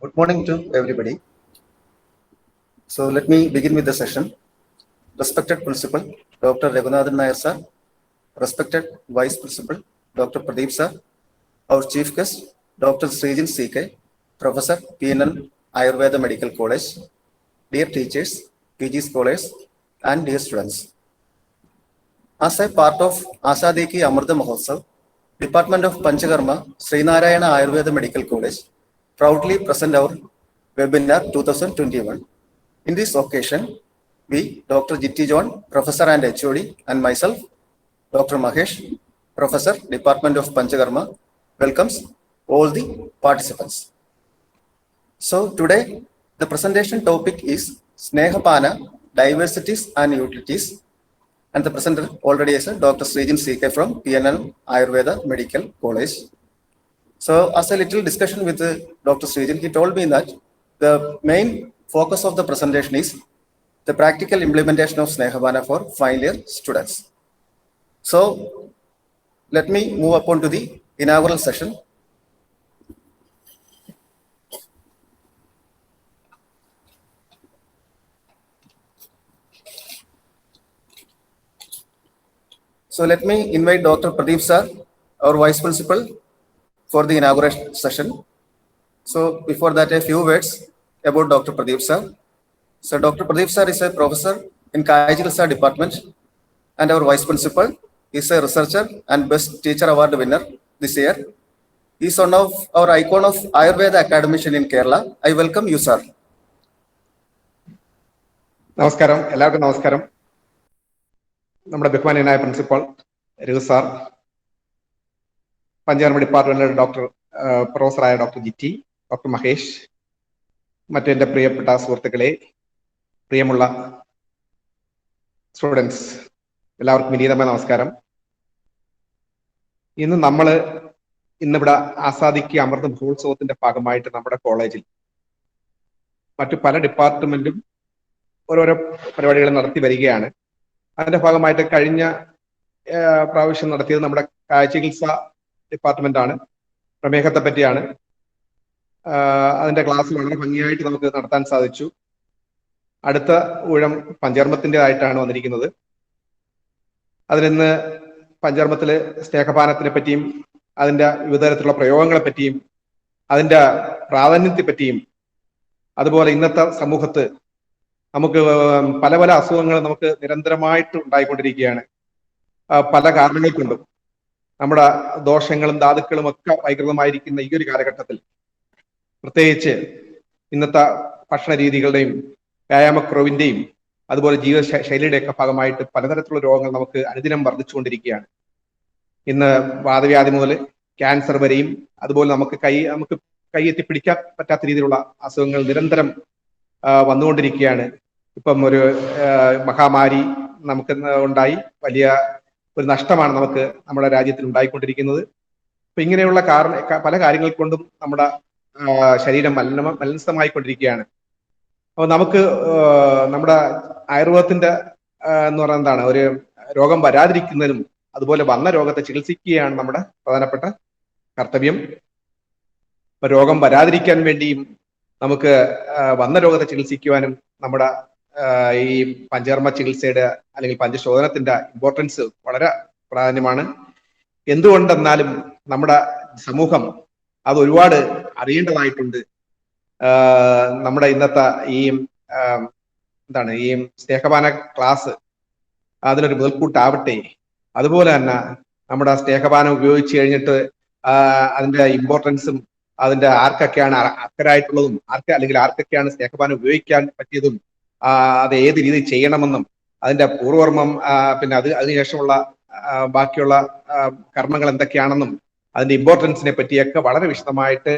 Good morning to everybody. So let me begin with the session. Respected Principal, Dr. Raghunathan Nair sir, respected Vice Principal, Dr. Pradeep sir, our Chief Guest, Dr. Srijin CK, Professor PNL Ayurveda Medical College, dear teachers, PG scholars, and dear students. As a part of Asadiki Amrita Mahotsav, Department of Panchakarma, Srinarayana Ayurveda Medical College, proudly present our webinar 2021. In this occasion, we, Dr. Jitti John, Professor and HOD, and myself, Dr. Mahesh, Professor, Department of Panchakarma, welcomes all the participants. So today, the presentation topic is Snehapana, Diversities and Utilities, and the presenter already is Dr. Srijin CK from PNL Ayurveda Medical College. So as a little discussion with Dr. Srijin, he told me that the main focus of the presentation is the practical implementation of Snehapana for final year students. So let me move upon to the inaugural session. So let me invite Dr. Pradeep sir, our Vice Principal, for the inauguration session. So before that, a few words about Dr. Pradeep sir. So Dr. Pradeep sir is a professor in Kayajilsa department and our Vice Principal. He is a researcher and Best Teacher Award winner this year. He is one of our icon of Ayurveda academician in Kerala. I welcome you, sir. Namaskaram, എല്ലാവർക്കും നമസ്കാരം. നമ്മുടെ ബഹുമാന്യനായ principal Raghu sir, Panchakarma ഡിപ്പാർട്ട്മെന്റിലെ പ്രൊഫസറായ doctor Giti, doctor Mahesh, മറ്റെന്റെ പ്രിയപ്പെട്ട സുഹൃത്തുക്കളെ, പ്രിയമുള്ള സ്റ്റുഡൻസ്, എല്ലാവർക്കും വിനീതമായ നമസ്കാരം. ഇന്നിവിടെ ആസാദിക്ക് അമൃത മഹോത്സവത്തിന്റെ ഭാഗമായിട്ട് നമ്മുടെ കോളേജിൽ മറ്റു പല ഡിപ്പാർട്ട്മെന്റും ഓരോരോ പരിപാടികൾ നടത്തി വരികയാണ്. അതിന്റെ ഭാഗമായിട്ട് കഴിഞ്ഞ പ്രാവശ്യം നടത്തിയത് നമ്മുടെ കാഴ്ചചികിത്സ ഡിപ്പാർട്ട്മെന്റ് ആണ്. പ്രമേഹത്തെ പറ്റിയാണ്. അതിന്റെ ക്ലാസ് വളരെ ഭംഗിയായിട്ട് നമുക്ക് നടത്താൻ സാധിച്ചു. അടുത്ത ഊഴം പഞ്ചകർമ്മത്തിൻ്റെതായിട്ടാണ് വന്നിരിക്കുന്നത്. അതിലിന്ന് പഞ്ചകർമ്മത്തില് സ്നേഹപാനത്തിനെ പറ്റിയും അതിന്റെ വിവിധ തരത്തിലുള്ള പ്രയോഗങ്ങളെ പറ്റിയും അതിന്റെ പ്രാധാന്യത്തെ പറ്റിയും, അതുപോലെ ഇന്നത്തെ സമൂഹത്ത് നമുക്ക് പല പല അസുഖങ്ങൾ നമുക്ക് നിരന്തരമായിട്ട് ഉണ്ടായിക്കൊണ്ടിരിക്കുകയാണ്. പല കാരണങ്ങൾ കൊണ്ടും നമ്മുടെ ദോഷങ്ങളും ധാതുക്കളും ഒക്കെ വൈകൃതമായിരിക്കുന്ന ഈ ഒരു കാലഘട്ടത്തിൽ, പ്രത്യേകിച്ച് ഇന്നത്തെ ഭക്ഷണ രീതികളുടെയും വ്യായാമക്കുറവിന്റെയും അതുപോലെ ജീവിതശൈലിയുടെയൊക്കെ ഭാഗമായിട്ട് പലതരത്തിലുള്ള രോഗങ്ങൾ നമുക്ക് അനുദിനം വർദ്ധിച്ചുകൊണ്ടിരിക്കുകയാണ്. ഇന്ന് വാതവ്യാധി മുതൽ ക്യാൻസർ വരെയും, അതുപോലെ നമുക്ക് കൈയെത്തി പിടിക്കാൻ പറ്റാത്ത രീതിയിലുള്ള അസുഖങ്ങൾ നിരന്തരം വന്നുകൊണ്ടിരിക്കുകയാണ്. ഇപ്പം ഒരു മഹാമാരി നമുക്ക് ഉണ്ടായി, വലിയ ഒരു നഷ്ടമാണ് നമുക്ക് നമ്മുടെ രാജ്യത്തിൽ ഉണ്ടായിക്കൊണ്ടിരിക്കുന്നത്. അപ്പൊ ഇങ്ങനെയുള്ള പല കാര്യങ്ങൾ കൊണ്ടും നമ്മുടെ ശരീരം മലിനമായിക്കൊണ്ടിരിക്കുകയാണ്. അപ്പൊ നമുക്ക് നമ്മുടെ ആയുർവേദത്തിന്റെ എന്ന് പറയുന്നത് എന്താണ്, ഒരു രോഗം വരാതിരിക്കുന്നതിനും അതുപോലെ വന്ന രോഗത്തെ ചികിത്സിക്കുകയാണ് നമ്മുടെ പ്രധാനപ്പെട്ട കർത്തവ്യം. അപ്പൊ രോഗം വരാതിരിക്കാൻ വേണ്ടിയും നമുക്ക് വന്ന രോഗത്തെ ചികിത്സിക്കുവാനും നമ്മുടെ ഈ പഞ്ചകർമ്മ ചികിത്സയുടെ അല്ലെങ്കിൽ പഞ്ചശോധനത്തിന്റെ ഇമ്പോർട്ടൻസ് വളരെ പ്രാധാന്യമാണ്. എന്തുകൊണ്ടെന്നാലും നമ്മുടെ സമൂഹം അത് ഒരുപാട് അറിയേണ്ടതായിട്ടുണ്ട്. നമ്മുടെ ഇന്നത്തെ ഈ ഈ സ്നേഹപാന ക്ലാസ് അതിനൊരു മുതൽക്കൂട്ടാവട്ടെ. അതുപോലെ തന്നെ നമ്മുടെ സ്നേഹപാനം ഉപയോഗിച്ച് കഴിഞ്ഞിട്ട് അതിന്റെ ഇമ്പോർട്ടൻസും അതിന്റെ ആർക്കൊക്കെയാണ് അക്കരായിട്ടുള്ളതും ആർക്കൊക്കെയാണ് സ്നേഹപാനം ഉപയോഗിക്കാൻ പറ്റിയതും അത് ഏത് രീതിയിൽ ചെയ്യണമെന്നും അതിന്റെ പൂർവകർമ്മം പിന്നെ അതിനുശേഷമുള്ള ബാക്കിയുള്ള കർമ്മങ്ങൾ എന്തൊക്കെയാണെന്നും അതിന്റെ ഇമ്പോർട്ടൻസിനെ പറ്റിയൊക്കെ വളരെ വിശദമായിട്ട്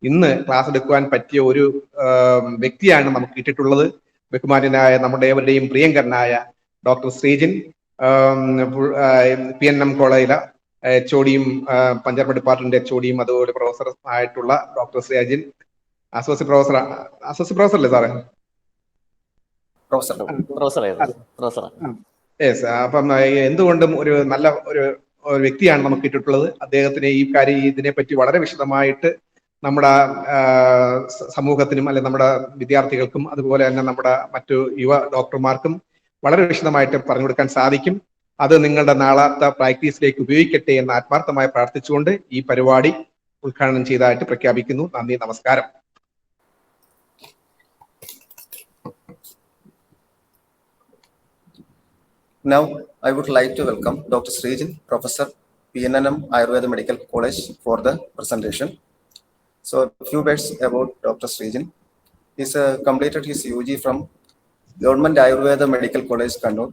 ഇന്ന് ക്ലാസ് എടുക്കുവാൻ പറ്റിയ ഒരു വ്യക്തിയാണ് നമുക്ക് കിട്ടിയിട്ടുള്ളത്. ബഹുമാന്യനായ നമ്മുടെ ഏവരുടെയും പ്രിയങ്കരനായ ഡോക്ടർ ശ്രീജിൻ, PNM കോളേജിലെ HODയും പഞ്ചകർമ്മ ഡിപ്പാർട്ട്മെന്റ് HODയും അതുപോലെ പ്രൊഫസർ ആയിട്ടുള്ള ഡോക്ടർ ശ്രീജിൻ, അസോസിയേറ്റ് പ്രൊഫസർ അല്ലേ സാറേ? യെസ്. അപ്പം എന്തുകൊണ്ടും ഒരു നല്ല ഒരു വ്യക്തിയാണ് നമുക്ക് കിട്ടിയിട്ടുള്ളത്. അദ്ദേഹത്തിന് ഇതിനെപ്പറ്റി വളരെ വിശദമായിട്ട് നമ്മുടെ സമൂഹത്തിനും അല്ലെങ്കിൽ നമ്മുടെ വിദ്യാർത്ഥികൾക്കും അതുപോലെ തന്നെ നമ്മുടെ മറ്റു യുവ ഡോക്ടർമാർക്കും വളരെ വിശദമായിട്ട് പറഞ്ഞു കൊടുക്കാൻ സാധിക്കും. അത് നിങ്ങളുടെ നാളത്തെ പ്രാക്ടീസിലേക്ക് ഉപയോഗിക്കട്ടെ എന്ന് ആത്മാർത്ഥമായി പ്രാർത്ഥിച്ചുകൊണ്ട് ഈ പരിപാടി ഉദ്ഘാടനം ചെയ്തതായിട്ട് പ്രഖ്യാപിക്കുന്നു. നന്ദി, നമസ്കാരം. Now, I would like to welcome Dr. Srijin, Professor, PNNM Ayurveda Medical College, for the presentation. So, a few words about Dr. Srijin. He completed his UG from Government Ayurveda Medical College, Kannur.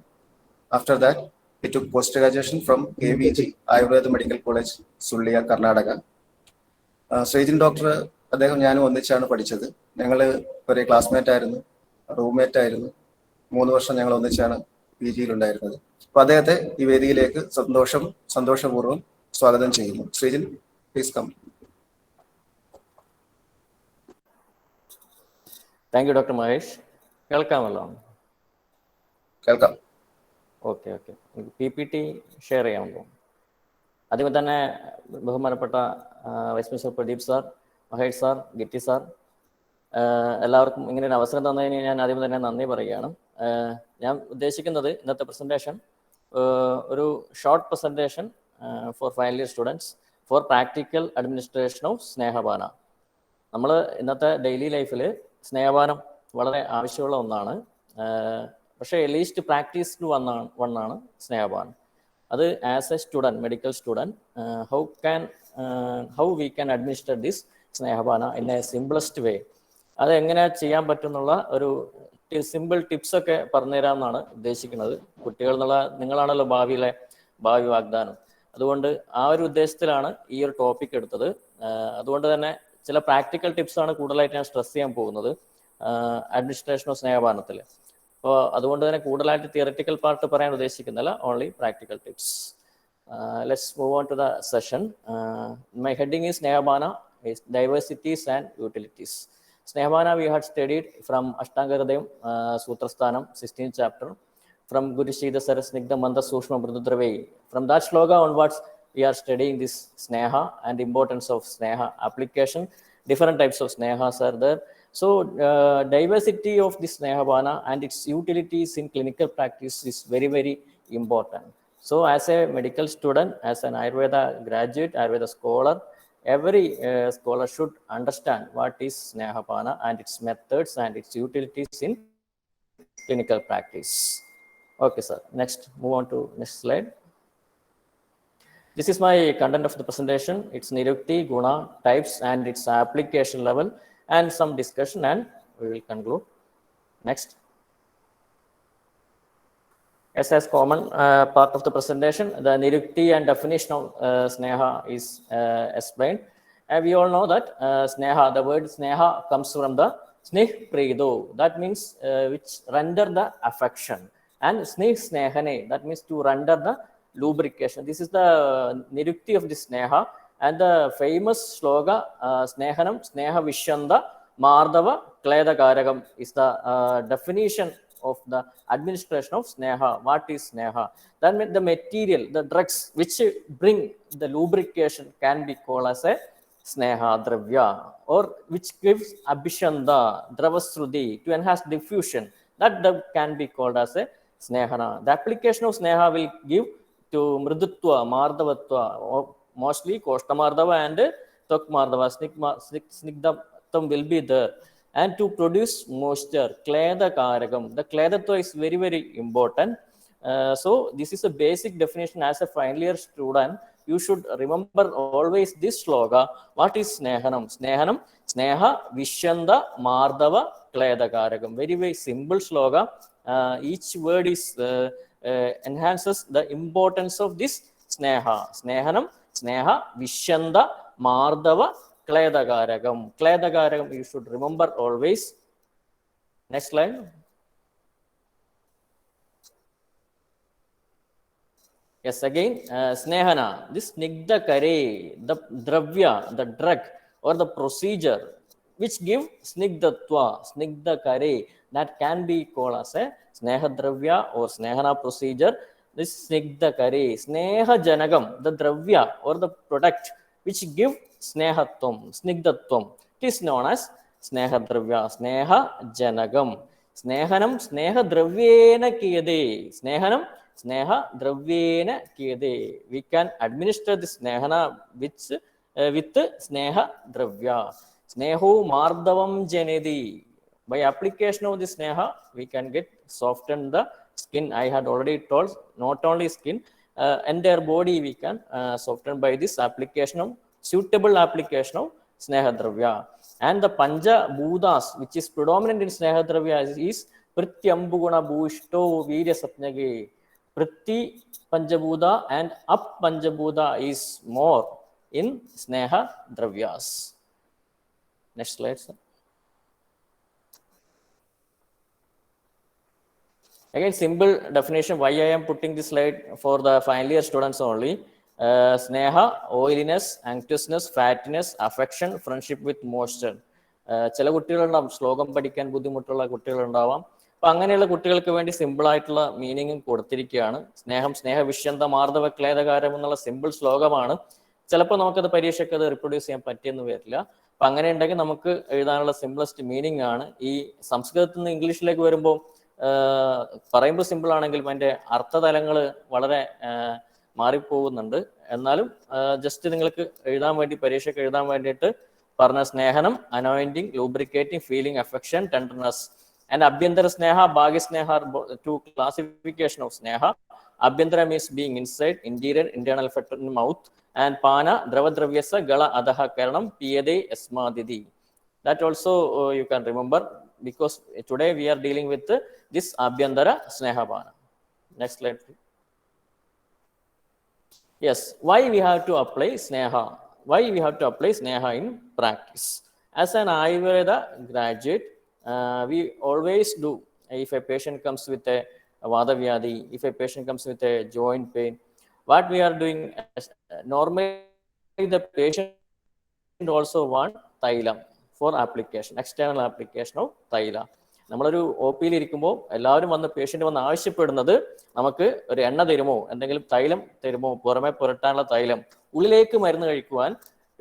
After that, he took post-graduation from KVG Ayurveda Medical College, Sulliya, Karnataka. Srijin Doctor, അദ്ദേഹം ഞാനും ഒന്നിച്ചാണ് പഠിച്ചത്. ഞങ്ങൾ ഒരേ classmate ആയിരുന്നു, roommate ആയിരുന്നു. 3 വർഷം ഞങ്ങൾ ഒന്നിച്ചാണ് PG ഉണ്ടായിരുന്നത്. അപ്പൊ അദ്ദേഹത്തെ ഈ വേദിയിലേക്ക് സന്തോഷപൂർവ്വം സ്വാഗതം ചെയ്യുന്നു. Srijin, please come. Thank you doctor Mahesh. കേൾക്കാമല്ലോ? കേൾക്കാം. ഓക്കെ. PPT ഷെയർ ചെയ്യാമല്ലോ? ആദ്യമേ തന്നെ ബഹുമാനപ്പെട്ട vice principal Pradeep sir, Mahesh sir, Giti sir, എല്ലാവർക്കും ഇങ്ങനെ ഒരു അവസരം തന്നതിന് ഞാൻ ആദ്യം തന്നെ നന്ദി പറയുകയാണ്. ഞാൻ ഉദ്ദേശിക്കുന്നത് ഇന്നത്തെ പ്രസൻറ്റേഷൻ ഒരു short presentation for final year students for practical administration of സ്നേഹപാന. നമ്മൾ ഇന്നത്തെ ഡെയിലി ലൈഫിൽ സ്നേഹപാനം വളരെ ആവശ്യമുള്ള ഒന്നാണ്. പക്ഷേ ലീസ്റ്റ് പ്രാക്ടീസ്ഡ് വണ്ണാണ് സ്നേഹപാനം. അത് as a student, medical student, how we can administer this സ്നേഹപാന ഇൻ എ സിംപ്ലസ്റ്റ് വേ, അത് എങ്ങനെ ചെയ്യാൻ പറ്റുന്നുള്ള ഒരു സിമ്പിൾ ടിപ്സൊക്കെ പറഞ്ഞുതരാമെന്നാണ് ഉദ്ദേശിക്കുന്നത്. കുട്ടികൾ എന്നുള്ള നിങ്ങളാണല്ലോ ഭാവി വാഗ്ദാനം. അതുകൊണ്ട് ആ ഒരു ഉദ്ദേശത്തിലാണ് ഈ ഒരു ടോപ്പിക് എടുത്തത്. അതുകൊണ്ട് തന്നെ ചില പ്രാക്ടിക്കൽ ടിപ്സാണ് കൂടുതലായിട്ട് ഞാൻ സ്ട്രെസ് ചെയ്യാൻ പോകുന്നത് അഡ്മിനിസ്ട്രേഷൻ ഓഫ് സ്നേഹപാനത്തിൽ. അപ്പോൾ അതുകൊണ്ട് തന്നെ കൂടുതലായിട്ട് തിയററ്റിക്കൽ പാർട്ട് പറയാൻ ഉദ്ദേശിക്കുന്നില്ല, only practical tips. Let's move on to the session. My heading is സ്നേഹപാന, diversities and utilities. Snehapana we had studied from Ashtanga Hridayam Sutrasthanam 16th chapter, from Guru Shida Sarasnigdha Manda Sushma Mrududraveyi. From that shloka onwards we are studying this sneha and importance of sneha application. Different types of snehas are there. So diversity of this snehapana and its utilities in clinical practice is very, very important. So as a medical student, as an Ayurveda graduate, Ayurveda scholar, every scholar should understand what is Snehapana and its methods and its utilities in clinical practice. Okay, sir. Next, move on to next slide. This is my content of the presentation. It's Nirukti, Guna, types and its application level, and some discussion, and we will conclude. Next. As common part of the presentation, the Nirukti and definition of Sneha is explained. And we all know that Sneha, the word Sneha comes from the Sneh Predo, that means which render the affection. And Sneh Snehane, that means to render the lubrication. This is the Nirukti of the Sneha. And the famous sloga, Snehanam, Sneha Vishanda, Mardava, Kleda Karagam is the definition of the administration of Sneha. What is Sneha? That means the material, the drugs which bring the lubrication can be called as a Sneha Dravya, or which gives Abhishanda, Dravasruti to enhance diffusion. That can be called as a Snehana. The application of Sneha will give to Mridutva, Mardavatva, or mostly Koshtamardava and Tokmardava, Snigdhatam will be there. And to produce moisture, Kleda Karagam. The Kledatva is very, very important. So this is a basic definition. As a final year student, you should remember always this sloga. What is Snehanam? Snehanam, Sneha, Vishanda, Mardava, Kleda Karagam. Very, very simple sloga. Each word is enhances the importance of this Sneha. Snehanam, Sneha, Vishanda, Mardava, Kledagaragam. Kledagaragam you should remember always. Next slide. Yes, again, Snehana, this Snigdha Kare, the Dravya, the drug or the procedure which give Snigdhatva, Snigdha Kare, that can be called as a Sneha Dravya or Snehana procedure. This Snigdha Kare, Sneha Janagam, the Dravya or the product which give snehatvam, snigdatvam. It is known as snehadravya, sneha janagam. Snehanam sneha dravyena kiyade. Snehanam sneha dravyena kiyade. We can administer this snehana with sneha dravya. Sneho mardavam janedi. By application of this sneha, we can get soften the skin. I had already told, not only skin, entire body we can soften by this application of suitable application of sneha dravya. And the Panja Bhudas, which is predominant in sneha dravya, is Prityambuguna Bhushto Virya Satnyage. Priti Panjabhuda and Up Panjabhuda is more in sneha dravyas. Next slide, sir. Again, simple definition why I am putting this slide for the final year students only. Sneha, oiliness, anxiousness, fattiness, affection, friendship with moisture. ചില കുട്ടികളുണ്ടാവും ശ്ലോകം പഠിക്കാൻ ബുദ്ധിമുട്ടുള്ള കുട്ടികളുണ്ടാവാം. അപ്പം അങ്ങനെയുള്ള കുട്ടികൾക്ക് വേണ്ടി simple ആയിട്ടുള്ള മീനിങ്ങും കൊടുത്തിരിക്കുകയാണ്. സ്നേഹം, സ്നേഹവിഷ്യന്ത മാർദ്ദവ ക്ലേദകാരം എന്നുള്ള സിമ്പിൾ ശ്ലോകമാണ്. ചിലപ്പോൾ നമുക്കത് പരീക്ഷയ്ക്ക് അത് റിപ്രൊഡ്യൂസ് ചെയ്യാൻ പറ്റിയെന്ന് വരില്ല. അപ്പം അങ്ങനെ ഉണ്ടെങ്കിൽ നമുക്ക് എഴുതാനുള്ള സിംപ്ലസ്റ്റ് മീനിങ് ആണ്. ഈ സംസ്കൃതത്തിൽ നിന്ന് ഇംഗ്ലീഷിലേക്ക് വരുമ്പോൾ പറയുമ്പോൾ സിമ്പിൾ ആണെങ്കിലും അതിൻ്റെ അർത്ഥതലങ്ങൾ വളരെ മാറിപ്പോകുന്നുണ്ട്. എന്നാലും ജസ്റ്റ് നിങ്ങൾക്ക് എഴുതാൻ വേണ്ടി, പരീക്ഷയ്ക്ക് എഴുതാൻ വേണ്ടിയിട്ട് പറഞ്ഞ സ്നേഹനം, anointing, lubricating, feeling, affection, tenderness. And Abhyantara Sneha, Bhagya Sneha are two classification of Sneha. Abhyantara means being inside, interior, internal effect in mouth. And Pana, Drava Dravyasa, Gala Adaha Karanam, Piyade Esmadidi. That also you can remember, because today we are dealing with this Abhyantara Sneha Pana. Next slide, please. Yes, why we have to apply Sneha? Why we have to apply Sneha in practice? As an Ayurveda graduate, we always do. If a patient comes with a Vada Vyadhi, if a patient comes with a joint pain, what we are doing, normally the patient also want Thailam for application, external application of Thaila. നമ്മളൊരു O പിയിൽ ഇരിക്കുമ്പോൾ എല്ലാവരും വന്ന് patient വന്ന് ആവശ്യപ്പെടുന്നത് നമുക്ക് ഒരു എണ്ണ തരുമോ, എന്തെങ്കിലും തൈലം തരുമോ, പുറമെ പുരട്ടാനുള്ള തൈലം. ഉള്ളിലേക്ക് മരുന്ന് കഴിക്കുവാൻ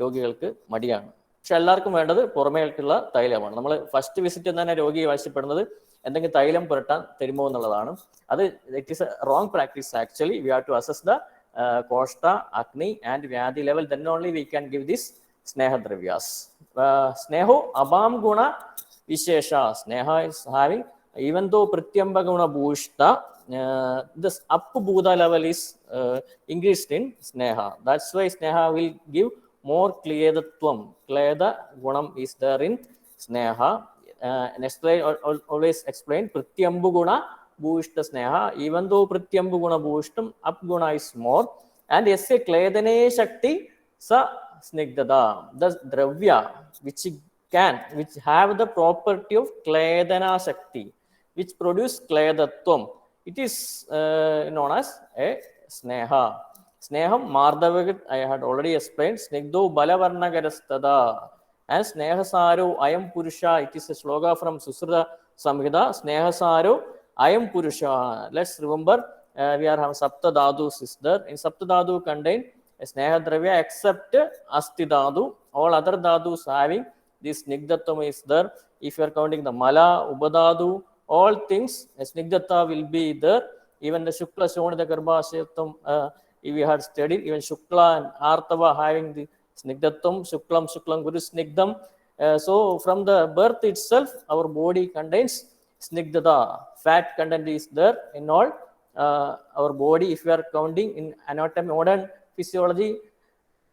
രോഗികൾക്ക് മടിയാണ്. പക്ഷെ എല്ലാവർക്കും വേണ്ടത് പുറമേക്കുള്ള തൈലമാണ്. നമ്മൾ ഫസ്റ്റ് വിസിറ്റ് തന്നെ രോഗി ആവശ്യപ്പെടുന്നത് എന്തെങ്കിലും തൈലം പുരട്ടാൻ തരുമോ എന്നുള്ളതാണ്. അത് it is a wrong practice actually. We have to assess the കോഷ്ട, അഗ്നി ആൻഡ് വ്യാധി level. Then only we can give this സ്നേഹദ്രവ്യാസ്. സ്നേഹോ അപാം ഗുണ വിശേഷ. സ്നേഹ is having, even though Prityamba Guna Bhushta, this up Buddha level is increased in Sneha. That's why Sneha will give more Kledatvam. Kleda Gunam is there in Sneha. Next slide, always explain Prityamba Guna Bhushta Sneha. Even though Prityamba Guna Bhushtam, up Guna is more. And yes, Kledane Shakti Sa Snigdada. The Dravya which have the property of Kledana Shakti, which produce Kledatvam. It is known as a Sneha. Sneham Mardavagat, I had already explained. Snigdho Balavarnagarastada. And Snehasaro Ayam Purusha. It is a sloga from Susruta Samhita. Snehasaro Ayam Purusha. Let's remember, we are having Sapta Dhadus is there. In Sapta Dhadu contain a Sneha Dravya except Asti Dhadu. All other Dhadus having this Snigdatvam is there. If you are counting the Mala, Ubadadu, all things, Snigdatta will be there. Even the Shukla, Shonada, Garbha, Sheptam, if we had studied, even Shukla and Artava having the Snigdatvam, Shuklam, Guru Snigdam. So from the birth itself, our body contains Snigdata. Fat content is there in all our body. If we are counting in anatomy, modern physiology,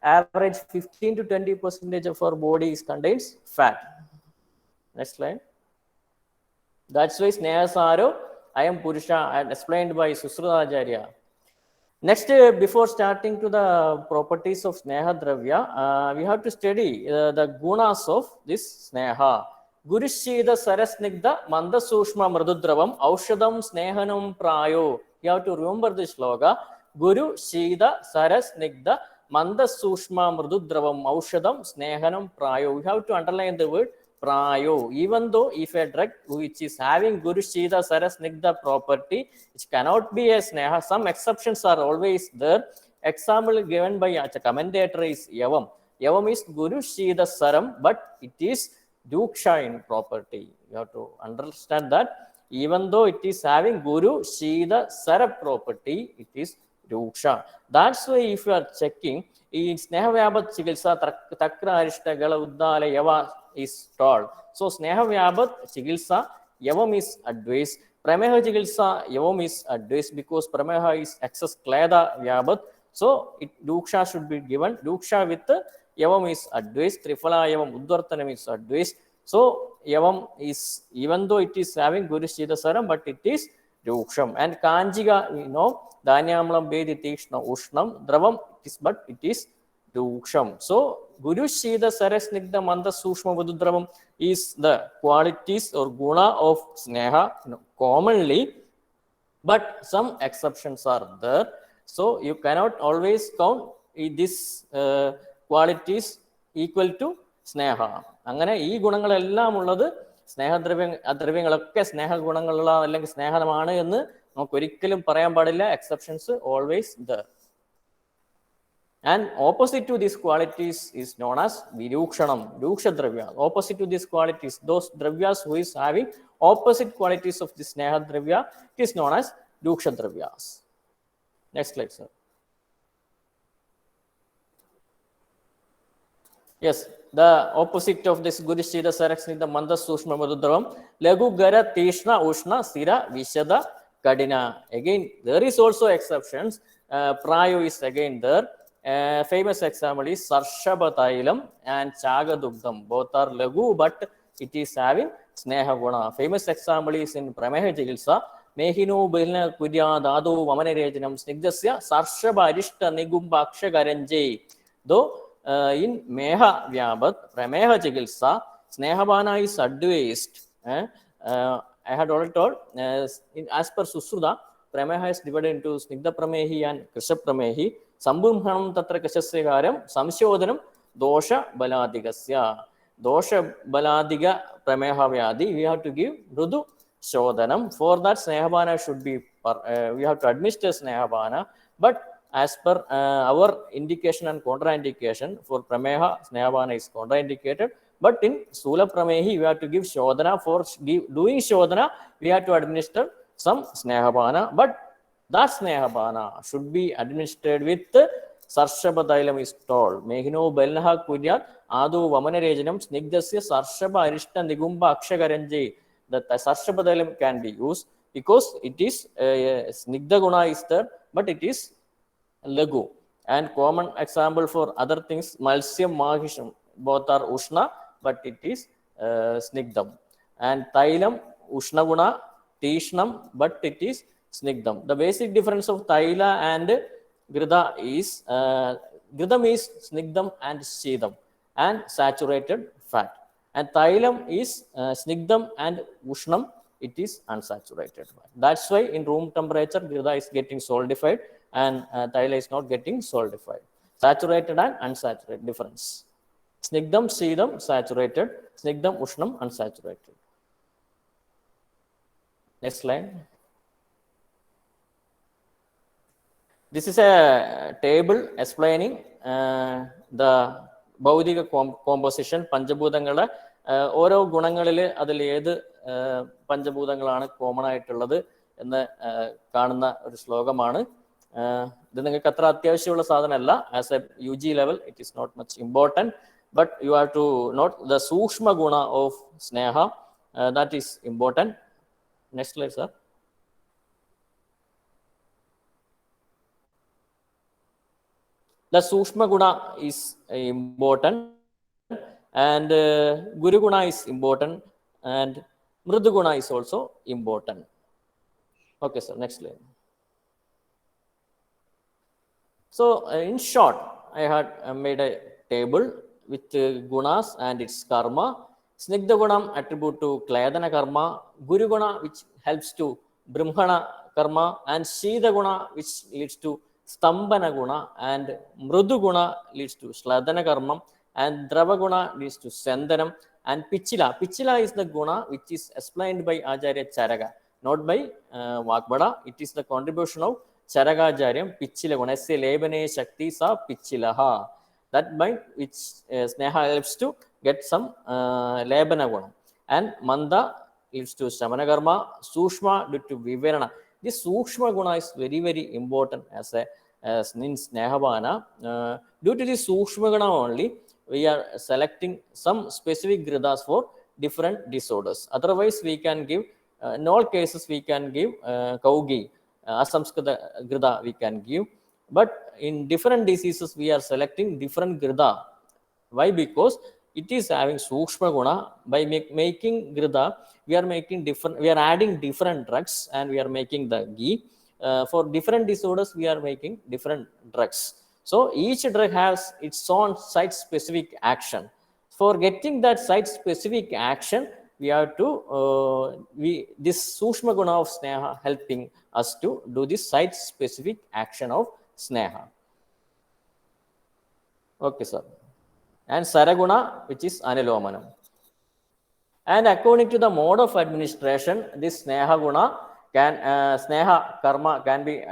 average 15 to 20% of our body contains fat. Next slide. That's why Snehasaro Ayam Purusha, explained by Susruta. Next, before starting to the properties of Sneha Dravya, we have to study the gunas of this Sneha. Guru Shida Sarasnigda Manda Sushma Mradudravam Aushadam Snehanam Prayo. You have to remember this sloga. Guru Shida Sarasnigda Manda Sushma Mrududravam Aushadam Snehanam Prayo. We have to underline the word Prayo. Even though if a drug which is having Guru Shida Sarasnigda property, which cannot be a Sneha, some exceptions are always there. Example given by a commentator is Yavam. Yavam is Guru Shida Saram, but it is Duksha in property. You have to understand that even though it is having Guru Shida Sara property, it is Duksha. That's why if you are checking, in Sneha Vyabat Chigilsa Takra Arishta Gala Uddala Yava is told. So Sneha Vyabat Chigilsa Yavam is advice. Prameha Chigilsa Yavam is advice because Prameha is excess Kleda Vyabat. So Duksha should be given. Duksha with Yavam is advice. Trifala Yavam Uddvartanam is advice. So Yavam is, even though it is having Guru Shida Saram, but it is Duksham. And Kanjiga, we know, Dhanyamlam Bedi Tikshna Ushnam, Dravam, but it is Duksham. So Guru Shida Sarasnigda Manda Sushma Vadudravam is the qualities or guna of Sneha commonly, but some exceptions are there. So you cannot always count these qualities equal to Sneha. അങ്ങനെ ഈ ഗുണങ്ങളെല്ലാം ഉള്ളത് ദ്രവ്യങ്ങളൊക്കെ സ്നേഹഗുണങ്ങളുള്ള അല്ലെങ്കിൽ സ്നേഹമാണ് എന്ന് നമുക്ക് ഒരിക്കലും പറയാൻ പാടില്ല. Exceptions always there. And opposite to these qualities is known as Virukshanam, Ruksha Dravya. Opposite to these qualities, those Dravyas who is having opposite qualities of the Sneha Dravya, it is known as Ruksha Dravyas. Next slide, sir. Yes, the opposite of this Guru Shida Saraksnida Manda Sushma Madudravam, Lagu Gara Tishna Ushna Sira Vishada Kadina. Again, there is also exceptions. Prayo is again there. Famous example is Sarshabhatailam and Chagadugdam. Both are Lagu, but it is having Sneha Guna. Famous example is in Prameha Chigilsa. Mehinu Bilna Kudya Dadu Vamanarejanam Snigdasya Sarshabha Arishta Nigumbaksha Garanje. Though in Meha Vyabat, Prameha Chigilsa, Snehabana is advised. I had already told, as per Susruda, Prameha is divided into Snigdha Pramehi and Krisha Pramehi. Sambhumhanam Tatra Kashasyaгаram, Samshodanam, Dosha Baladigasya. Dosha Baladiga Prameha Vyadi, we have to give Rudu Shodanam. For that, Snehabana should be, we have to administer Snehabana. But as per our indication and contraindication, for Prameha, Snehabana is contraindicated. But in Sula Pramehi, we have to give Shodana. For doing Shodana, we have to administer some Snehabana. But that Snehabana should be administered with Sarshabadailam is told. Mehino Belnaha Kudyat, Adu Vamanarejanam, Snigdasya Sarshabha Arishta Nigumba Akshagaranji. That Sarshabadailam can be used because it is Snigdha Guna is there, but it is Lagu. And common example for other things, Malsyam Mahisham, both are Ushna, but it is Snigdham. And Thailam, Ushna Guna, Tishnam, but it is Snigdham. The basic difference of Thaila and Grida is, Gridam is Snigdham and Shidam and saturated fat. And Thailam is Snigdham and Ushnam, it is unsaturated fat. That's why in room temperature, Grida is getting solidified and Thaila is not getting solidified. Saturated and unsaturated difference. Snigdham, Shidam, saturated. Snigdham, Ushnam, unsaturated. Next slide. This is a table explaining the Bhaudika composition, Panchabhutangala, ഓരോ ഗുണങ്ങളിൽ അതിൽ ഏത് പഞ്ചഭൂതങ്ങളാണ് common ആയിട്ടുള്ളത് എന്ന് കാണുന്ന ഒരു ശ്ലോകമാണ്. ഇത് നിങ്ങൾക്ക് അത്ര അത്യാവശ്യമുള്ള സാധനമല്ല. As a UG level it is not much important, but you have to note the സൂക്ഷ്മ ഗുണ ഓഫ് സ്നേഹ, that is important. Next slide sir. The Sushma Guna is important, and Guru Guna is important, and Mridu Guna is also important. Okay, sir, next slide. So, in short, I had made a table with Gunas and its karma. Snigdha Gunam attribute to Klayadana karma, Guru Guna which helps to Brahmana karma, and Shida Guna which leads to Stambana Guna, and Mrudu Guna leads to Shladana Karmam, and Drava Guna leads to Sendanam, and Pichila. Pichila is the Guna which is explained by Acharya Charaga, not by Vakbada. It is the contribution of Charagacharyam, Pichila Guna. Se Lebane Shakti Sa Pichilaha. that bind which Sneha helps to get some Lebana Gunam. And Manda leads to Shamana Karma, Sushma due to Viverana. This Sushma Guna is very, very important as in Snehavana. Due to this Sushma Guna only, we are selecting some specific gridas for different disorders. Otherwise, we can give, in all cases, we can give Kaugi, Asamskrita grida we can give. But in different diseases, we are selecting different grida. Why? Because it is having Sukshma Guna. By making grida, we are adding different drugs and we are making the ghee. For different disorders, we are making different drugs. So each drug has its own site-specific action. For getting that site-specific action, we have to, this Sushma Guna of Sneha helping us to do this site-specific action of Sneha. Okay, sir. And Saraguna, which is Anilomanam. And according to the mode of administration, this Sneha Guna can, Sneha Karma can be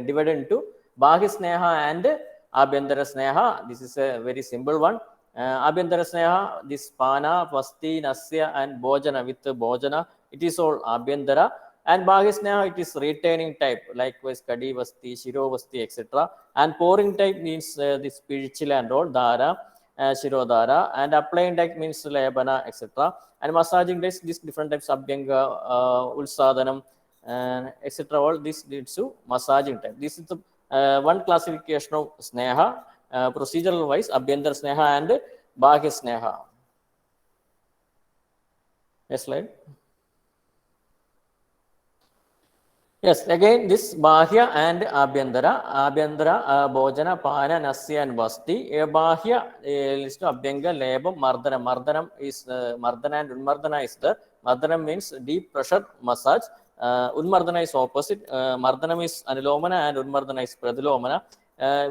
divided into Bahi Sneha and Abhyantara Sneha. This is a very simple one. Abhyantara Sneha, this Pana, Vasti, Nasya and Bhojana with Bhojana, it is all Abhyantara. And Bahi Sneha, it is retaining type, likewise Kadi Vasti, Shiro Vasti, etc. And pouring type means this spiritual and all, Dara, Shirodhara. And applying type means Lebana, etc. And massaging types, these different types, Abhyanga, Ulsadhanam, etc. All this leads to massaging type. This is the one classification of Sneha, procedural wise, Abhyantara Sneha and Bahi Sneha. Next slide. Yes, again this Bahya and Abhyantara. Abhyantara, Bhojana, Pana, Nasya and Vasti. Bahya list to Abhyanga, Lebam, Mardana. Mardanam is Mardana and Unmardana is there. Mardanam means deep pressure massage. Unmardana is opposite. Mardanam is Anilomana and Unmardana is Pradilomana.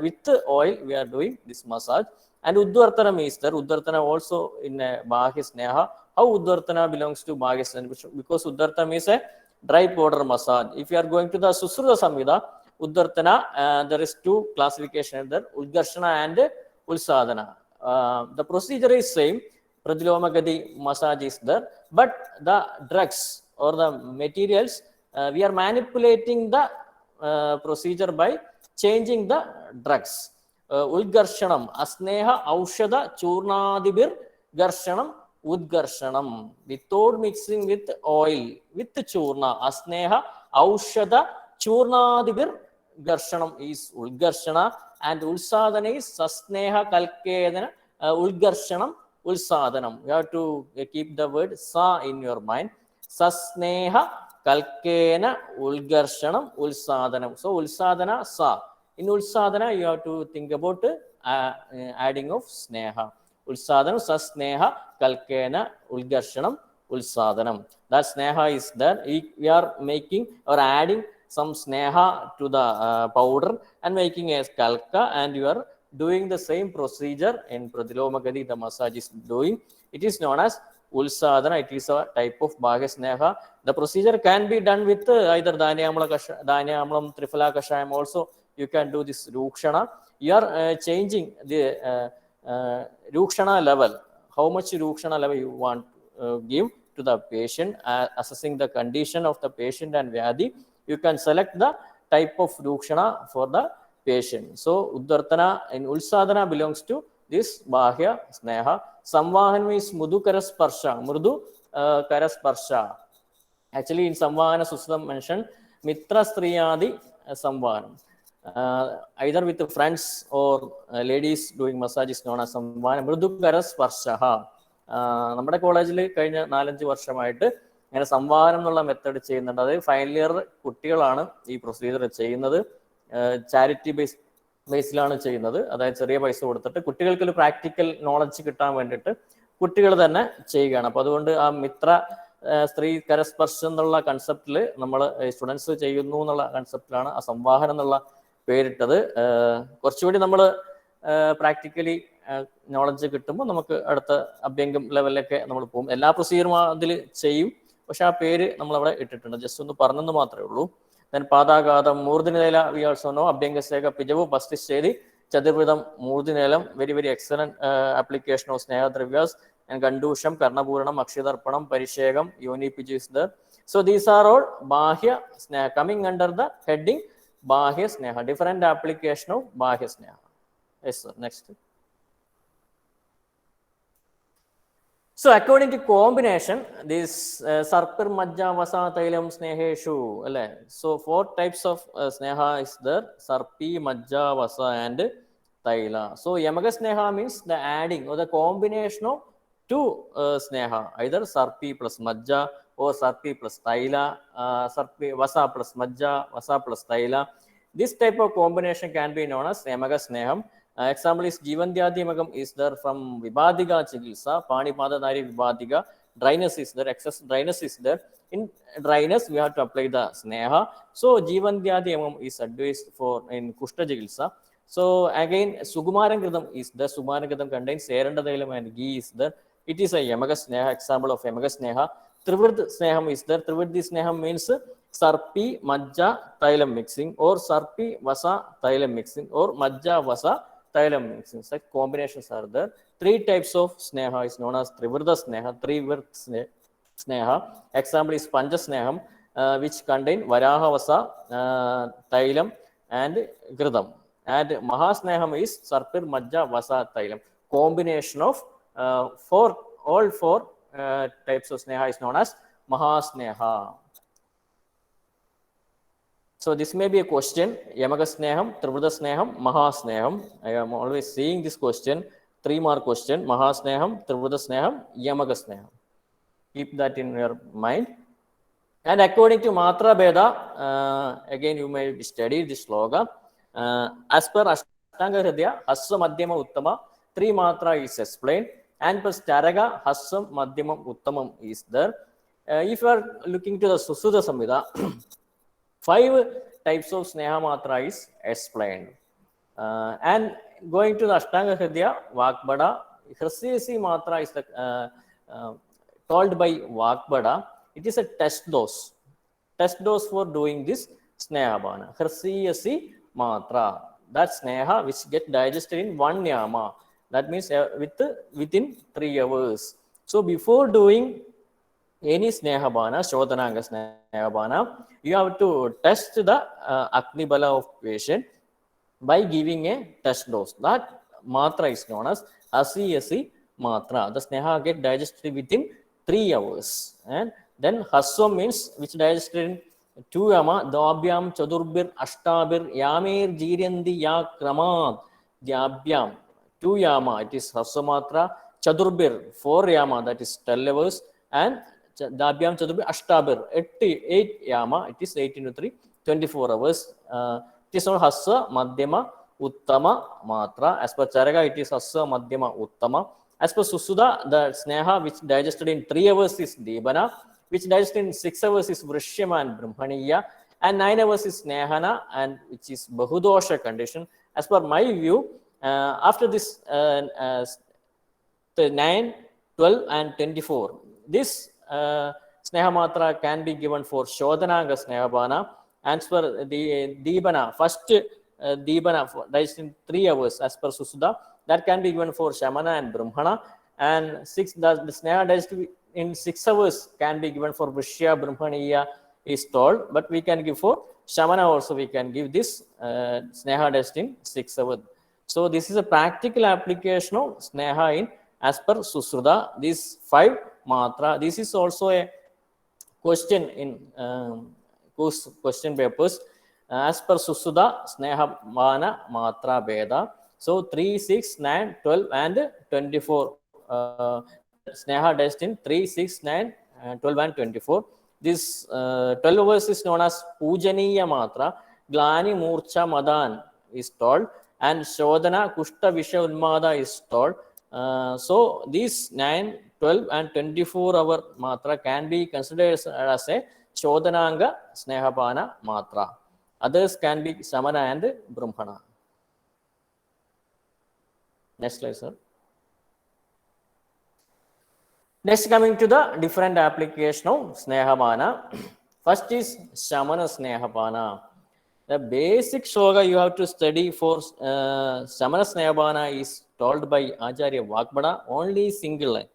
With oil we are doing this massage. And Uddvartanam is there. Uddvartana also in Bahya Sneha. How Uddvartana belongs to Bahya Sneha? Because Uddvartanam is a dry powder massage. If you are going to the Susruta Samhita, Uddvartana, there is two classifications there, Udgarshana and Ulsadhana. The procedure is same, Pradiloma Gadi massage is there, but the drugs or the materials, we are manipulating the procedure by changing the drugs. Udgarshanam, Asneha, Aushada, Churnadibir, Garshanam, Udgarshanam, without mixing with oil, with Churna, Asneha, Aushada, Churnadibir, Garshanam is Udgarshana, and Ulsadhana is Sasneha Kalkedana, Udgarshanam, Ulsadhanam. You have to keep the word Sa in your mind. Sasneha Kalkena, Ulgarshanam, Ulsadhanam. So Ulsadhana, Sa. In Ulsadhana, you have to think about adding of Sneha. Ulsadhanam, Sasneha, Kalkena, Ulgarshanam, Ulsadhanam. That Sneha is there. We are making or adding some Sneha to the powder and making a Kalka, and you are doing the same procedure in Pradiloma Gadi, the massage is doing. It is known as Ulsadhana. It is a type of Bahya Sneha. The procedure can be done with either Dhanyamlam, Triphala Kashayam also. You can do this Rukshana. You are changing the Rukshana level, how much Rukshana level you want to give to the patient, assessing the condition of the patient and Vyadhi. You can select the type of Rukshana for the patient. So, Uddvartana in Ulsadhana belongs to this Bahya Sneha. Samvahan means Mudhu Karasparsha. Murdu Karasparsha. Actually, in Samvahana, Susudam mentioned Mitra Striyadi Samvahanam. Either with the friends or ladies doing massage is known as Samvahana. Mrudu Karasparshaha. നമ്മുടെ കോളേജിൽ കഴിഞ്ഞ 4-5 വർഷമായിട്ട് ഇങ്ങനെ സംവാഹനം എന്നുള്ള method ചെയ്യുന്നുണ്ട്. അത് final year കുട്ടികളാണ് ഈ പ്രൊസീജിയർ ചെയ്യുന്നത്. ചാരിറ്റി ബേസിലാണ് ചെയ്യുന്നത്. അതായത് ചെറിയ പൈസ കൊടുത്തിട്ട് കുട്ടികൾക്ക് ഒരു പ്രാക്ടിക്കൽ നോളജ് കിട്ടാൻ വേണ്ടിയിട്ട് കുട്ടികൾ തന്നെ ചെയ്യുകയാണ്. അപ്പോൾ അതുകൊണ്ട് ആ മിത്ര സ്ത്രീ കരസ്പർശം എന്നുള്ള കൺസെപ്റ്റിൽ നമ്മൾ സ്റ്റുഡൻസ് ചെയ്യുന്നു എന്നുള്ള കൺസെപ്റ്റിലാണ് ആ സംവാഹനം എന്നുള്ള പേരിട്ടത്. കുറച്ചുകൂടി നമ്മൾ പ്രാക്ടിക്കലി നോളജ് കിട്ടുമ്പോൾ നമുക്ക് അടുത്ത അഭ്യംഗം ലെവലിലൊക്കെ നമ്മൾ പോകും. എല്ലാ പ്രൊസീജിയറും അതിൽ ചെയ്യും, പക്ഷെ ആ പേര് നമ്മളവിടെ ഇട്ടിട്ടുണ്ട്. ജസ്റ്റ് ഒന്ന് പറഞ്ഞെന്ന് മാത്രമേ ഉള്ളൂ. Then Padagadam, Murdinela, we also know Abhyanga Sega Pijavu, Bastis Sedi. Chaturvidam, Murdinalam, very, very excellent application of Sneha Dravyas, and Gandusham, Karnapuranam, Akshadarpanam, Parishegam, Yonipiji is there. So these are all Bahya Sneha coming under the heading Bahya Sneha, different application of Bahya Sneha. Yes, sir. Next. So according to combination, this Sarpir Majja Vasa Tailam Sneheshu. So 4 types of Sneha is there: Sarpi, Majja, Vasa, and Taila. So Yamaga Sneha means the adding or the combination of 2 Sneha, either Sarpi plus Majja or Sarpi plus Taila, Sarpi Vasa plus Majja, Vasa plus Taila. This type of combination can be known as Yamaga Sneham. Example is Jivandyadimagam is there from Vibhadiga Chikilsa, Panipadadari Vibhadiga, dryness is there, excess dryness is there. In dryness, we have to apply the Sneha. So Jivandyadimagam is advised for in Kushta Chikilsa. So again, Sugumaran Gridam is there. Sugumaran Gridam contains Serandadailam and ghee is there. It is a Yamaga Sneha, example of Yamaga Sneha. Trivird Sneham is there. Trivirdi Sneham means Sarpi, Majja, Thailam mixing, or Sarpi, Vasa, Thailam mixing, or Majja, Vasa, Thailam mixing. Such combinations are there. 3 types of Sneha is known as Trivirda Sneha, Trivird Sneha. Example is Panja Sneham, which contain Varaha Vasa, Thailam, and Gridam. And Mahasneham is Sarpir, Majja, Vasa, Thailam. Combination of all 4 types of Sneha is known as Mahasneha. So this may be a question: Yamaga Sneham, Trivrida Sneham, Mahasneham. I am always seeing this question, 3-mark question: Mahasneham, Trivrida Sneham, Yamaga Sneham. Keep that in your mind. And according to Matra Beda, again you may study this sloga. As per Ashtanga Hridaya, Hasya Madhyama Uttama, 3 Matra is explained. And per Staraga, Hasya Madhyamam Uttamam is there. If you are looking to the Susuda Samhita, 5 types of Sneha Matra is explained. And going to the Ashtanga Hridaya, Vakbada, Hrisyasi Matra is told by Vakbada. It is a test dose. Test dose for doing this Sneha Bana. Hrisyasi Matra. That Sneha which get digested in 1 yama. That means within 3 hours. So before doing any Sneha Bana, Shodhananga Sneha Bana, you have to test the Agni Bala of patient by giving a test dose. That Matra is known as Asiyasi Matra. The Sneha get digested within 3 hours. And then Haswa means which digested in 2 yama, Dabhyam, Chadurbir, Ashtabir, Yamir, Jiryandi, Ya Kramat, Dabhyam, 2 yama, it is Haswa Matra, Chadurbir, 4 yama, that is 12 hours, and Dabhyam, Chadurbir, Ashtabir, 8 yama, it is 8 into 3, 24 hours. It is not Hasya, Madhyama, Uttama, Matra. As per Charaga, it is Hasya, Madhyama, Uttama. As per Susuda, the Sneha which digested in 3 hours is Debana, which digested in 6 hours is Vrishyama and Brahmaniya, and 9 hours is Snehana, and which is Bahudosha condition. As per my view, after this 9, 12, and 24, this Sneha Matra can be given for Shodhananga Sneha Bana. As per the Dibana, first Dibana digested in 3 hours, as per Susuda, that can be given for Shamana and Brahmana. And the Sneha digested in 6 hours can be given for Vrishya, Brahmaniya is told, but we can give for Shamana also, we can give this Sneha digested in 6 hours. So this is a practical application of Sneha in as per Susruta, these 5 Matra. This is also a question in question papers. As per Susruta, Sneha Mana Matra Beda. So 3, 6, 9, 12, and 24. Sneha digested in 3, 6, 9, 12, and 24. This 12 hours is known as Pujaniya Matra. Glani Murcha Madan is told, and Shodhana Kushta Visha Unmada is told. So these 9, 12, and 24 hour Matra can be considered as a Shodhananga Snehapana Matra. Others can be Samana and Brahmana. Next slide, sir. Next, coming to the different application of Snehabana. First is Shamana Snehabana. The basic shloka you have to study for Samana Snehapana is told by Acharya Vakbada, only single line.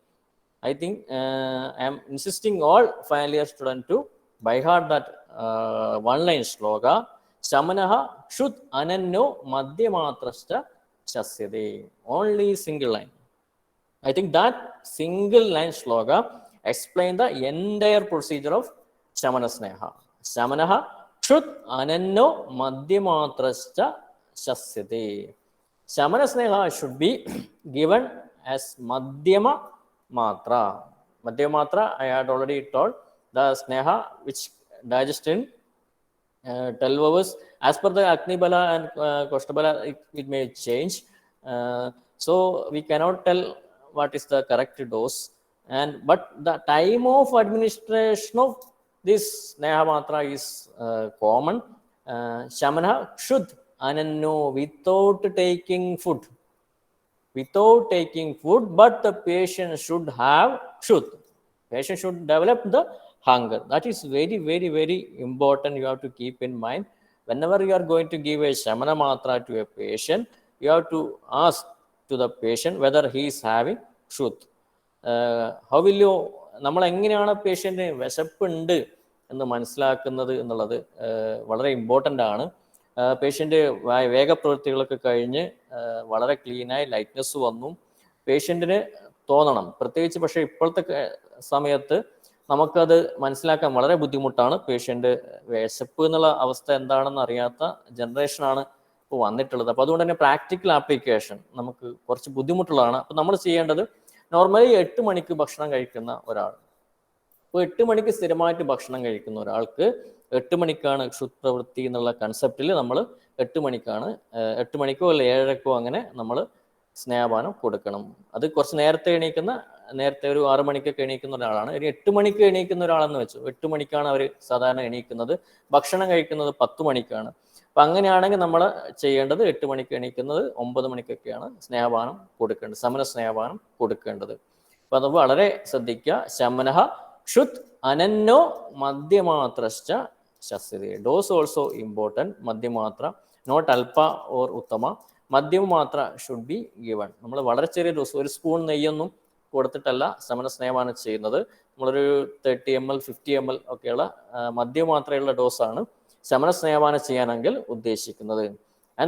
I think I am insisting all final year students to by heart that one line shloka. Samanaha Shud Ananyo Madhyamatrasta Chasyade. Only single line. I think that single line shloka explains the entire procedure of Samana Sneha. Samanaha Shud Ananyo Madhyamatrasta Chasyade. Samana Sneha should be given as Madhyama Matra. Madhyama Matra, I had already told, the Sneha which digests in 12 hours. As per the Agni Bala and Kostabala, it may change. So we cannot tell what is the correct dose. But the time of administration of this Sneha Matra is common. Shamana should Ananyo without taking food. Without taking food, but the patient should have Shud. Patient should develop the hunger. That is very, very, very important. You have to keep in mind. Whenever you are going to give a Shamana Matra to a patient, you have to ask to the patient whether he is having Shud. How will you, നമ്മൾ എങ്ങനെയാണ് പേഷ്യൻറ്റിന് വിശപ്പുണ്ട് എന്ന് മനസ്സിലാക്കുന്നത് എന്നുള്ളത് വളരെ important ആണ്. Patient വേഗപ്രവൃത്തികളൊക്കെ കഴിഞ്ഞ് വളരെ ക്ലീനായി ലൈറ്റ്നെസ് വന്നു പേഷ്യൻറ്റിന് തോന്നണം. പ്രത്യേകിച്ച് പക്ഷേ ഇപ്പോഴത്തെ സമയത്ത് നമുക്കത് മനസ്സിലാക്കാൻ വളരെ ബുദ്ധിമുട്ടാണ്. പേഷ്യൻ്റ് വിശപ്പ് എന്നുള്ള അവസ്ഥ എന്താണെന്ന് അറിയാത്ത ജനറേഷനാണ് ഇപ്പോൾ വന്നിട്ടുള്ളത്. അപ്പോൾ അതുകൊണ്ട് തന്നെ പ്രാക്ടിക്കൽ ആപ്ലിക്കേഷൻ നമുക്ക് കുറച്ച് ബുദ്ധിമുട്ടുള്ളതാണ്. അപ്പോൾ നമ്മൾ ചെയ്യേണ്ടത് നോർമലി 8 മണിക്ക് ഭക്ഷണം കഴിക്കുന്ന ഒരാൾ, ഇപ്പോൾ 8 മണിക്ക് സ്ഥിരമായിട്ട് ഭക്ഷണം കഴിക്കുന്ന ഒരാൾക്ക് 8 മണിക്കാണ് ക്ഷുത് പ്രവൃത്തി എന്നുള്ള കൺസെപ്റ്റിൽ നമ്മൾ 8 മണിക്കാണ് 8 മണിക്കോ അല്ല 7:00-കോ അങ്ങനെ നമ്മൾ സ്നേഹപാനം കൊടുക്കണം. അത് കുറച്ച് നേരത്തെ ഒരു 6 മണിക്കൊക്കെ എണീക്കുന്ന ഒരാളാണ്. ഒരു 8 മണിക്ക് എണീക്കുന്ന ഒരാളെന്ന് വെച്ചു, 8 മണിക്കാണ് അവർ സാധാരണ എണീക്കുന്നത്, ഭക്ഷണം കഴിക്കുന്നത് 10 മണിക്കാണ്. അപ്പം അങ്ങനെയാണെങ്കിൽ നമ്മൾ ചെയ്യേണ്ടത് 8 മണിക്ക് എണീക്കുന്നത് 9 മണിക്കൊക്കെയാണ് സ്നേഹപാനം കൊടുക്കേണ്ടത്, സമന സ്നേഹപാനം കൊടുക്കേണ്ടത്. അപ്പം അത് വളരെ ശ്രദ്ധിക്കുക. ശമനഃ ക്ഷുത് അനന്നോ മധ്യമാത്രശ്ച ശസ്യതേ. Dose also important. മധ്യമാത്ര, നോട്ട് അൽപ ഓർ ഉത്തമ, മധ്യമമാത്ര ഷുഡ് ബി ഗിവൺ. നമ്മൾ വളരെ ചെറിയ ഡോസ്, 1 സ്പൂൺ നെയ്യൊന്നും കൊടുത്തിട്ടല്ല സമന സ്നേഹമാണ് ചെയ്യുന്നത്. നമ്മളൊരു 30 ml 50 ml ഒക്കെയുള്ള മധ്യമാത്രയുള്ള ഡോസാണ് ശമന സ്നേഹപാനം ചെയ്യാനെങ്കിൽ ഉദ്ദേശിക്കുന്നത്.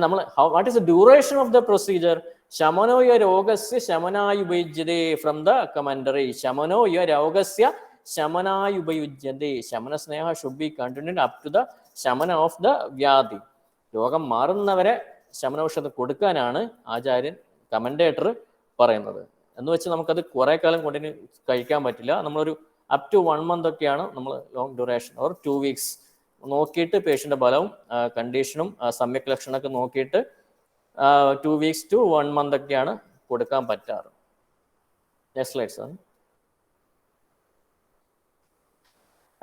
നമ്മൾ what is the duration of the procedure? ശമനോയ രോഗസ്യ ശമനായുപയുജ്യതേ. ഫ്രം ദ കമന്ററി, ശമനോയ രോഗസ്യ ശമനായുപയുജ്യതേ. ശമന സ്നേഹ should be continued up to the ശമന ഓഫ് ദ വ്യാധി. രോഗം മാറുന്നവരെ ശമനൌഷധം കൊടുക്കാനാണ് ആചാര്യൻ കമന്റേറ്റർ പറയുന്നത്. എന്ന് വെച്ച് നമുക്കത് കുറെ കാലം കണ്ടിന്യൂ കഴിക്കാൻ പറ്റില്ല. നമ്മളൊരു അപ് ടു 1 month ഒക്കെയാണ് നമ്മൾ ലോങ് ഡ്യൂറേഷൻ, ഓർ 2 weeks നോക്കിയിട്ട് പേഷ്യൻ്റെ ബലവും കണ്ടീഷനും സമ്യക് ലക്ഷണമൊക്കെ നോക്കിയിട്ട് 2 weeks to 1 month ഒക്കെയാണ് കൊടുക്കാൻ പറ്റാറ്. Next slide sir.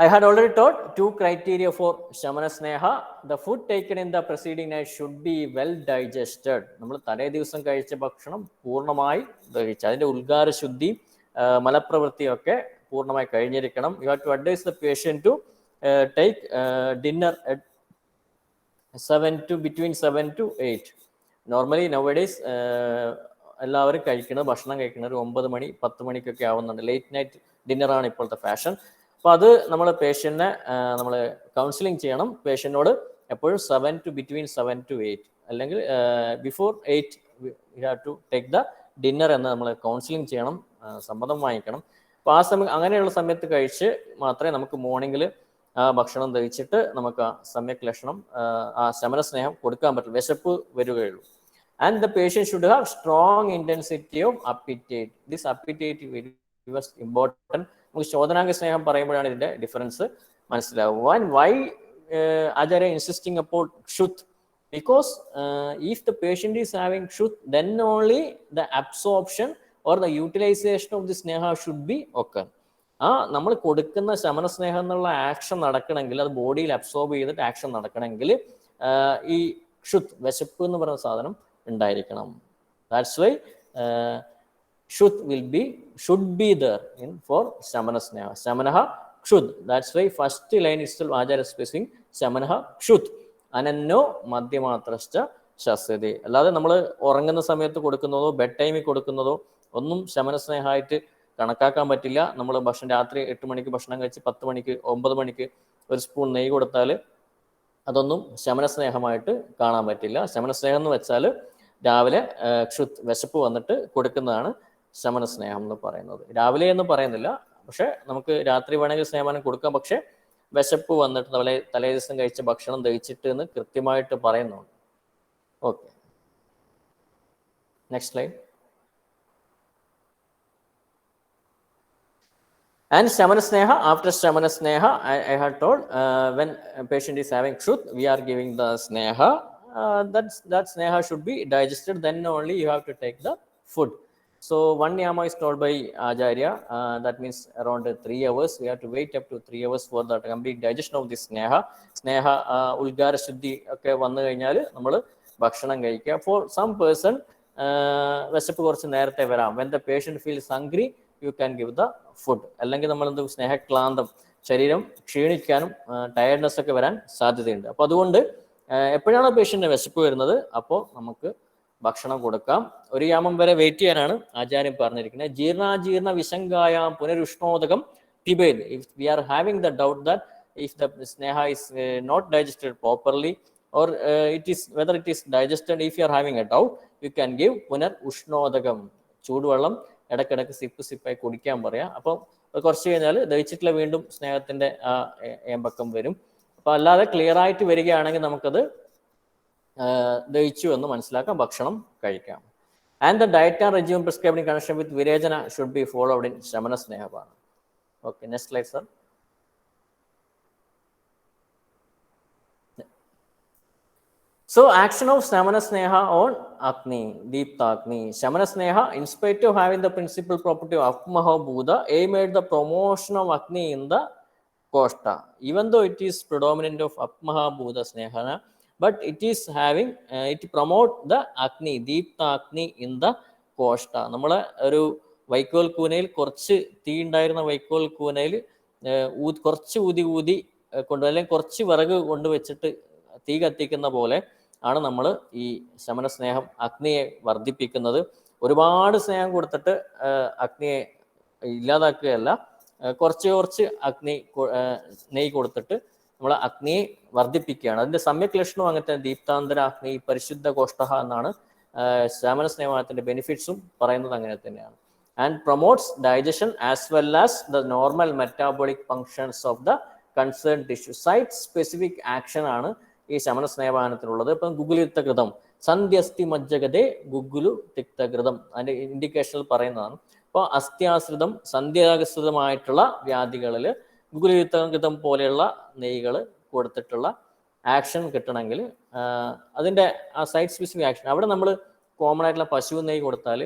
I had already taught 2 criteria for Shamana Sneha. The food taken in the preceding night should be well digested. നമ്മൾ തലേ ദിവസം കഴിച്ച ഭക്ഷണം പൂർണ്ണമായി ദഹിച്ച് അതിൻ്റെ ഉദ്ഗാര ശുദ്ധി മലപ്രവൃത്തിയൊക്കെ പൂർണ്ണമായി കഴിഞ്ഞിരിക്കണം. You have to advise the patient to take dinner at between 7 to 8. Normally nowadays എല്ലാവരും ഭക്ഷണം കഴിക്കുന്നത് 9 മണി 10 മണിക്കൊക്കെ ആവുന്നുണ്ട്. ലേറ്റ് നൈറ്റ് ഡിന്നറാണ് ഇപ്പോഴത്തെ ഫാഷൻ. അപ്പോൾ അത് നമ്മൾ പേഷ്യൻറ്റിനെ നമ്മൾ കൗൺസിലിംഗ് ചെയ്യണം. പേഷ്യൻറ്റിനോട് എപ്പോഴും between 7 to 8 അല്ലെങ്കിൽ before 8 you have to take the dinner എന്ന് നമ്മൾ കൗൺസിലിംഗ് ചെയ്യണം, സമ്മതം വാങ്ങിക്കണം. അപ്പോൾ ആ സമയം അങ്ങനെയുള്ള സമയത്ത് കഴിച്ച് മാത്രമേ നമുക്ക് മോർണിംഗിൽ ആ ഭക്ഷണം ദഹിച്ചിട്ട് നമുക്ക് ആ സമ്യക് ലക്ഷണം ആ ശമന സ്നേഹം കൊടുക്കാൻ പറ്റും, വിശപ്പ് വരികയുള്ളൂ. And the patient should have strong intensity of appetite. This appetite very important. നമുക്ക് ശോധനാംഗ സ്നേഹം പറയുമ്പോഴാണ് ഇതിൻ്റെ ഡിഫറൻസ് മനസ്സിലാവുക. ആൻഡ് വൈ ആചാര്യ ഇൻസിസ്റ്റിംഗ് അപ്പോട്ട് ക്ഷുത്? Because if the patient is having ക്ഷുത്, then only the absorption or the utilization of the സ്നേഹ ഷുഡ് ബി ഓക്കർ. നമ്മൾ കൊടുക്കുന്ന ശമന സ്നേഹം എന്നുള്ള ആക്ഷൻ നടക്കണമെങ്കിൽ, അത് ബോഡിയിൽ അബ്സോർബ് ചെയ്തിട്ട് ആക്ഷൻ നടക്കണമെങ്കിൽ ഈ ക്ഷുത്, വിശപ്പ് എന്ന് പറയുന്ന സാധനം ഉണ്ടായിരിക്കണം. ദാറ്റ്സ് വൈ ക്ഷുത് should be there in for ശമന സ്നേഹ. ശമനഃ ക്ഷുത്. That's why first line itself Acharya is specifying ശമനഃ ക്ഷുത് അനന്നോ മധ്യമാത്രശ്ച ശസ്യതേ. അല്ലാതെ നമ്മൾ ഉറങ്ങുന്ന സമയത്ത് കൊടുക്കുന്നതോ ബെഡ് ടൈമിൽ കൊടുക്കുന്നതോ ഒന്നും ശമനസ്നേഹമായിട്ട് കണക്കാക്കാൻ പറ്റില്ല. നമ്മൾ രാത്രി 8 മണിക്ക് ഭക്ഷണം കഴിച്ച് 10 മണിക്ക് 9 മണിക്ക് ഒരു സ്പൂൺ നെയ്യ് കൊടുത്താൽ അതൊന്നും ശമനസ്നേഹമായിട്ട് കാണാൻ പറ്റില്ല. ശമനസ്നേഹം എന്ന് വെച്ചാൽ രാവിലെ വിശപ്പ് വന്നിട്ട് കൊടുക്കുന്നതാണ് ശമനസ്നേഹം എന്ന് പറയുന്നത്. രാവിലെ എന്ന് പറയുന്നില്ല, പക്ഷെ നമുക്ക് രാത്രി വേണമെങ്കിൽ സ്നേഹപാനം കൊടുക്കാം. പക്ഷെ വിശപ്പ് വന്നിട്ട് തലേ ദിവസം കഴിച്ച ഭക്ഷണം ദഹിച്ചിട്ട് എന്ന് കൃത്യമായിട്ട് പറയുന്നുണ്ട്. Okay, next slide. And Shamana Sneha, after Shamana Sneha, I had told when a patient is having Kshut, we are giving the Sneha. That Sneha should be digested, then only you have to take the food. So one yama is told by Acharya, that means around 3 hours. We have to wait up to 3 hours for the complete digestion of this Sneha. Sneha, Ulgara Shuddhi, okay, vannu കഴിഞ്ഞാൽ നമ്മൾ ഭക്ഷണം കഴിക്കുക. For some person, വിശപ്പ് കുറച്ച് നേരത്തെ വരാം. When the patient feels hungry, you can give the food. അല്ലെങ്കിൽ നമ്മൾ എന്ത് സ്നേഹക്ലാന്തം, ശരീരം ക്ഷീണിക്കാനും ടയർഡ്നെസ് ഒക്കെ വരാൻ സാധ്യതയുണ്ട്. അപ്പോൾ അതുകൊണ്ട് എപ്പോഴാണോ പേഷ്യന്റിന് വിശപ്പ് വരുന്നത് അപ്പോൾ നമുക്ക് ഭക്ഷണം കൊടുക്കാം. ഒരു യാമം വരെ വെയിറ്റ് ചെയ്യാനാണ് ആചാര്യൻ പറഞ്ഞിരിക്കുന്നത്. ജീർണാജീർണ വിശങ്കായാം പുനരുഷ്ണോദകം പിബേത്. If we are having the doubt that if the സ്നേഹ is not digested properly or whether it is digested, if you are having a doubt, you can give punar ushnodagam, ചൂടുവെള്ളം ഇടയ്ക്കിടയ്ക്ക് സിപ്പായി കുടിക്കാൻ പറയാം. അപ്പം കുറച്ച് കഴിഞ്ഞാൽ ദഹിച്ചിട്ടുള്ള വീണ്ടും സ്നേഹത്തിന്റെ ഏമ്പക്കം വരും. അപ്പൊ അല്ലാതെ ക്ലിയർ ആയിട്ട് വരികയാണെങ്കിൽ നമുക്കത് ദഹിച്ചു എന്ന് മനസ്സിലാക്കാം, ഭക്ഷണം കഴിക്കാം. And the diet and regime prescribed in connection with വിരേചന ഷുഡ് ബി ഫോളോഡ് ഇൻ ശമന സ്നേഹപാന. Okay, next slide sir. So action of Shamana Sneha on Agni, Deepta Agni. Shamana Sneha, in spite of having the principal property of Apmaha Buddha, aim at the promotion of Agni in the Koshta. Even though it is predominant of Apmaha Buddha Snehana, but it is having, it promote the Agni, Deepta Agni in the Koshta. നമ്മളെ ഒരു വൈക്കോൽ കൂനയിൽ കുറച്ച് തീ ഉണ്ടായിരുന്ന വൈക്കോൽ കൂനയിൽ കുറച്ച് ഊതി കൊണ്ട് അല്ലെങ്കിൽ കുറച്ച് വിറക് കൊണ്ടുവച്ചിട്ട് തീ കത്തിക്കുന്ന പോലെ ആണ് നമ്മൾ ഈ ശമന സ്നേഹം അഗ്നിയെ വർദ്ധിപ്പിക്കുന്നത്. ഒരുപാട് സ്നേഹം കൊടുത്തിട്ട് അഗ്നിയെ ഇല്ലാതാക്കുകയല്ല, കുറച്ച് നെയ്യ് കൊടുത്തിട്ട് നമ്മൾ അഗ്നിയെ വർദ്ധിപ്പിക്കുകയാണ്. അതിന്റെ സമ്യക് ലക്ഷണവും അങ്ങനത്തെ ദീപ്താന്തര അഗ്നി പരിശുദ്ധ കോഷ്ട എന്നാണ് ശമന സ്നേഹത്തിന്റെ ബെനിഫിറ്റ്സും പറയുന്നത് അങ്ങനെ തന്നെയാണ്. And promotes digestion as well as the normal metabolic functions of the concern tissue. Site specific action ആണ് ഈ ശമന സ്നേഹപാനത്തിനുള്ളത്. ഇപ്പം ഗുഗുലിക്തകൃതം സന്ധ്യസ്ഥി മജ്ജഗതേ ഗുഗുലു തിക്തകൃതം അതിന്റെ ഇൻഡിക്കേഷനിൽ പറയുന്നതാണ്. അപ്പോൾ അസ്ഥ്യാശ്രിതം സന്ധ്യാശ്രിതമായിട്ടുള്ള വ്യാധികളിൽ ഗുഗുലിക്തകൃതം പോലെയുള്ള നെയ്കൾ കൊടുത്തിട്ടുള്ള ആക്ഷൻ കിട്ടണമെങ്കിൽ അതിന്റെ ആ സൈറ്റ് സ്പെസിഫിക് ആക്ഷൻ, അവിടെ നമ്മൾ കോമൺ ആയിട്ടുള്ള പശു നെയ്യ് കൊടുത്താൽ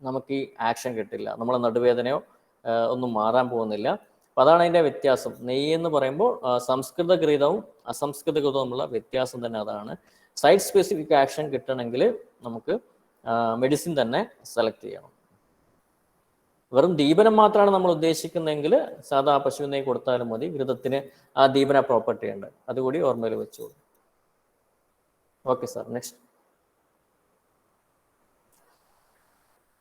നമുക്ക് ഈ ആക്ഷൻ കിട്ടില്ല, നമ്മളെ നടുവേദനയോ ഒന്നും മാറാൻ പോകുന്നില്ല. അപ്പം അതാണ് അതിൻ്റെ വ്യത്യാസം. നെയ്യ് എന്ന് പറയുമ്പോൾ സംസ്കൃതകൃതവും അസംസ്കൃതകൃതവുമുള്ള വ്യത്യാസം തന്നെ അതാണ്. സൈറ്റ് സ്പെസിഫിക് ആക്ഷൻ കിട്ടണമെങ്കിൽ നമുക്ക് മെഡിസിൻ തന്നെ സെലക്ട് ചെയ്യണം. വെറും ദീപനം മാത്രമാണ് നമ്മൾ ഉദ്ദേശിക്കുന്നതെങ്കിൽ സാധാ പശു നെയ്യ് കൊടുത്താലും മതി. ഘൃതത്തിന് ആ ദീപന പ്രോപ്പർട്ടി ഉണ്ട്, അതുകൂടി ഓർമ്മയിൽ വെച്ചോളൂ. Okay sir, next.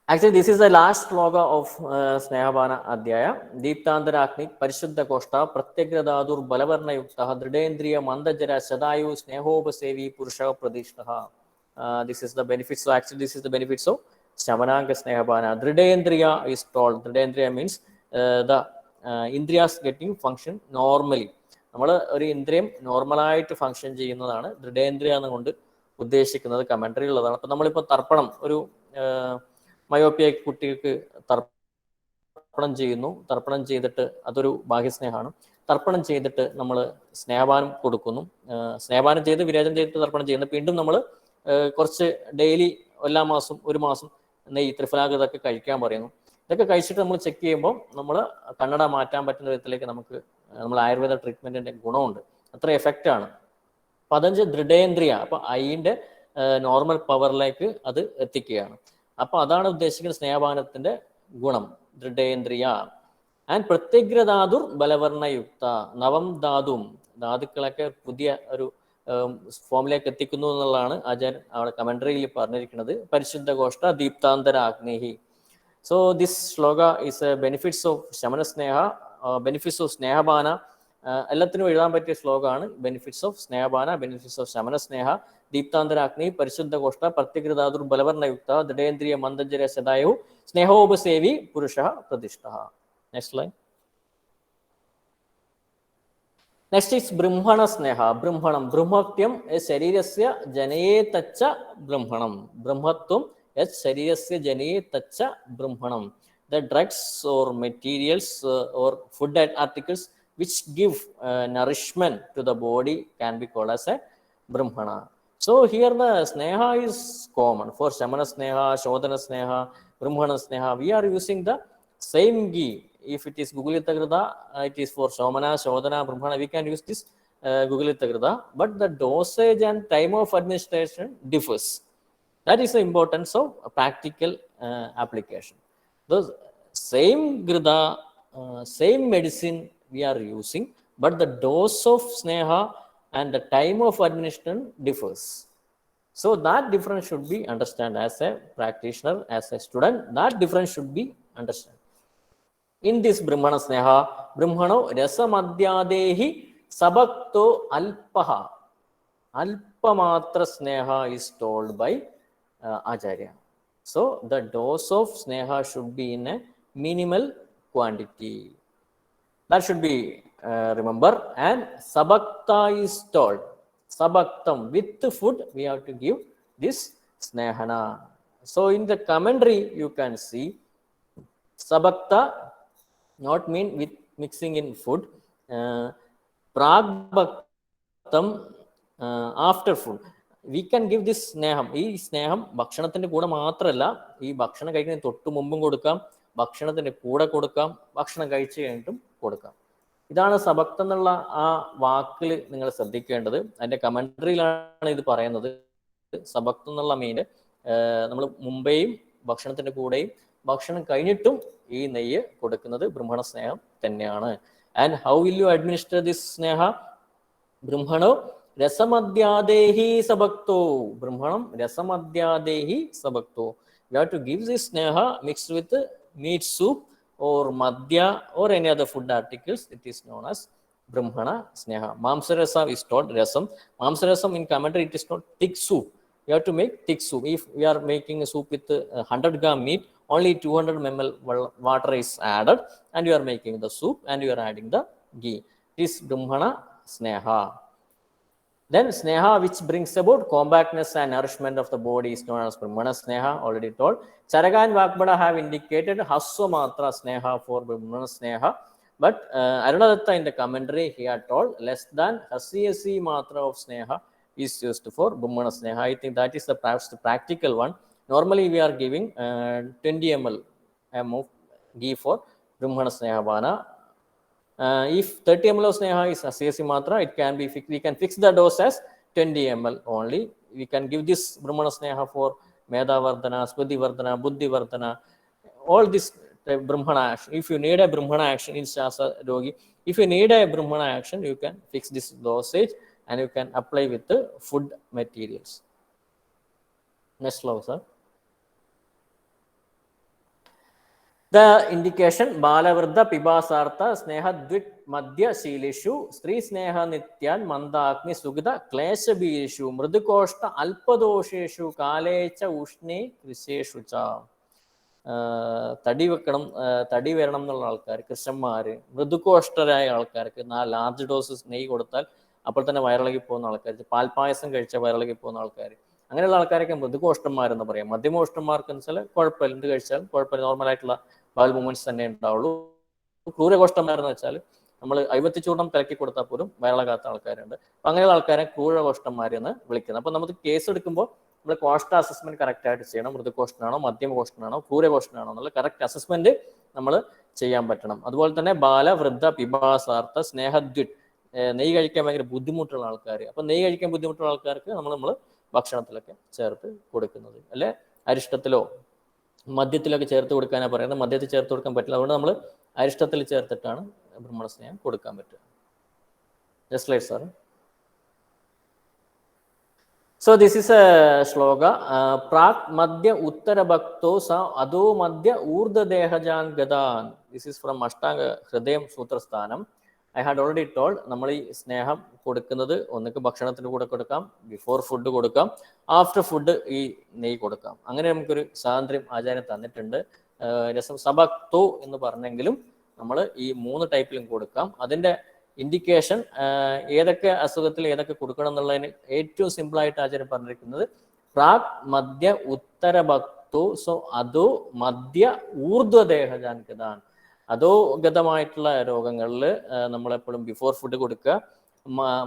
Actually, this is the last sloka of Snehabana Adhyaya. Deeptandara Agni, Parishuddha Koshta, Pratyagradhadur, Balavarna Yuktaha, Dridendriya, Mandajara, Sadayu, Snehobasevi, Purusha Pradishtaha. This is the benefits. So actually, this is the benefits of Shamananga Snehabana. Dridendriya is told. Dridendriya means the Indriyas getting function normally. നമ്മൾ ഒരു ഇന്ദ്രിയം നോർമലായിട്ട് function ചെയ്യുന്നതാണ് ദൃഢേന്ദ്രിയ എന്നുകൊണ്ട് ഉദ്ദേശിക്കുന്നത്. Commentary ഉള്ളതാണ്. അപ്പം നമ്മളിപ്പോൾ തർപ്പണം, ഒരു മയോപ്പിയ കുട്ടികൾക്ക് തർപ്പണം ചെയ്യുന്നു. തർപ്പണം ചെയ്തിട്ട് അതൊരു ബാഹ്യസ്നേഹമാണ്. തർപ്പണം ചെയ്തിട്ട് നമ്മൾ സ്നേഹപാനം കൊടുക്കുന്നു. സ്നേഹപാനം ചെയ്ത് വിരേചനം ചെയ്തിട്ട് തർപ്പണം ചെയ്യുന്നു. വീണ്ടും നമ്മൾ കുറച്ച് ഡെയിലി എല്ലാ മാസം ഒരു മാസം നെയ്യ് ത്രിഫലാഗ് ഇതൊക്കെ കഴിക്കാൻ പറയുന്നു. ഇതൊക്കെ കഴിച്ചിട്ട് നമ്മൾ ചെക്ക് ചെയ്യുമ്പോൾ നമ്മൾ കണ്ണട മാറ്റാൻ പറ്റുന്ന വിധത്തിലേക്ക് നമുക്ക് നമ്മൾ ആയുർവേദ ട്രീറ്റ്മെന്റിന്റെ ഗുണമുണ്ട്, അത്ര എഫക്റ്റാണ്. 15 ദൃഢേന്ദ്രിയ, അപ്പൊ ഐന്റെ നോർമൽ പവറിലേക്ക് അത് എത്തിക്കുകയാണ്. അപ്പൊ അതാണ് ഉദ്ദേശിക്കുന്ന സ്നേഹപാനത്തിന്റെ ഗുണം, ദൃഢേന്ദ്രിയ. ആൻഡ് പ്രത്യഗ്രധാതുർ ബലവർണ്ണയുക്ത, നവം ധാതുവും ധാതുക്കളൊക്കെ പുതിയ ഒരു ഫോമിലേക്ക് എത്തിക്കുന്നു എന്നുള്ളതാണ് ആചാര്യൻ അവിടെ കമന്ററിയിൽ പറഞ്ഞിരിക്കുന്നത്. പരിശുദ്ധ ഗോഷ്ട ദീപ്താന്തര അഗ്നിഹി. So this shloka is benefits of Shamana Sneha, benefits of Snehabana. എല്ലാത്തിനും എഴുതാൻ പറ്റിയ ശ്ലോകമാണ്. ബെനിഫിറ്റ്സ് ഓഫ് സ്നേഹബാന, ബെനിഫിറ്റ്സ് ഓഫ് ശമന സ്നേഹ, ദീപ്താന്തരാഗ്നി, പരിശുദ്ധ കോഷ്ട, പ്രത്യകൃതാതുർ ബലവർണയുക്ത, ദൃഢേന്ദ്രിയ മന്ദജര സദായു, സ്നേഹോപസേവി പുരുഷ പ്രതിഷ്ഠ. Next line. നെക്സ്റ്റ് ഈസ് ബ്രഹ്മണ സ്നേഹ. ബ്രഹ്മണം ബ്രഹ്മത്വം ശരീരസ്യ ജനയേതച്ച ബ്രഹ്മണം. ബ്രഹ്മത്വം യത് ശരീരസ്യ ജനയേതച്ച ബ്രഹ്മണം. The drugs or materials or food articles which give nourishment to the body can be called as a brahmana. So here the sneha is common for Shamana Sneha, Shodhana Sneha, Brahmana Sneha. We are using the same ghee. If it is Gugulita Grida, it is for Shomana, Shodhana, Brahmana. We can use this Gugulita Grida, but the dosage and time of administration differs. That is the importance of a practical application. Those same grida, same medicine we are using, but the dose of sneha and the time of administration differs. So that difference should be understood as a practitioner, as a student. That difference should be understood. In this Brahmana Sneha, Brahmano Rasamadhyadehi Sabakto Alpaha. Alpamatra Sneha is told by Acharya. So the dose of sneha should be in a minimal quantity. That should be remember. And sabakta is told. Sabaktam, with the food we have to give this snehana. So in the commentary you can see sabakta not mean with mixing in food. Pragbaktam after food. V can give this സ്നേഹം. ഈ സ്നേഹം ഭക്ഷണത്തിന്റെ കൂടെ മാത്രമല്ല, ഈ ഭക്ഷണം കഴിക്കുന്നതിന് തൊട്ട് മുമ്പും കൊടുക്കാം, ഭക്ഷണത്തിന്റെ കൂടെ കൊടുക്കാം, ഭക്ഷണം കഴിച്ചു കഴിഞ്ഞിട്ടും കൊടുക്കാം. ഇതാണ് സബക്ത് എന്നുള്ള ആ വാക്കിൽ നിങ്ങൾ ശ്രദ്ധിക്കേണ്ടത്. അതിന്റെ കമന്ററിയിലാണ് ഇത് പറയുന്നത്. സബക്ത് എന്നുള്ള മീന് നമ്മൾ മുമ്പേയും ഭക്ഷണത്തിന്റെ കൂടെയും ഭക്ഷണം കഴിഞ്ഞിട്ടും ഈ നെയ്യ് കൊടുക്കുന്നത് ബ്രഹ്മണ സ്നേഹം തന്നെയാണ്. And how will you administer this സ്നേഹ? ബ്രഹ്മണോ രസമദ്യാദേഹി സബക്തോ. ബ്രഹ്മണം രസമദ്യാദേഹി സബക്തോ. You have to give this sneha mixed with meat soup or madhya or any other food articles. It is known as brahmana sneha. Mamsarasa is called rasam. Mamsarasam in commentary it is called thick soup. You have to make thick soup. If we are making a soup with 100 gram meat, only 200 ml water is added and you are making the soup and you are adding the ghee. This brahmana sneha. Then sneha which brings about compactness and nourishment of the body is known as brahmana sneha, already told. Charaka and Vakbada have indicated haswa matra sneha for brahmana sneha, but Arunadatta in the commentary he had told less than hasiyasi matra of sneha is used for brahmana sneha. I think that is perhaps the practical one. Normally we are giving 20 ml of ghee for brahmana sneha bana. If 30 ml of sneha is hasiyasi matra, it can be we can fix the dose as 20 ml only. We can give this brahmana sneha for Medha Vardhana, Smriti Vardhana, Buddhi Vardhana, all this brahmana action. If you need a brahmana action in Shasa Rogi, if you need a brahmana action, you can fix this dosage and you can apply with the food materials. Next slide, sir. The indication Balavardha Pibasartha Sneha Dvit Madhya Shilishu Sri Sneha Nityan Mandakni Sugida Klesha Birishu Mrudukoshta Alpadosheshu Kalecha Ushni Kriseshucha. തടി വെക്കണം, തടി വരണം എന്നുള്ള ആൾക്കാർ, കൃഷ്ണന്മാർ, മൃദുകോഷ്ടരായ ആൾക്കാർക്ക് large dose നെയ്യ് കൊടുത്താൽ അപ്പോൾ തന്നെ വയറിളകി പോകുന്ന ആൾക്കാർ, പാൽപ്പായസം കഴിച്ച വയറിളകി പോകുന്ന ആൾക്കാർ, അങ്ങനെയുള്ള ആൾക്കാരൊക്കെ മൃദുകോഷ്ടന്മാരെന്ന് പറയാം. മധ്യമോഷ്ടന്മാർക്ക് എന്ന് വെച്ചാൽ കുഴപ്പമില്ല, എന്ത് കഴിച്ചാലും കുഴപ്പമില്ല, നോർമലായിട്ടുള്ള ബവൽ മൂവ്മെന്റ്സ് തന്നെ ഉണ്ടാവുള്ളൂ. ക്രൂരകോഷ്ടന്മാരെന്ന് വെച്ചാൽ നമ്മൾ അയ്വത്തിച്ചൂർണം കലക്കി കൊടുത്താൽ പോലും വയറിളകാത്ത ആൾക്കാരുണ്ട്. അപ്പം അങ്ങനെയുള്ള ആൾക്കാരെ ക്രൂരകോഷ്ടന്മാരെന്ന് വിളിക്കുന്നത്. അപ്പം നമുക്ക് കേസ് എടുക്കുമ്പോൾ നമ്മൾ കോഷ്ട അസസ്മെന്റ് കറക്റ്റ് ആയിട്ട് ചെയ്യണം. മൃദുകോഷ്ടനാണോ മധ്യമകോഷ്ടനാണോ ക്രൂരകോഷ്ടനാണോ എന്നുള്ള കറക്റ്റ് അസസ്മെന്റ് നമ്മൾ ചെയ്യാൻ പറ്റണം. അതുപോലെ തന്നെ ബാല വൃദ്ധ പിപാസാർത്ഥ സ്നേഹദ്വിറ്റ്, നെയ്യ് കഴിക്കാൻ ഭയങ്കര ബുദ്ധിമുട്ടുള്ള ആൾക്കാർ. അപ്പം നെയ്യ് കഴിക്കാൻ ബുദ്ധിമുട്ടുള്ള ആൾക്കാർക്ക് നമ്മൾ ഭക്ഷണത്തിലൊക്കെ ചേർത്ത് കൊടുക്കുന്നത്, അല്ലെ അരിഷ്ടത്തിലോ മദ്യത്തിലൊക്കെ ചേർത്ത് കൊടുക്കാനാണ് പറയുന്നത്. മദ്യത്തിൽ ചേർത്ത് കൊടുക്കാൻ പറ്റില്ല, അതുകൊണ്ട് നമ്മൾ അരിഷ്ടത്തിൽ ചേർത്തിട്ടാണ് ബ്രഹ്മണസ്നേഹം കൊടുക്കാൻ പറ്റുക. Just like sir. So this is a shloka. Prak madhya uttara bhakto sa ado madhya urdha dehajan gadan. This is from Ashtanga Hridayam Sutra Sthanam. I had already told നമ്മൾ ഈ സ്നേഹം കൊടുക്കുന്നത് ഒന്നൊക്കെ ഭക്ഷണത്തിന് കൂടെ കൊടുക്കാം, ബിഫോർ ഫുഡ് കൊടുക്കാം, after food ഈ നെയ്യ് കൊടുക്കാം. അങ്ങനെ നമുക്കൊരു സ്വാതന്ത്ര്യം ആചാര്യം തന്നിട്ടുണ്ട്. രസം സഭക്തോ എന്ന് പറഞ്ഞെങ്കിലും നമ്മൾ ഈ 3 ടൈപ്പിലും കൊടുക്കാം. അതിൻ്റെ ഇൻഡിക്കേഷൻ ഏതൊക്കെ അസുഖത്തിൽ ഏതൊക്കെ കൊടുക്കണം എന്നുള്ളതിന് ഏറ്റവും സിമ്പിളായിട്ട് ആചാര്യം പറഞ്ഞിരിക്കുന്നത് പ്രാക് മധ്യ ഉത്തര ഭക്തോ സോ അതോ മധ്യ ഊർധ്വദേഹജാൻ ഗതാൻ. അധോഗതമായിട്ടുള്ള രോഗങ്ങളിൽ നമ്മളെപ്പോഴും ബിഫോർ ഫുഡ് കൊടുക്കുക,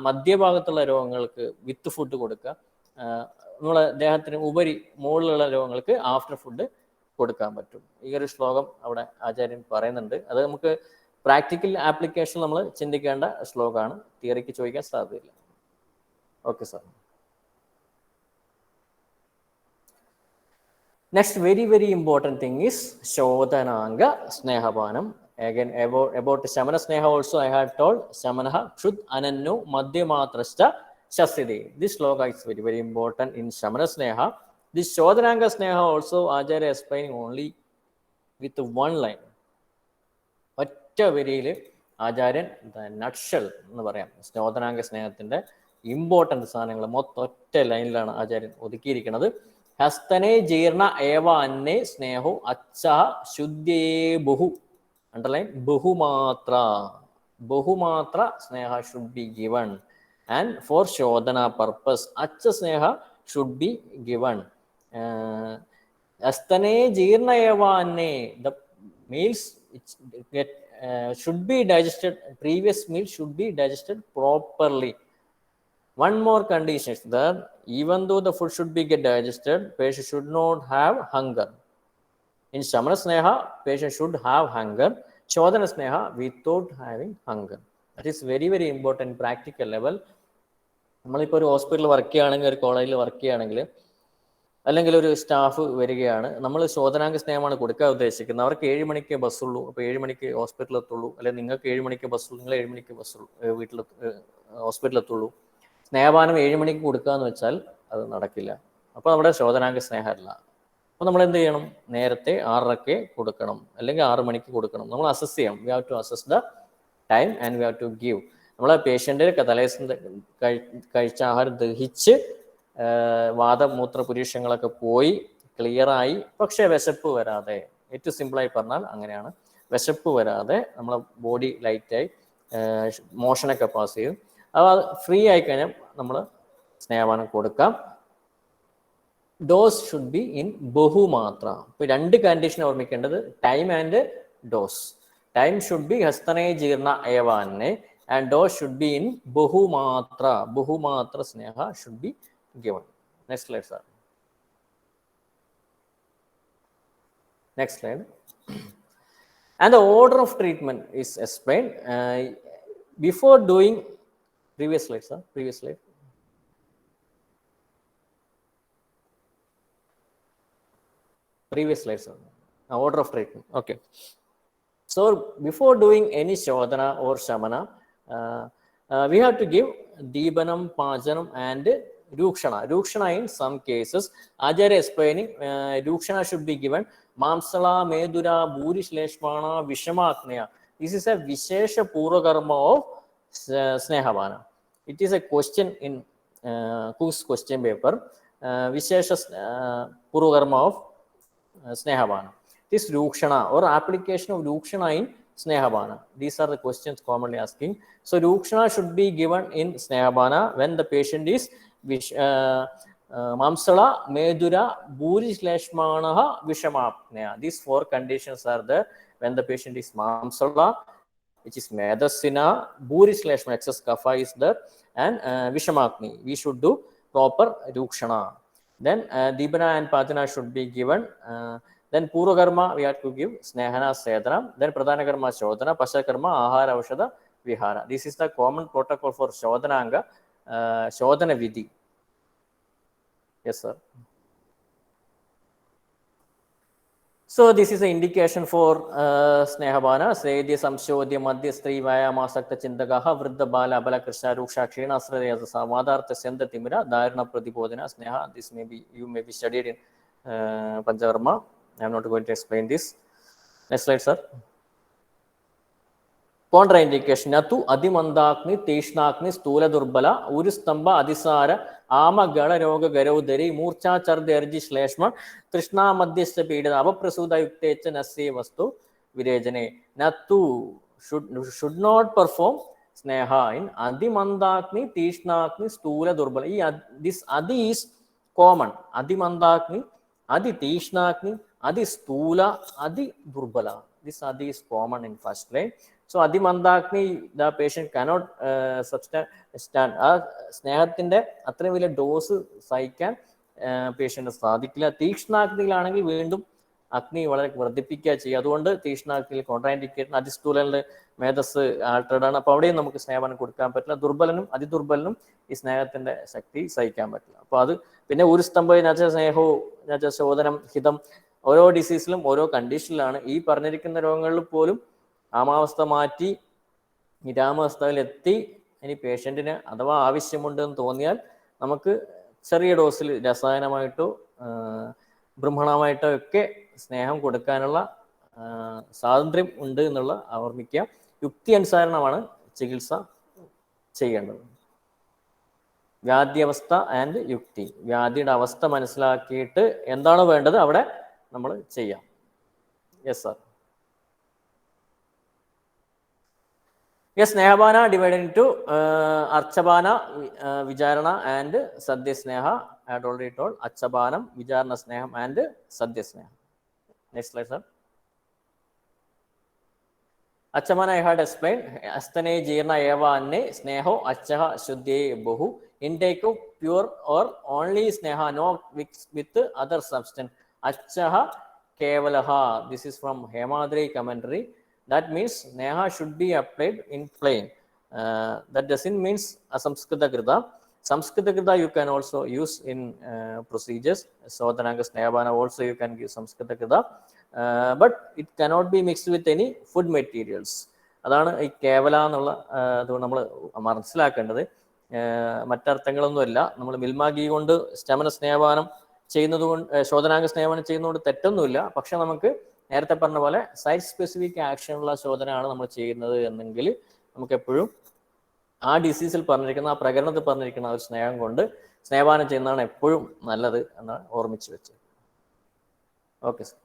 മധ്യഭാഗത്തുള്ള രോഗങ്ങൾക്ക് വിത്ത് ഫുഡ് കൊടുക്കുക, നമ്മളെ ദേഹത്തിന് ഉപരി മുകളിലുള്ള രോഗങ്ങൾക്ക് ആഫ്റ്റർ ഫുഡ് കൊടുക്കാൻ പറ്റും. ഈ ഒരു ശ്ലോകം അവിടെ ആചാര്യൻ പറയുന്നുണ്ട്. അത് നമുക്ക് പ്രാക്ടിക്കൽ ആപ്ലിക്കേഷൻ നമ്മൾ ചിന്തിക്കേണ്ട ശ്ലോകമാണ്, തിയറിക്ക് ചോദിക്കാൻ സാധ്യതയില്ല. Okay sir. Next very important thing is Shodananga Snehapanam. Again about Shamana Sneha also I had told Shamanaha Shud Anannu Madhyamatrashta Shasidi. This sloka is very important in Shamana Sneha. This Shodananga Sneha also Acharya explaining only with one line. ഒറ്റ വരിയിൽ ആചാര്യൻ നട്ഷൽ എന്ന് പറയാം ശോധനാംഗ സ്നേഹത്തിന്റെ important സാധനങ്ങൾ മൊത്തം ഒറ്റ ലൈനിലാണ് ആചാര്യൻ ഒതുക്കിയിരിക്കുന്നത്. ഹസ്തനെ ജീർണ ഏവ അന്നേ സ്നേഹോ അച്ഛ ശുദ്ധേ ബഹു. അണ്ടർലൈൻ ബഹുമാത്ര സ്നേഹ should be given and for ശോധന പർപ്പസ് അച്ഛ സ്നേഹ ഷുഡ് ബി ഗിവൺ. ഹസ്തനെ ജീർണ ഏവ അന്നേ, the meals should be digested, previous meal should be digested properly. One more condition is that even though the food should be get digested, patient should not have hunger. In Shamana Sneha, patient should have hunger. Shodhana Sneha without having hunger. That is very important practical level. നമ്മളിപ്പോൾ ഒരു ഹോസ്പിറ്റലിൽ work ചെയ്യുകയാണെങ്കിൽ, ഒരു കോളേജിൽ work ചെയ്യുകയാണെങ്കിൽ, അല്ലെങ്കിൽ ഒരു staff വരികയാണ്, നമ്മൾ ശോധനാംഗ സ്നേഹമാണ് കൊടുക്കാൻ ഉദ്ദേശിക്കുന്നത്. അവർക്ക് 7 മണിക്ക് ബസ്സുള്ളൂ, അപ്പോൾ 7 മണിക്ക് ഹോസ്പിറ്റലിൽ എത്തുള്ളൂ, അല്ലെങ്കിൽ നിങ്ങൾക്ക് 7 മണിക്ക് ബസ്സുള്ളൂ, നിങ്ങൾ 7 മണിക്ക് ബസ്സുള്ളൂ വീട്ടിൽ ഹോസ്പിറ്റലിൽ എത്തുള്ളൂ. സ്നേഹപാനം 7 മണിക്ക് കൊടുക്കുക എന്ന് വെച്ചാൽ അത് നടക്കില്ല. അപ്പോൾ നമ്മുടെ ശോധനാംഗ സ്നേഹമല്ല. അപ്പോൾ നമ്മൾ എന്ത് ചെയ്യണം? നേരത്തെ 6:30 കൊടുക്കണം, അല്ലെങ്കിൽ 6 മണിക്ക് കൊടുക്കണം. നമ്മൾ അസസ് ചെയ്യണം. We have to assess the time and we have to give. നമ്മളെ പേഷ്യൻ്റ് തലേദിവസം കഴിച്ച ആഹാരം ദഹിച്ച് വാദമൂത്ര പുരുഷങ്ങളൊക്കെ പോയി ക്ലിയറായി, പക്ഷേ വിശപ്പ് വരാതെ, ഏറ്റവും സിമ്പിളായി പറഞ്ഞാൽ അങ്ങനെയാണ്, വിശപ്പ് വരാതെ നമ്മളെ ബോഡി ലൈറ്റായി മോഷനൊക്കെ പാസ് ചെയ്യും. അപ്പോൾ അത് ഫ്രീ ആയി കഴിഞ്ഞാൽ നമ്മൾ സ്നേഹപാനം കൊടുക്കാം. ഡോസ് ഷുഡ് ബി ഇൻ ബഹുമാത്ര. ഇപ്പോൾ 2 കണ്ടീഷൻ ഓർമ്മിക്കേണ്ടത്, time and dose. Time should be ഹസ്തനേ ജീർണ ഏവാന്നെ and dose should be in ബഹുമാത്ര. ബഹുമാത്ര സ്നേഹ should be given. Next slide, sir. Next slide. And the order of treatment is explained before doing. Previous slide, sir. Previous slide. Previous slide, sir. Order of treatment. Okay. So before doing any shodhana or shamana, we have to give Deebanam, Pajanam and Rukshana. Rukshana in some cases, Acharya explaining, Rukshana should be given Mamsala, Medura, Burish Leshmana, Vishamakneya. This is a Vishesha Purakarma of Snehavana. It is a question in Cook's question paper, Vishesha Purakarma of Snehavana. This Rukshana or application of Rukshana in Snehabana. These are the questions commonly asking. So Rukshana should be given in Snehabana when the patient is Mamsala, Medura, Buri/Manaha, Vishamapneya. These 4 conditions are there when the patient is Mamsala, which is Medasina, Buri/Manaha, excess kapha is there, and Vishamapni. We should do proper Rukshana. Then Dibana and Patina should be given. Then Purakarma we have to give Snehana Sedana. Then Pradhanakarma Shodhana, Pashakarma Ahara Aushadha Vihara. This is the common protocol for Shodhananga, Shodhana Vidhi. Yes, sir. So this is an indication for Snehabana. Sredya Samshodya Madhya Stri Vayamasakta Chindagaha Vriddha Bala Abala Krishna Ruksha Ksheenasraya Samadartha Senda Timira Dharana Pratibodhana Sneha. This may be, you may be studied in Panchakarma. I am not going to explain this. Next slide, sir. Contraindication. Natu Adimandakni Tishnakni Stula Durbala Uristamba Adisara Ama Gala Roga Garodari Murcha Charderji Shleshma Krishna Madhyastha Pida Avaprasuda Yuktecha Nase Vastu Virejane. Natu should not perform Sneha in Adimandakni Tishnakni Stula Durbala. This Adi is common. Adimandakni, Adi Tishnakni, Adi Stula, Adi Durbala. This Adi is common in first line. So Adimandakni, the patient cannot stand. സ്നേഹത്തിന്റെ അത്രയും വലിയ dose സഹിക്കാൻ patient സാധിക്കില്ല. തീക്ഷ്ണാഗ്നിയിലാണെങ്കിൽ വീണ്ടും അഗ്നി വളരെ വർദ്ധിപ്പിക്കുക ചെയ്യുക. അതുകൊണ്ട് തീക്ഷ്ണാഗ്നിയിൽ കോൺട്രാൻഡിക്കേഷൻ, അതിസ്ഥൂലന്റെ മേധസ് ആൾട്ടേഡ് ആണ്. അപ്പോൾ അവിടെയും നമുക്ക് സ്നേഹപാനം കൊടുക്കാൻ പറ്റില്ല. ദുർബലനും അതിദുർബലനും ഈ സ്നേഹത്തിന്റെ ശക്തി സഹിക്കാൻ പറ്റില്ല. അപ്പോൾ അത് പിന്നെ ഒരു സ്തംഭ നജ സ്നേഹവും നജ ശോധനം ഹിതം ഓരോ ഡിസീസിലും ഓരോ കണ്ടീഷനിലാണ്. ഈ പറഞ്ഞിരിക്കുന്ന രോഗങ്ങളിൽ പോലും ആമാവസ്ഥ മാറ്റി നിരാമാവസ്ഥയിലെത്തി ഇനി പേഷ്യൻറ്റിന് അഥവാ ആവശ്യമുണ്ടെന്ന് തോന്നിയാൽ നമുക്ക് ചെറിയ ഡോസിൽ രസായനമായിട്ടോ ബ്രഹ്മണമായിട്ടോ ഒക്കെ സ്നേഹം കൊടുക്കാനുള്ള സ്വാതന്ത്ര്യം ഉണ്ട് എന്നുള്ള ഓർമ്മിക്കുക. യുക്തി അനുസരണമാണ് ചികിത്സ ചെയ്യേണ്ടത്. വ്യാധ്യവസ്ഥ ആൻഡ് യുക്തി. വ്യാധിയുടെ അവസ്ഥ മനസ്സിലാക്കിയിട്ട് എന്താണോ വേണ്ടത് അവിടെ നമ്മൾ ചെയ്യാം. Yes sir. Yes, Snehabana divided into Archabana, Vijarana and Sadhya Sneha. I had already told Archabanam, Vijarana Sneham and Sadhya Sneha. Next slide, sir. Archabana I had explained. Asthane Jirna Eva Anne Sneho Achaha Shuddhe Bohu. Intake of pure or only Sneha, no mixed with other substance. Achaha Kevalaha. This is from Hemadri commentary. That means Sneha should be applied in plain. That doesn't mean Samskrita Krita. Samskrita Krita you can also use in procedures. Sodhananga Snehabana also you can give Samskrita Krita. But it cannot be mixed with any food materials. അതാണ് ഈ കേവല എന്നുള്ള അതുകൊണ്ട് നമ്മൾ മനസ്സിലാക്കേണ്ടത്. മറ്റർത്ഥങ്ങളൊന്നുമില്ല. നമ്മൾ മിൽമാഗി കൊണ്ട് സ്റ്റമന സ്നേഹപാനം ചെയ്യുന്നത് കൊണ്ട് ശോധനാംഗ സ്നേഹപാനം ചെയ്യുന്നതുകൊണ്ട് തെറ്റൊന്നുമില്ല. പക്ഷെ നമുക്ക് നേരത്തെ പറഞ്ഞ പോലെ സൈറ്റ് സ്പെസിഫിക് ആക്ഷനുള്ള ശോധനയാണ് നമ്മൾ ചെയ്യുന്നത് എന്നെങ്കിൽ നമുക്ക് എപ്പോഴും ആ ഡിസീസിൽ പറഞ്ഞിരിക്കുന്ന ആ പ്രകരണത്തിൽ പറഞ്ഞിരിക്കുന്ന ഒരു സ്നേഹം കൊണ്ട് സ്നേഹപാനം ചെയ്യുന്നതാണ് എപ്പോഴും നല്ലത് എന്നാണ് ഓർമ്മിച്ച് വെച്ചത്. Okay sir.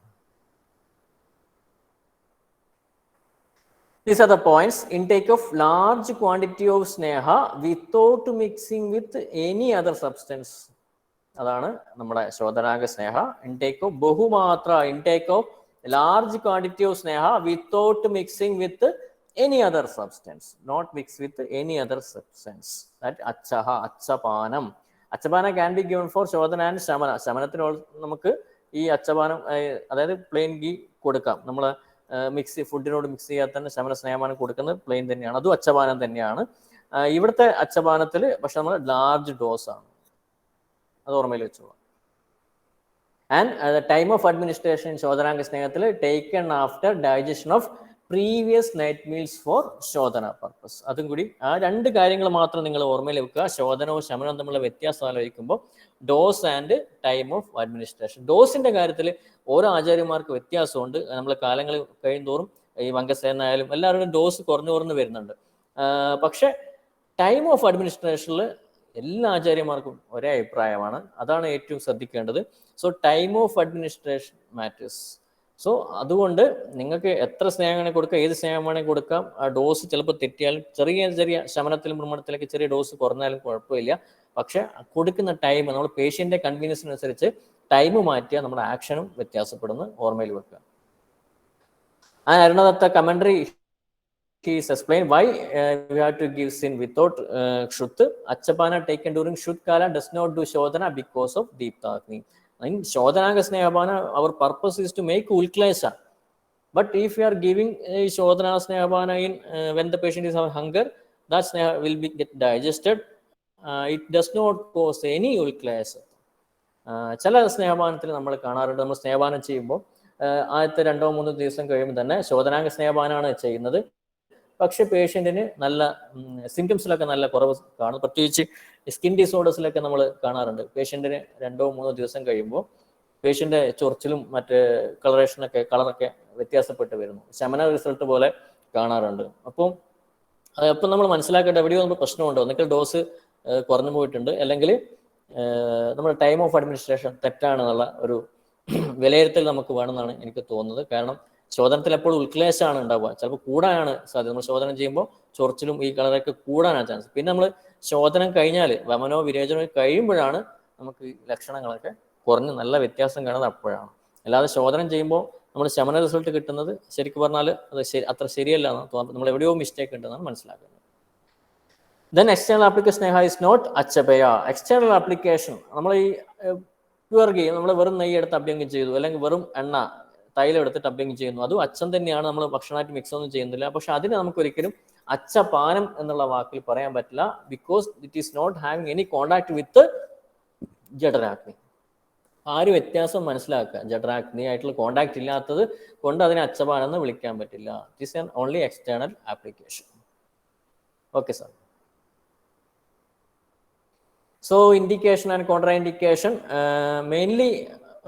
These are the points. Intake of large quantity of sneha without mixing with any other substance. അതാണ് നമ്മുടെ ശോധനാംഗ സ്നേഹ. ഇൻടേക്ക് ഓഫ് ബഹുമാത്ര, intake of large quantity of sneha without mixing with any other substance, not mixed with any other substance. That achaha, achapanam. Achapana can be given for shodhana and shamana. ശമനത്തിന് നമുക്ക് ഈ അച്ചപാനം അതായത് plain ghee കൊടുക്കാം. നമ്മൾ mix ഫുഡിനോട് mix ചെയ്യാത്ത തന്നെ ശമന സ്നേഹമാനം കൊടുക്കുന്നത് plain തന്നെയാണ്. അതും അച്ചപാനം തന്നെയാണ്. ഇവിടുത്തെ അച്ചപാനത്തിൽ പക്ഷെ നമ്മൾ ലാർജ് ഡോസ് ആണ്. അത് ഓർമ്മയിൽ വെച്ചോളാം. And the time of administration in Shodhananga Snehathil taken after digestion of previous night meals for Shodhana purpose. അതും കൂടി ആ രണ്ട് കാര്യങ്ങൾ മാത്രം നിങ്ങൾ ഓർമ്മയിൽ വെക്കുക. ശോധനവും ശമനവും തമ്മിലുള്ള വ്യത്യാസം ആലോചിക്കുമ്പോൾ dose and time of administration. ഡോസിന്റെ കാര്യത്തിൽ ഓരോ ആചാര്യന്മാർക്ക് വ്യത്യാസമുണ്ട്. നമ്മൾ കാലങ്ങൾ കഴിയുന്തോറും ഈ വങ്കസേനായാലും എല്ലാവരുടെയും ഡോസ് കുറഞ്ഞു വരുന്നുണ്ട്. പക്ഷെ ടൈം ഓഫ് അഡ്മിനിസ്ട്രേഷനിൽ എല്ലാ ആചാര്യന്മാർക്കും ഒരേ അഭിപ്രായമാണ്. അതാണ് ഏറ്റവും ശ്രദ്ധിക്കേണ്ടത്. So time of administration matters. So അതുകൊണ്ട് നിങ്ങൾക്ക് എത്ര സ്നേഹമാണ് കൊടുക്കുക, ഏത് സ്നേഹമാണ് കൊടുക്കാം. ആ ഡോസ് ചിലപ്പോൾ തെറ്റിയാലും ചെറിയ ശമനത്തിലും ഭ്രമണത്തിലൊക്കെ ചെറിയ ഡോസ് കുറഞ്ഞാലും കുഴപ്പമില്ല. പക്ഷെ കൊടുക്കുന്ന ടൈം നമ്മൾ പേഷ്യൻ്റെ കൺവീനിയൻസിനനുസരിച്ച് ടൈം മാറ്റിയാൽ നമ്മുടെ ആക്ഷനും വ്യത്യാസപ്പെടുന്നു. ഓർമ്മയിൽ വെക്കുക. And Arunadatta commentary he is explained why we have to give sin without Shut. Achapana taken during Shut Kala does not do Shodhana because of Deeptagni. In Shodhananga Snehabana, our purpose is to make Ulklesha. But if you are giving Shodhana Snehabana in when the patient is having hunger, that Sneha will be get digested. It does not cause any Ulklesha. ചില സ്നേഹപാനത്തിൽ നമ്മൾ കാണാറുണ്ട്. നമ്മൾ സ്നേഹപാനം ചെയ്യുമ്പോൾ ആദ്യത്തെ 2-3 ദിവസം കഴിയുമ്പോൾ തന്നെ ശോധനാംഗ സ്നേഹപാനമാണ് ചെയ്യുന്നത്. പക്ഷെ പേഷ്യൻറ്റിന് നല്ല സിംറ്റംസിലൊക്കെ നല്ല കുറവ് കാണും. പ്രത്യേകിച്ച് സ്കിൻ ഡിസോർഡേഴ്സിലൊക്കെ നമ്മൾ കാണാറുണ്ട്. പേഷ്യൻറ്റിന് 2-3 ദിവസം കഴിയുമ്പോൾ പേഷ്യൻ്റെ ചൊറിച്ചിലും മറ്റ് കളറൊക്കെ വ്യത്യാസപ്പെട്ട് വരുന്നു. ശമന റിസൾട്ട് പോലെ കാണാറുണ്ട്. അപ്പം നമ്മൾ മനസ്സിലാക്കേണ്ട എവിടെയോ നമ്മൾ പ്രശ്നമുണ്ടോ, ഒന്നിക്കൽ ഡോസ് കുറഞ്ഞു പോയിട്ടുണ്ട്, അല്ലെങ്കിൽ നമ്മുടെ ടൈം ഓഫ് അഡ്മിനിസ്ട്രേഷൻ തെറ്റാണെന്നുള്ള ഒരു വിലയിരുത്തൽ നമുക്ക് വേണമെന്നാണ് എനിക്ക് തോന്നുന്നത്. കാരണം ശോധനത്തിൽ എപ്പോഴും ഉത്ക്ലേശമാണ് ഉണ്ടാവുക, ചിലപ്പോൾ കൂടാനാണ് സാധ്യത. നമ്മൾ ശോധനം ചെയ്യുമ്പോൾ ചൊറിച്ചിലും ഈ കളറൊക്കെ കൂടാനാണ് ചാൻസ്. പിന്നെ നമ്മൾ ശോധനം കഴിഞ്ഞാൽ വമനോ വിരേചനോ കഴിയുമ്പോഴാണ് നമുക്ക് ഈ ലക്ഷണങ്ങളൊക്കെ കുറഞ്ഞ് നല്ല വ്യത്യാസം കാണുന്നത് അപ്പോഴാണ്. അല്ലാതെ ശോധനം ചെയ്യുമ്പോൾ നമ്മൾ ശമന റിസൾട്ട് കിട്ടുന്നത് ശരിക്കും പറഞ്ഞാൽ അത് അത്ര ശരിയല്ല എന്നാണ് തോന്നുന്നത്. നമ്മൾ എവിടെയോ മിസ്റ്റേക്ക് ഉണ്ടെന്നാണ് മനസ്സിലാക്കുന്നത്. ദെൻ എക്സ്റ്റേണൽ ആപ്ലിക്കേഷൻ സ്നേഹ ഇസ് നോട്ട് അച്ചപയ. എക്സ്റ്റേണൽ ആപ്ലിക്കേഷൻ നമ്മൾ ഈ പ്യുവർ ഗീ നമ്മൾ വെറും നെയ്യ് എടുത്ത് അഭ്യംഗം ചെയ്തു, അല്ലെങ്കിൽ വെറും എണ്ണ തൈലം എടുത്തിട്ട് അഭ്യംഗം ചെയ്യുന്നു, അതും അച്ഛൻ തന്നെയാണ്. നമ്മൾ ഭക്ഷണമായിട്ട് മിക്സ് ഒന്നും ചെയ്യുന്നില്ല. പക്ഷെ അതിന് നമുക്ക് ഒരിക്കലും അച്ചപാനം എന്നുള്ള വാക്കിൽ പറയാൻ പറ്റില്ല. Because it is not having any contact with ജഠരാഗ്നി. ആ ഒരു വ്യത്യാസം മനസ്സിലാക്കുക. ജഠരാഗ്നി ആയിട്ടുള്ള കോണ്ടാക്ട് ഇല്ലാത്തത് കൊണ്ട് അതിനെ അച്ചപാനം എന്ന് വിളിക്കാൻ പറ്റില്ല. It is only external application. Okay sir. So indication and contra indication, mainly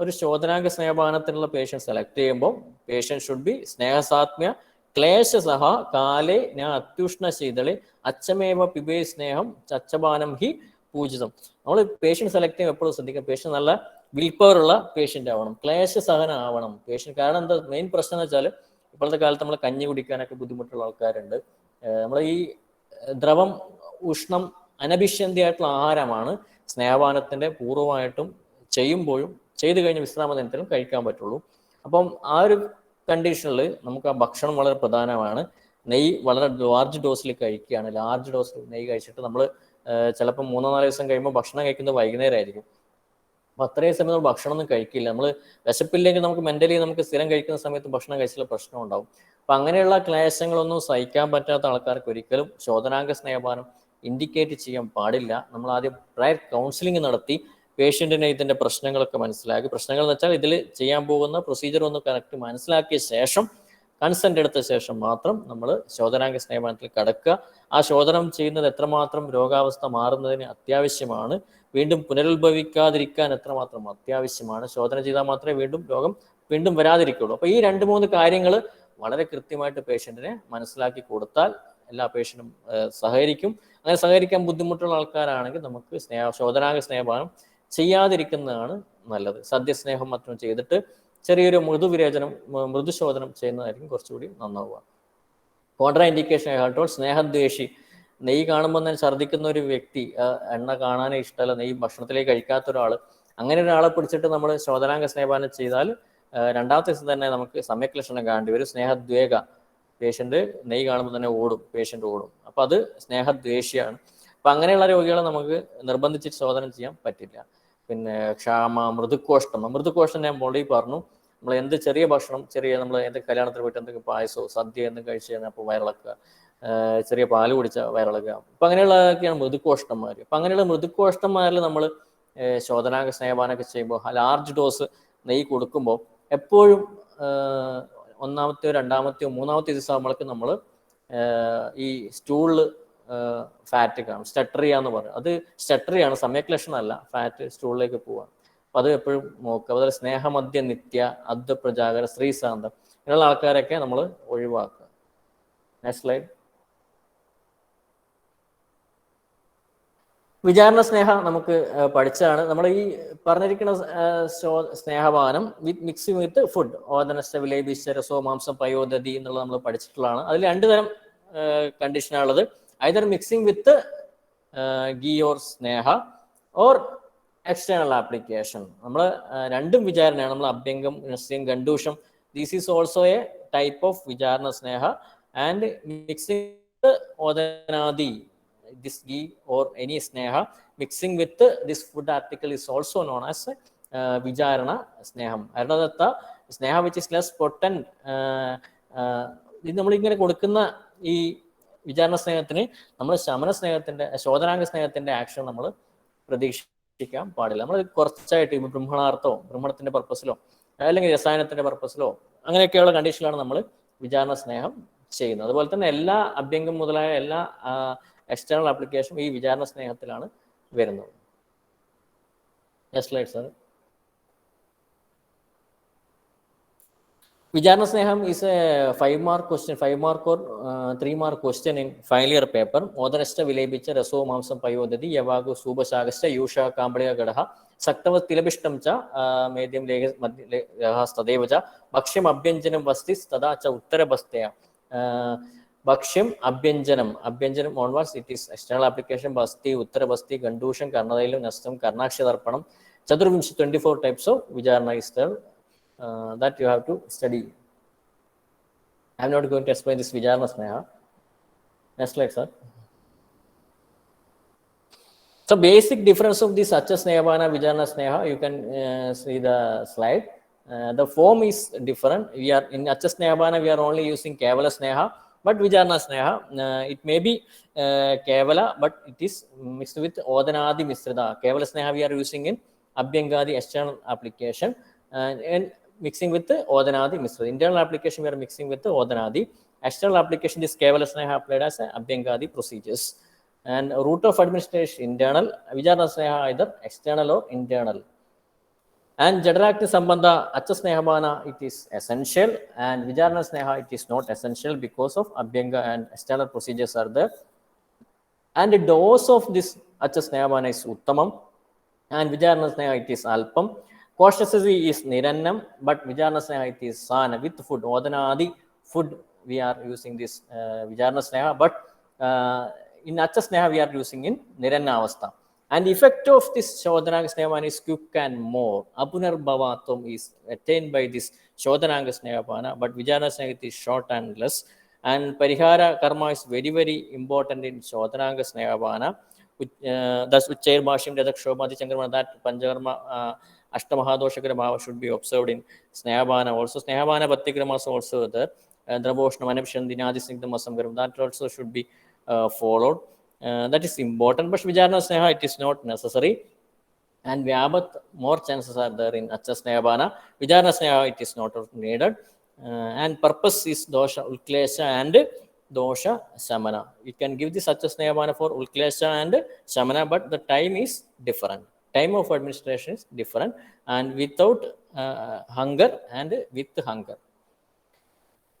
ഒരു ശോധനാംഗ സ്നേഹപാനത്തിനുള്ള പേഷ്യൻ്റ് സെലക്ട് ചെയ്യുമ്പോൾ പേഷ്യൻ്റ് ഷുഡ് ബി സ്നേഹസാത്മ്യ ക്ലേശസഹ കാലേ ന അത്യുഷ്ണ ശീതളെ അച്ചമേവ പിബേ സ്നേഹം ചച്ചപാനം ഹി പൂജിതം. നമ്മൾ പേഷ്യൻ്റ് സെലക്ട് ചെയ്യുമ്പോൾ എപ്പോഴും ശ്രദ്ധിക്കുക, പേഷ്യൻ്റ് നല്ല വിൽ പവർ ഉള്ള പേഷ്യൻ്റ് ആവണം, ക്ലേശസഹനം ആവണം പേഷ്യൻ്റ്. കാരണം എന്താ മെയിൻ പ്രശ്നം എന്ന് വെച്ചാൽ ഇപ്പോഴത്തെ കാലത്ത് നമ്മൾ കഞ്ഞി കുടിക്കാനൊക്കെ ബുദ്ധിമുട്ടുള്ള ആൾക്കാരുണ്ട്. നമ്മൾ ഈ ദ്രവം ഉഷ്ണം അനഭിഷ്യന്തിയായിട്ടുള്ള ആഹാരമാണ് സ്നേഹപാനത്തിൻ്റെ പൂർവ്വമായിട്ടും ചെയ്യുമ്പോഴും ചെയ്തു കഴിഞ്ഞ വിശ്രാമ ദിനത്തിലും കഴിക്കാൻ പറ്റുള്ളൂ. അപ്പം ആ ഒരു കണ്ടീഷനിൽ നമുക്ക് ആ ഭക്ഷണം വളരെ പ്രധാനമാണ്. നെയ്യ് വളരെ ലാർജ് ഡോസിൽ കഴിക്കുകയാണ്. ലാർജ് ഡോസിൽ നെയ്യ് കഴിച്ചിട്ട് നമ്മൾ ചിലപ്പോൾ 3-4 ദിവസം കഴിയുമ്പോൾ ഭക്ഷണം കഴിക്കുന്നത് വൈകുന്നേരമായിരിക്കും. അപ്പോൾ അത്രയും സമയം നമ്മൾ ഭക്ഷണമൊന്നും കഴിക്കില്ല. നമ്മൾ വിശപ്പില്ലെങ്കിൽ നമുക്ക് മെൻ്റലി നമുക്ക് സ്ഥിരം കഴിക്കുന്ന സമയത്ത് ഭക്ഷണം കഴിച്ചാൽ പ്രശ്നം ഉണ്ടാവും. അപ്പം അങ്ങനെയുള്ള ക്ലേശങ്ങളൊന്നും സഹിക്കാൻ പറ്റാത്ത ആൾക്കാർക്ക് ഒരിക്കലും ശോധനാംഗ സ്നേഹപാനം ഇൻഡിക്കേറ്റ് ചെയ്യാൻ പാടില്ല. നമ്മൾ ആദ്യം പ്രയർ കൗൺസിലിംഗ് നടത്തി പേഷ്യൻറ്റിനെ ഇതിൻ്റെ പ്രശ്നങ്ങളൊക്കെ മനസ്സിലാക്കി, പ്രശ്നങ്ങൾ എന്ന് വെച്ചാൽ ഇതിൽ ചെയ്യാൻ പോകുന്ന പ്രൊസീജിയർ ഒന്ന് കറക്റ്റ് മനസ്സിലാക്കിയ ശേഷം കൺസെൻ്റ് എടുത്ത ശേഷം മാത്രം നമ്മൾ ശോധനാംഗ സ്നേഹപാനത്തിൽ കടക്കുക. ആ ശോധനം ചെയ്യുന്നത് എത്രമാത്രം രോഗാവസ്ഥ മാറുന്നതിന് അത്യാവശ്യമാണ്, വീണ്ടും പുനരുത്ഭവിക്കാതിരിക്കാൻ എത്രമാത്രം അത്യാവശ്യമാണ്, ശോധന ചെയ്താൽ മാത്രമേ രോഗം വീണ്ടും വരാതിരിക്കുള്ളൂ. അപ്പോൾ ഈ 2-3 കാര്യങ്ങൾ വളരെ കൃത്യമായിട്ട് പേഷ്യൻറ്റിനെ മനസ്സിലാക്കി കൊടുത്താൽ എല്ലാ പേഷ്യൻറ്റും സഹകരിക്കും. അങ്ങനെ സഹകരിക്കാൻ ബുദ്ധിമുട്ടുള്ള ആൾക്കാരാണെങ്കിൽ നമുക്ക് ശോധനാംഗ സ്നേഹപാനം ചെയ്യാതിരിക്കുന്നതാണ് നല്ലത്. സദ്യസ്നേഹം മറ്റും ചെയ്തിട്ട് ചെറിയൊരു മൃദുശോധനം ചെയ്യുന്നതായിരിക്കും കുറച്ചുകൂടി നന്നാവുക. കോൺട്രാ ഇൻഡിക്കേഷൻ ആയിട്ടോ സ്നേഹദ്വേഷി, നെയ്യ് കാണുമ്പോൾ തന്നെ ഛർദ്ദിക്കുന്ന ഒരു വ്യക്തി, എണ്ണ കാണാനേ ഇഷ്ടമല്ല, നെയ്യ് ഭക്ഷണത്തിലേക്ക് കഴിക്കാത്ത ഒരാൾ, അങ്ങനെ ഒരാളെ പിടിച്ചിട്ട് നമ്മൾ ശോധനാംഗ സ്നേഹപാനം ചെയ്താൽ 2ാമത്തെ ദിവസം തന്നെ നമുക്ക് സമ്യക് ലക്ഷണം കാണേണ്ടി വരും. സ്നേഹദ്വേഗ, പേഷ്യൻ്റ് നെയ്യ് കാണുമ്പോൾ തന്നെ പേഷ്യൻ്റ് ഓടും. അപ്പോൾ അത് സ്നേഹദ്വേഷിയാണ്. അപ്പം അങ്ങനെയുള്ള രോഗികളെ നമുക്ക് നിർബന്ധിച്ചിട്ട് ശോധന ചെയ്യാൻ പറ്റില്ല. പിന്നെ ക്ഷാമ, മൃദുകോഷ്ടം ഞാൻ ഓൾറെഡി പറഞ്ഞു. നമ്മൾ എന്ത് ചെറിയ ഭക്ഷണം, നമ്മൾ എന്ത് കല്യാണത്തിന് പോയിട്ട് എന്തെങ്കിലും പായസമോ സദ്യ എന്തും കഴിച്ച് കഴിഞ്ഞാൽ അപ്പോൾ വയറിളക്കുക, ചെറിയ പാല് കുടിച്ച വയറിളക്കുക, അപ്പം അങ്ങനെയുള്ളതൊക്കെയാണ് മൃദുകോഷ്ടന്മാർ. അപ്പം അങ്ങനെയുള്ള മൃദുകോഷ്ടന്മാരിൽ നമ്മൾ ശോധനാംഗ സ്നേഹപാനമൊക്കെ ചെയ്യുമ്പോൾ ലാർജ് ഡോസ് നെയ്യ് കൊടുക്കുമ്പോൾ എപ്പോഴും 1ാമത്തെയോ 2ാമത്തെയോ 3ാമത്തെ ദിവസം ആകുമ്പോഴേക്കും നമ്മൾ ഈ സ്റ്റൂളിൽ ഫാറ്റ് കാണും. സ്റ്റട്ടറിയ എന്ന് പറയും. അത് സ്റ്റട്ടറിയാണ്, സമ്യക് ലക്ഷണമല്ല, ഫാറ്റ് സ്റ്റൂളിലേക്ക് പോവാം. അപ്പം അത് എപ്പോഴും നോക്കുക. അതുപോലെ സ്നേഹമദ്യ നിത്യ, അദ്വപ്രജാഗര, ശ്രീസാന്തം, ഇങ്ങനെയുള്ള ആൾക്കാരൊക്കെ നമ്മൾ ഒഴിവാക്കുക. Next slide. വിചാരണ സ്നേഹ നമുക്ക് പഠിച്ചതാണ്. നമ്മൾ ഈ പറഞ്ഞിരിക്കുന്ന സ്നേഹപാനം മിക്സിംഗ് വിത്ത് ഫുഡ്, ഓദനസ്ഥ വിലേബിച്ച രസോ മാംസം പയോദതി എന്നുള്ളത് നമ്മൾ പഠിച്ചിട്ടുള്ളതാണ്. അതിൽ 2 തരം കണ്ടീഷനാണുള്ളത്. Either mixing with ghee or സ്നേഹ ഓർ എക്സ്റ്റേണൽ ആപ്ലിക്കേഷൻ. നമ്മൾ രണ്ടും വിചാരണയാണ്. നമ്മൾ അഭ്യംഗം, ഗണ്ടൂഷം, this is also a type of വിചാരണ സ്നേഹ. ആൻഡ് മിക്സിംഗ് ഓദനാദി, this ghee or any sneha mixing with this food article is also known as vicharana sneham. Aranadatta sneha which is less potent. ഇത് നമ്മളിങ്ങനെ കൊടുക്കുന്ന ഈ വിചാരണ സ്നേഹത്തിന് നമ്മൾ ശമന സ്നേഹത്തിൻ്റെ, ശോധനാംഗ സ്നേഹത്തിൻ്റെ ആക്ഷൻ നമ്മൾ പ്രതീക്ഷിക്കാൻ പാടില്ല. നമ്മൾ കുറച്ചായിട്ട് ബ്രഹ്മണാർത്ഥമോ ബ്രഹ്മണത്തിൻ്റെ പർപ്പസിലോ അല്ലെങ്കിൽ രസായനത്തിന്റെ പർപ്പസിലോ അങ്ങനെയൊക്കെയുള്ള കണ്ടീഷനിലാണ് നമ്മൾ വിചാരണ സ്നേഹം ചെയ്യുന്നത്. അതുപോലെ തന്നെ എല്ലാ അഭ്യംഗം മുതലായ എല്ലാ എക്സ്റ്റേണൽ ആപ്ലിക്കേഷനും ഈ വിചാരണ സ്നേഹത്തിലാണ് വരുന്നത്. Next slide sir. Vijayana Sneham is a 5-mark question, 5-mark or 3-mark question in final year paper. Odanashta Vilebicha, Raso Mamsam Payodadi, Yavago Suba Sagasta, Yusha Kambria Gadaha, Saktava Tilabishtamcha, Medium Stadevaja, Bakshim Abyanjanam Vastis, Tadacha Uttara Bastea. Bakshim Abyanjanam onwards, it is external application, Basti, Uttara Basti, Gandushan, Karnadailu, Nastam, Karnakshadarpanam, Chaturvimshi 24 types of Vijayana is there. That you have to study. I am not going to explain this Vijayana Sneha. Next slide, sir. So, basic difference of this Acha Snehapana, Vijayana Sneha, you can see the slide. The form is different. We are in Acha Snehapana, we are only using Kevala Sneha, but Vijayana Sneha, it may be Kevala, but it is mixed with Odanadi Misrada. Kevala Sneha we are using in Abhyangadi external application, and mixing with the Odanadi Misra. Internal application we are mixing with the Odanadi. External application is Kevala Sneha applied as Abhyangadi procedures. And route of administration internal, Vijayana Sneha either external or internal. And Jadarakti Sambandha Acha Snehabana, it is essential, and Vijayana Sneha it is not essential because of Abhyanga and external procedures are there. And the dose of this Acha Snehabana is Uttamam, and Vijayana Sneha it is Alpam. Cautiously is Nirannam, but Vijayana Sneha it is Sana with food. Odanadi food we are using this Vijayana Sneha, but in Acha Sneha we are using in Niranna Avastha. And the effect of this Shodhananga Snehapana is quick and more. Apunar Bhavatum is attained by this Shodhananga Snehapana, but Vijayana Sneha is short and less. And Parihara Karma is very, very important in Shodhananga Snehapana. Thus with Chair Bhashim, Dadak Shobhati Chankrama, that Panchakarma Ashtamahadoshagra Bhava should be observed in Snehapana. Also, Snehapana Bhattikrama is also there. Draboshnam Anapshan Dinadi Snigdhamasam, that also should be followed. That is important, but Vijayana Sneha it is not necessary. And Vyabhat, more chances are there in Acha Snehapana. Vijayana Sneha it is not needed. And purpose is Dosha Ulklesha and Dosha Samana. You can give this Acha Snehapana for Ulklesha and Samana, but the time is different. Time of administration is different, and without hunger and with hunger.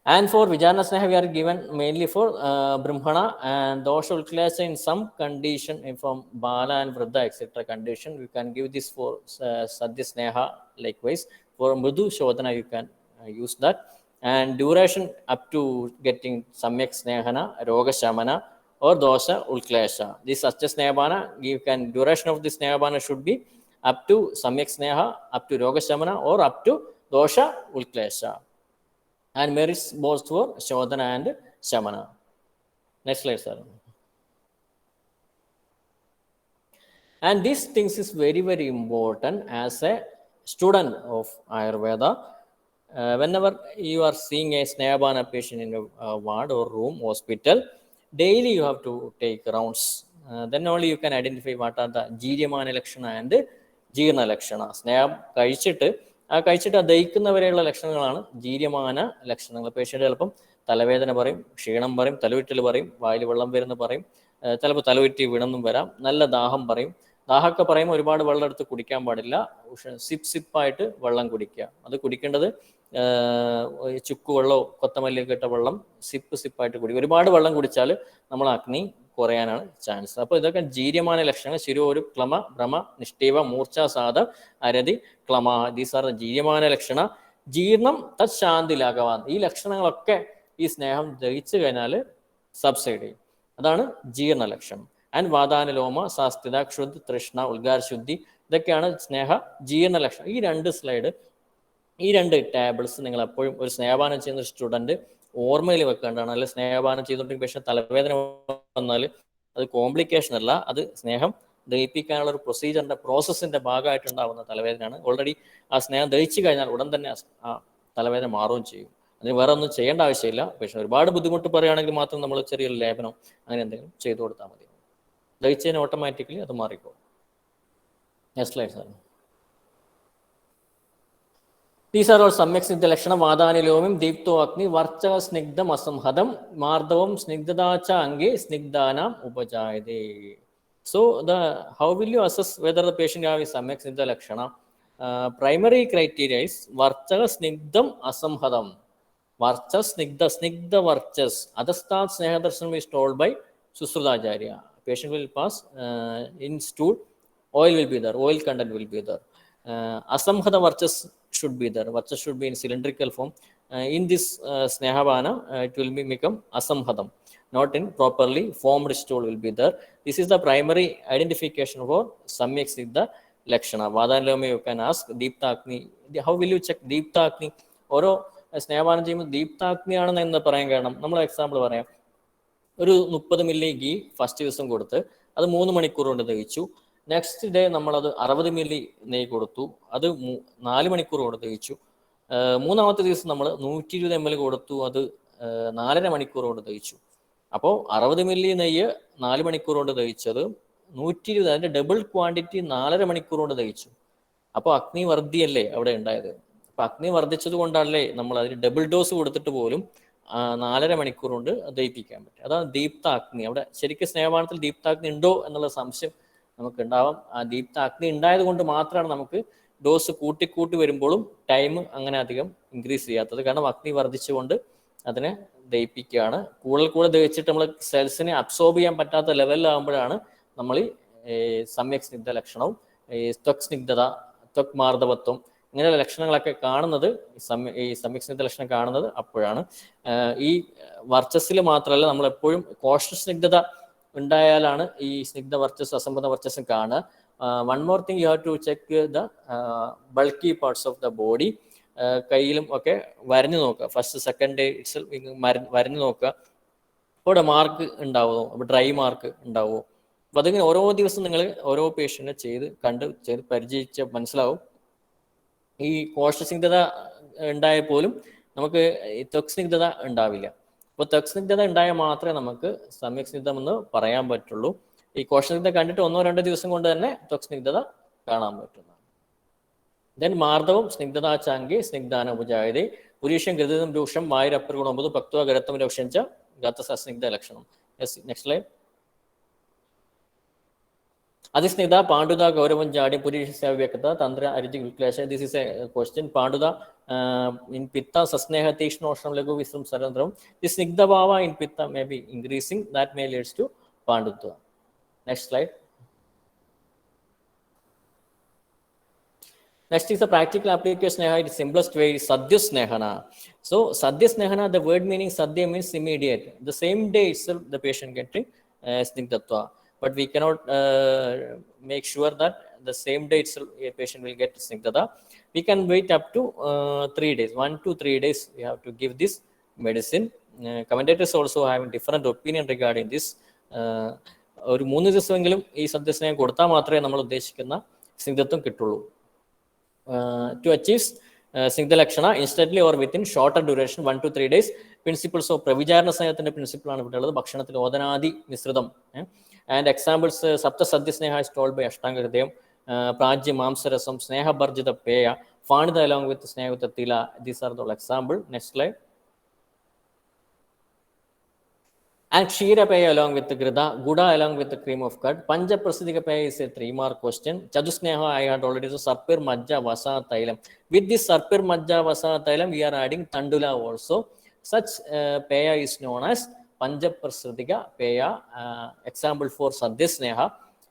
And for Vijayana Sneha, we are given mainly for Brahmana and Dosha Ulklesha in some condition, from Bala and Vruddha, etc. condition. We can give this for Sadhya Sneha likewise. For Mrudu Shodhana, you can use that. And duration up to getting Samyak Snehana, Roga Shamana, or Dosha Ulklesha. This Acha Snehapana, you can, duration of this Snehapana should be up to Samyak Sneha, up to Roga Shamana, or up to Dosha Ulklesha. And merits both for Shodhana and Shamana. Next slide, sir. And these things is very, very important as a student of Ayurveda. Whenever you are seeing a Snehapana patient in a ward or room, hospital, daily you have to take rounds. Then only you can identify what are the Jiryamana Lakshana and Jeerna Lakshana. Sneham കഴിച്ചിട്ട് ദഹിക്കുന്നവരെയുള്ള ലക്ഷണങ്ങളാണ് ജീര്യമാന ലക്ഷണങ്ങൾ. Patient ചിലപ്പം തലവേദന പറയും, ക്ഷീണം പറയും, തലവിറ്റൽ പറയും, വായിൽ വെള്ളം വരുന്ന പറയും, ചിലപ്പോൾ തലവിറ്റി വീണെന്നും വരാം, നല്ല ദാഹം പറയും. ദാഹമൊക്കെ പറയുമ്പോൾ ഒരുപാട് വെള്ളം എടുത്ത് കുടിക്കാൻ പാടില്ല. സിപ്പായിട്ട് വെള്ളം കുടിക്കുക. അത് കുടിക്കേണ്ടത് ചുക്കുവെള്ളമോ കൊത്തമല്ലിയൊക്കെ ഇട്ട വെള്ളം സിപ്പായിട്ട് കുടിക്കുക. ഒരുപാട് വെള്ളം കുടിച്ചാൽ നമ്മൾ അഗ്നി കുറയാനാണ് ചാൻസ്. അപ്പോൾ ഇതൊക്കെ ജീര്യമാന ലക്ഷണങ്ങൾ. ശിരോരു ക്ലമ ഭ്രമ നിഷ്ഠീവ മൂർച്ച സാധ അരതി ക്ലമ, ദീസ് ആർ ജീര്യമാന ലക്ഷണ. ജീർണം തത് ശാന്തി ലാഘവാൻ. ഈ ലക്ഷണങ്ങളൊക്കെ ഈ സ്നേഹം ദഹിച്ചു കഴിഞ്ഞാൽ സബ്സൈഡ് ചെയ്യും. അതാണ് ജീർണ ലക്ഷണം. ആൻഡ് വാദാനുലോമ സാസ്ഥിത ക്ഷുദ് തൃഷ്ണ ഉദ്ഗാര ശുദ്ധി, ഇതൊക്കെയാണ് സ്നേഹ ജീർണ ലക്ഷണം. ഈ രണ്ട് സ്ലൈഡ്, ഈ രണ്ട് ടേബിൾസ് നിങ്ങൾ എപ്പോഴും ഒരു സ്നേഹപാനം ചെയ്യുന്ന സ്റ്റുഡൻറ്റ് ഓർമ്മയിൽ വെക്കേണ്ടതാണ്. അല്ലെങ്കിൽ സ്നേഹപാനം ചെയ്തുകൊണ്ടിരിക്കുന്ന പക്ഷേ തലവേദന വന്നാൽ അത് കോംപ്ലിക്കേഷൻ അല്ല, അത് സ്നേഹം ദഹിപ്പിക്കാനുള്ള ഒരു പ്രൊസീജിയറിൻ്റെ പ്രോസസ്സിൻ്റെ ഭാഗമായിട്ടുണ്ടാകുന്ന തലവേദനയാണ്. ഓൾറെഡി ആ സ്നേഹം ദഹിച്ചു കഴിഞ്ഞാൽ ഉടൻ തന്നെ ആ തലവേദന മാറുകയും ചെയ്യും. അതിന് വേറെ ഒന്നും ചെയ്യേണ്ട ആവശ്യമില്ല. പക്ഷേ ഒരുപാട് ബുദ്ധിമുട്ട് പറയുകയാണെങ്കിൽ മാത്രം നമ്മൾ ചെറിയൊരു ലേപനം അങ്ങനെ എന്തെങ്കിലും ചെയ്തു കൊടുത്താൽ മതി. ദഹിച്ചതിന് ഓട്ടോമാറ്റിക്കലി അത് മാറിക്കോളും. Next slide sir. These are all Samyak Snigdha Lakshana, Vadanilomim, Deepto Agni, Varcha Snigdham Asamhadam, Mardavam Snigdhadacha Ange, Snigdhanam Upajayade. So, how will you assess whether the patient has Samyak Snigdha Lakshana? Primary criteria is Varcha Snigdham Asamhadam. Varcha Snigdha Varchas. Adhasthat Snehadarsanam is told by Susrudacharya. Patient will pass in stool, oil will be there, oil content will be there. Asamhada Varchas should be there. Varchas should be in cylindrical form. In this Snehabana, it will become Asamhadam, not in properly formed stool will be there. This is the primary identification for Samyak Snigdha Lakshana. Vadanilome you can ask, Deepta Agni. How will you check Deepta Agni? Oro സ്നേഹപാനം ചെയ്യുമ്പോൾ ദീപ്താഗ്നിയാണെന്ന് എന്ന് പറയാൻ കാരണം നമ്മൾ example പറയാം. ഒരു 30 milli ghee first ദിവസം കൊടുത്ത് അത് 3 മണിക്കൂർ കൊണ്ട് ദഹിച്ചു. നെക്സ്റ്റ് ഡേ നമ്മളത് 60 മില്ലി നെയ്യ് കൊടുത്തു, അത് 4 മണിക്കൂർ കൊണ്ട് ദഹിച്ചു. മൂന്നാമത്തെ ദിവസം നമ്മൾ 120 ml കൊടുത്തു, അത് 4.5 മണിക്കൂർ കൊണ്ട് ദഹിച്ചു. അപ്പോൾ 60 മില്ലി നെയ്യ് 4 മണിക്കൂർ കൊണ്ട് ദഹിച്ചത് 120, അതിൻ്റെ ഡബിൾ ക്വാണ്ടിറ്റി 4.5 മണിക്കൂർ കൊണ്ട് ദഹിച്ചു. അപ്പോൾ അഗ്നിവർദ്ധിയല്ലേ അവിടെ ഉണ്ടായത്. അപ്പം അഗ്നി വർദ്ധിച്ചത് കൊണ്ടല്ലേ നമ്മൾ അതിന് ഡബിൾ ഡോസ് കൊടുത്തിട്ട് പോലും 4.5 മണിക്കൂർ കൊണ്ട് ദഹിപ്പിക്കാൻ പറ്റും. അതാണ് ദീപ്ത അഗ്നി. അവിടെ ശരിക്കും സ്നേഹപാനത്തിൽ ദീപ്താഗ്നി ഉണ്ടോ എന്നുള്ള സംശയം നമുക്ക് ഉണ്ടാവാം. ആ ദീപ്ത അഗ്നി ഉണ്ടായത് കൊണ്ട് മാത്രമാണ് നമുക്ക് ഡോസ് കൂട്ടി വരുമ്പോഴും ടൈം അങ്ങനെ അധികം ഇൻക്രീസ് ചെയ്യാത്തത്. കാരണം അഗ്നി വർദ്ധിച്ചുകൊണ്ട് അതിനെ ദഹിപ്പിക്കുകയാണ്. കൂടുതൽ ദഹിച്ചിട്ട് നമ്മൾ സെൽസിനെ അബ്സോർബ് ചെയ്യാൻ പറ്റാത്ത ലെവലിലാകുമ്പോഴാണ് നമ്മൾ ഈ സമ്യക് സ്നിഗ്ധ ലക്ഷണവും ത്വക് സ്നിഗ്ധത, ത്വക് മാർദ്ദവത്വം ഇങ്ങനെയുള്ള ലക്ഷണങ്ങളൊക്കെ കാണുന്നത്, ഈ സമ്യക് സ്നിഗ്ധ ലക്ഷണം കാണുന്നത് അപ്പോഴാണ്. ഈ വർച്ചസ്സിൽ മാത്രമല്ല, നമ്മളെപ്പോഴും കോശ സ്നിഗ്ധത ഉണ്ടായാലാണ് ഈ സ്നിഗ്ധ വർച്ചസ് അസംബന്ധ വർച്ചസും കാണുക. One more thing you have to check the bulky parts of the body. കയ്യിലും ഒക്കെ വരഞ്ഞു നോക്കുക. ഫസ്റ്റ് സെക്കൻഡ് ഡേ വരഞ്ഞു നോക്കുക. അവിടെ മാർക്ക് ഉണ്ടാവുമോ, അപ്പോൾ ഡ്രൈ മാർക്ക് ഉണ്ടാവുമോ. അപ്പോൾ അതിങ്ങനെ ഓരോ ദിവസം നിങ്ങൾ ഓരോ പേഷ്യൻറ്റിനെ ചെയ്ത് പരിചയിച്ച് മനസ്സിലാവും. ഈ കോശസ്നിഗ്ധത ഉണ്ടായാൽ പോലും നമുക്ക് ഈ ത്വക് സ്നിഗ്ധത ഉണ്ടാവില്ല. അപ്പോൾ ത്വക് സ്നിഗ്ധത ഉണ്ടായാൽ മാത്രമേ നമുക്ക് സമ്യക് സ്നിഗ്ധം എന്ന് പറയാൻ പറ്റുള്ളൂ. ഈ കോശസ്നിഗ്ധത കണ്ടിട്ട് 1-2 ദിവസം കൊണ്ട് തന്നെ ത്വക് സ്നിഗ്ധത കാണാൻ പറ്റുന്നതാണ്. ദെൻ മാർദ്ദവം സ്നിഗ്ധതാചാംഗേ സ്നിഗ്ധാന ഉപജായതേ പുരീഷം ഗൃതം രൂക്ഷം വായുരപ്പുറഗുണോമ്പത് പക്വ ഗരത്വം രൂക്ഷം ച ഗതസ്നിഗ്ധ ലക്ഷണം. Yes, next slide. Adhisnigdha, Panduda, Gauravan Jadi, Purisha Vyakata, Tantra, Aritic Vilklasha. This is a question. Panduda in Pitta, Sasneha, Tishnosham, Lego, Visram, Sarandram. This Snigdha Bhava in Pitta may be increasing. That may leads to Panduda. Next slide. Next is the practical application. The simplest way is Sadhya Snehana. So, Sadhya Snehana, the word meaning Sadhya means immediate. The same day itself, the patient getting Snigdhatva. But we cannot make sure that the same day itself a patient will get Snigdhata. We can wait up to 3 days. 1 to 3 days we have to give this medicine. Commentators also having different opinion regarding this. ഒരു 3 ദിവസമെങ്കിലും ഈ സദ്യസ്നേഹം കൊടുത്താൽ മാത്രമേ നമ്മൾ ഉദ്ദേശിക്കുന്ന സ്നിഗ്ധത്വം കിട്ടുള്ളൂ. To achieve Snigdha Lakshana instantly or within shorter duration, 1 to 3 days. Principles of Pravicharana Snehhathinte principle ആണ് ഇവിടെ ഉള്ളത്. ഭക്ഷണത്തിൽ ഓദനാദി മിശ്രിതം. And examples, Sapta Sadhya Sneha is told by Ashtanga Hridayam, Prajya Mamsarasam, Sneha Barjita Peya, Fanida along with Sneha with Tila. These are the examples. Next slide. And Kshira Peya along with the Grida, Guda along with the cream of curd. Panja Prasidhika Peya is a 3-mark question. Chadusneha I had already so Sarpir Majja Vasa Thailam. With this Sarpir Majja Vasa Thailam, we are adding Tandula also. Such Peya is known as Panjaprasridika Peya. Example for Sadhya Sneha.